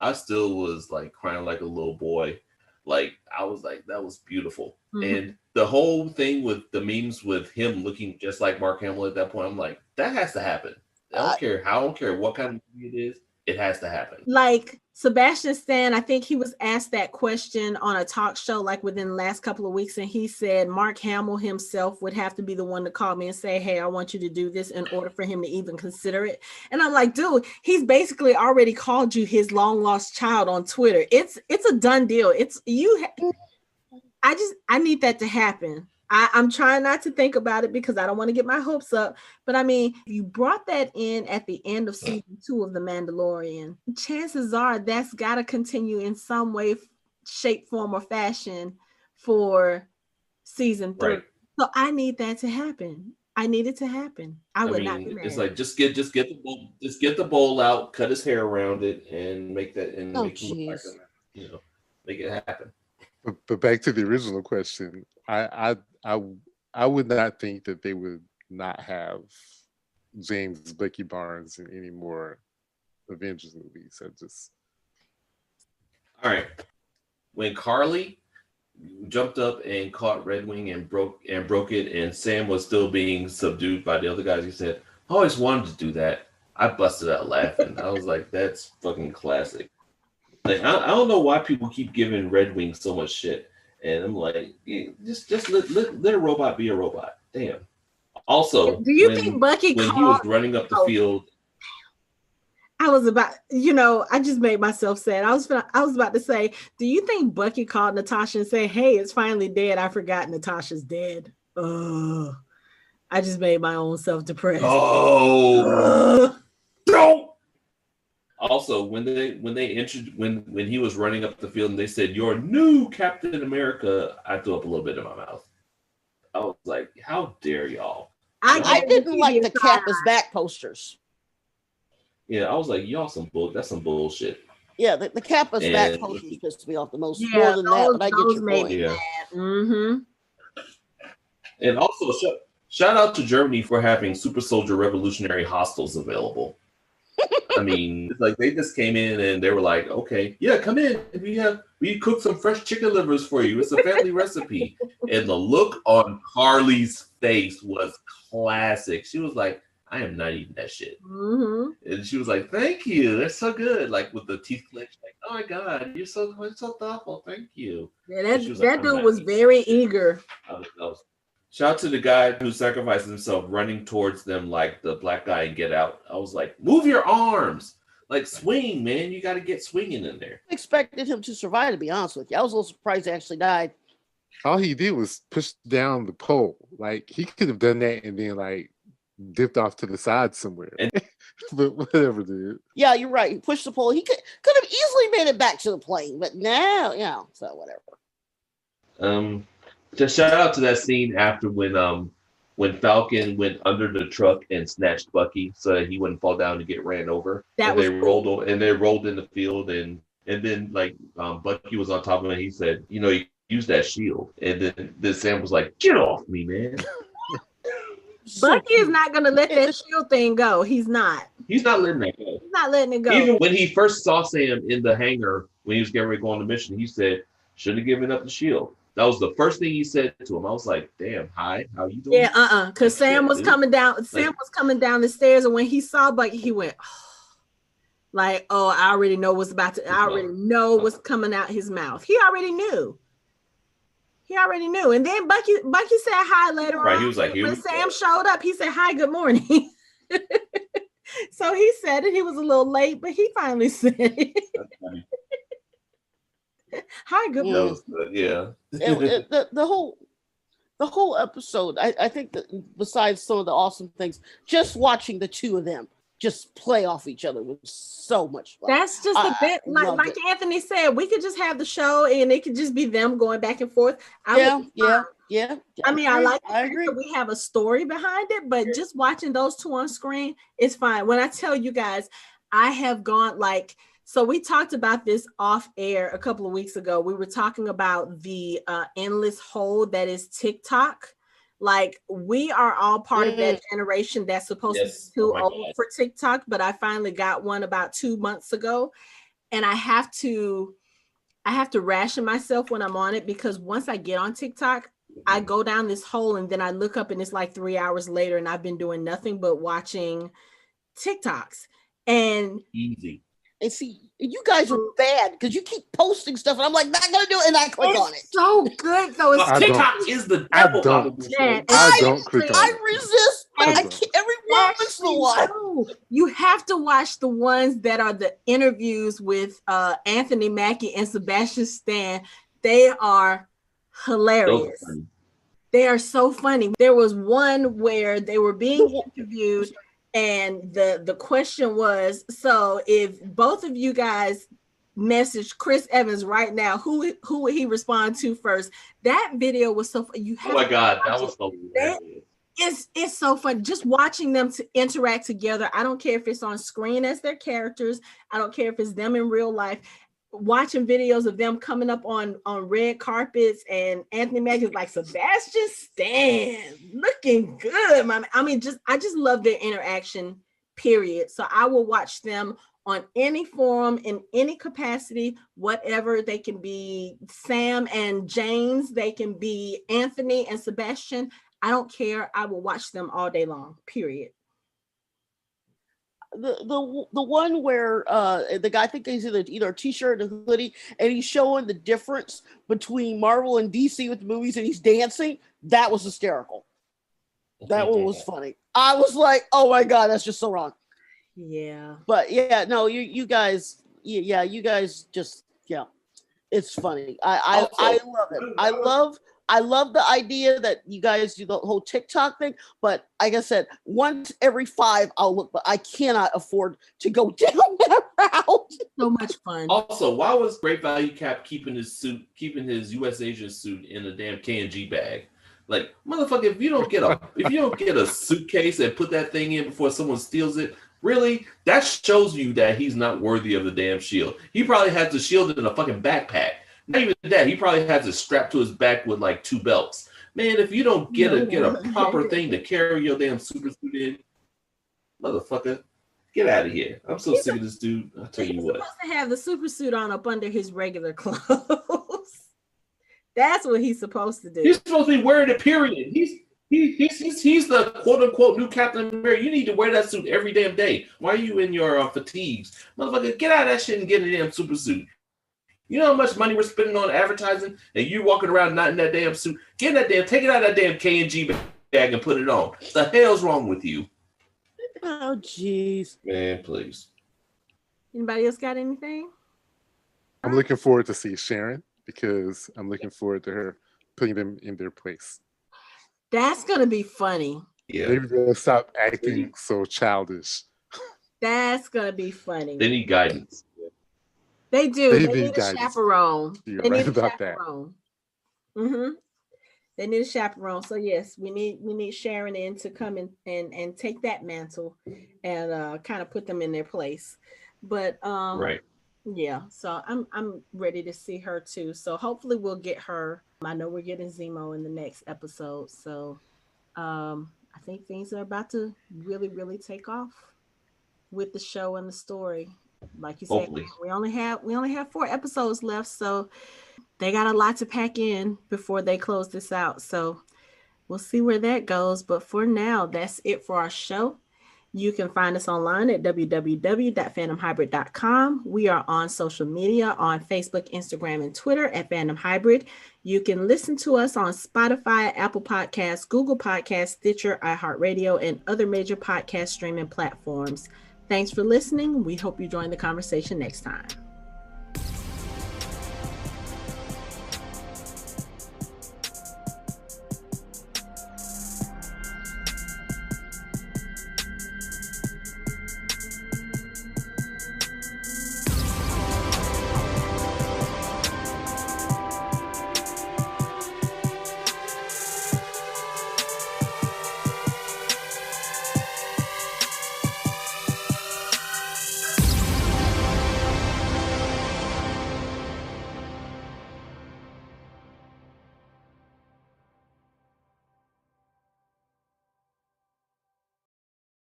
I still was like crying like a little boy. Like I was like, that was beautiful. Mm-hmm. And the whole thing with the memes with him looking just like Mark Hamill at that point, I'm like, that has to happen. I don't care what kind of movie it is. It has to happen. Like Sebastian Stan, I think he was asked that question on a talk show like within the last couple of weeks, and he said Mark Hamill himself would have to be the one to call me and say, hey, I want you to do this in order for him to even consider it. And I'm like, dude, he's basically already called you his long lost child on Twitter. It's a done deal. I need that to happen. I'm trying not to think about it because I don't want to get my hopes up. But I mean, you brought that in at the end of season 2 of The Mandalorian. Chances are that's got to continue in some way, shape, form, or fashion for season 3. Right. So I need that to happen. I need it to happen. I would not be mad. It's like just get the bowl out, cut his hair around it, and make that make him look like make it happen. But back to the original question, I would not think that they would not have James Bucky Barnes in any more Avengers movies. All right. When Carly jumped up and caught Red Wing and broke it, and Sam was still being subdued by the other guys, he said, I always wanted to do that. I busted out laughing. I was like, that's fucking classic. Like I don't know why people keep giving Red Wing so much shit. And I'm like, just let a robot be a robot. Damn. Also, do you think Bucky when he was running up the field? I was about, I just made myself sad. I was about to say, do you think Bucky called Natasha and said, hey, it's finally dead. I forgot Natasha's dead. I just made my own self depressed. Oh, don't. Also, when he was running up the field and they said, "Your new Captain America," I threw up a little bit in my mouth. I was like, "How dare y'all?" I didn't like the Cap is back posters. Yeah, I was like, y'all that's some bullshit. Yeah, the Kappa's back posters pissed me off the most. More than that, but I get your point. Yeah. Mm-hmm. And also, shout out to Germany for having super soldier revolutionary hostels available. I mean, it's like they just came in and they were like, okay, yeah, come in. We cooked some fresh chicken livers for you. It's a family recipe. And the look on Carly's face was classic. She was like, I am not eating that shit. Mm-hmm. And she was like, thank you. That's so good. Like with the teeth clenched, like, oh my God, you're so thoughtful. Thank you. Yeah, that dude was very eager. Shout out to the guy who sacrificed himself running towards them like the black guy in Get Out. I was like, move your arms. Like, swing, man. You got to get swinging in there. I expected him to survive, to be honest with you. I was a little surprised he actually died. All he did was push down the pole. Like, he could have done that and then, like, dipped off to the side somewhere. But whatever, dude. Yeah, you're right. He pushed the pole. He could have easily made it back to the plane, but now, so whatever. Just shout out to that scene after when Falcon went under the truck and snatched Bucky so that he wouldn't fall down and get ran over. They rolled in the field and then like Bucky was on top of him and he said, you use that shield. And then Sam was like, get off me, man. Bucky is not gonna let that shield thing go. He's not. He's not letting that go. He's not letting it go. Even when he first saw Sam in the hangar when he was getting ready to go on the mission, he said, shouldn't have given up the shield. That was the first thing he said to him. I was like, damn, hi, how you doing? Yeah, because Sam was coming down. Sam was coming down the stairs, and when he saw Bucky, he went, I already know I already know what's coming out his mouth. He already knew. And then Bucky said hi later on. He was like, when Sam showed up, he said, hi, good morning. So he said it. He was a little late, but he finally said it. That's funny. Hi, good morning. Yeah. The whole episode, I think that besides some of the awesome things, just watching the two of them just play off each other was so much fun. That's just a bit like Anthony said, we could just have the show and it could just be them going back and forth. Yeah. I mean, I agree. We have a story behind it, but just watching those two on screen is fine. When I tell you guys, I have gone so we talked about this off air a couple of weeks ago. We were talking about the endless hole that is TikTok. Like, we are all part of that generation that's supposed to be too old for TikTok, but I finally got one about 2 months ago. And I have to ration myself when I'm on it, because once I get on TikTok, I go down this hole and then I look up and it's like 3 hours later and I've been doing nothing but watching TikToks. And easy. And see, you guys are bad because you keep posting stuff, and I'm like, not gonna do it, and I click on it. So good, though. TikTok is the devil. I don't click on it. I resist, but I can't, every once in a while. You have to watch the ones that are the interviews with Anthony Mackie and Sebastian Stan. They are hilarious. They are so funny. There was one where they were being interviewed. And the question was, so if both of you guys message Chris Evans right now, who would he respond to first? That video was so fun. Oh my God, that was so hilarious. It's so fun just watching them to interact together. I don't care if it's on screen as their characters. I don't care if it's them in real life. Watching videos of them coming up on red carpets, and Anthony Mackie is like, Sebastian Stan looking good, man. I mean, I just love their interaction, period. So I will watch them on any forum, in any capacity, whatever. They can be Sam and James, they can be Anthony and Sebastian. I don't care. I will watch them all day long, period. The one where the guy, I think he's either a t-shirt and a hoodie, and he's showing the difference between Marvel and DC with the movies, and he's dancing. That was hysterical. That one was funny. I was like, oh my God, that's just so wrong. Yeah. But yeah, no, you guys, you guys just, it's funny. I love it. I love the idea that you guys do the whole TikTok thing, but like I said, once every 5 I'll look, but I cannot afford to go down that route. So much fun. Also, why was Great Value Cap keeping his US agent suit in a damn K&G bag? Like, motherfucker, if you don't get a suitcase and put that thing in before someone steals it, Really? That shows you that he's not worthy of the damn shield. He probably has the shield in a fucking backpack. Not even that. He probably has it strapped to his back with like 2 belts. Man, if you don't get a proper thing to carry your damn super suit in, motherfucker, get out of here. I'm so sick of this dude. I'll tell you what. He's supposed to have the super suit on up under his regular clothes. That's what he's supposed to do. He's supposed to be wearing it, period. He's the quote unquote new Captain America. You need to wear that suit every damn day. Why are you in your fatigues? Motherfucker, get out of that shit and get a damn super suit. You know how much money we're spending on advertising and you walking around not in that damn suit? Take it out of that damn K&G bag and put it on. What the hell's wrong with you? Oh, jeez. Man, please. Anybody else got anything? I'm looking forward to see Sharon because I'm looking forward to her putting them in their place. That's going to be funny. Yeah. Maybe they'll stop acting so childish. That's going to be funny. They need guidance. They do. They need a guidance. chaperone. You're they right need a about chaperone. Mm-hmm. They need a chaperone. So yes, we need Sharon in to come in and take that mantle and kind of put them in their place. But right. Yeah, so I'm ready to see her too. So hopefully we'll get her. I know we're getting Zemo in the next episode. So I think things are about to really, really take off with the show and the story. Like you said, hopefully. we only have 4 episodes left, so they got a lot to pack in before they close this out. So we'll see where that goes. But for now, that's it for our show. You can find us online at www.fandomhybrid.com. We are on social media on Facebook, Instagram, and Twitter at Fandom Hybrid. You can listen to us on Spotify, Apple Podcasts, Google Podcasts, Stitcher, iHeartRadio, and other major podcast streaming platforms. Thanks for listening. We hope you join the conversation next time.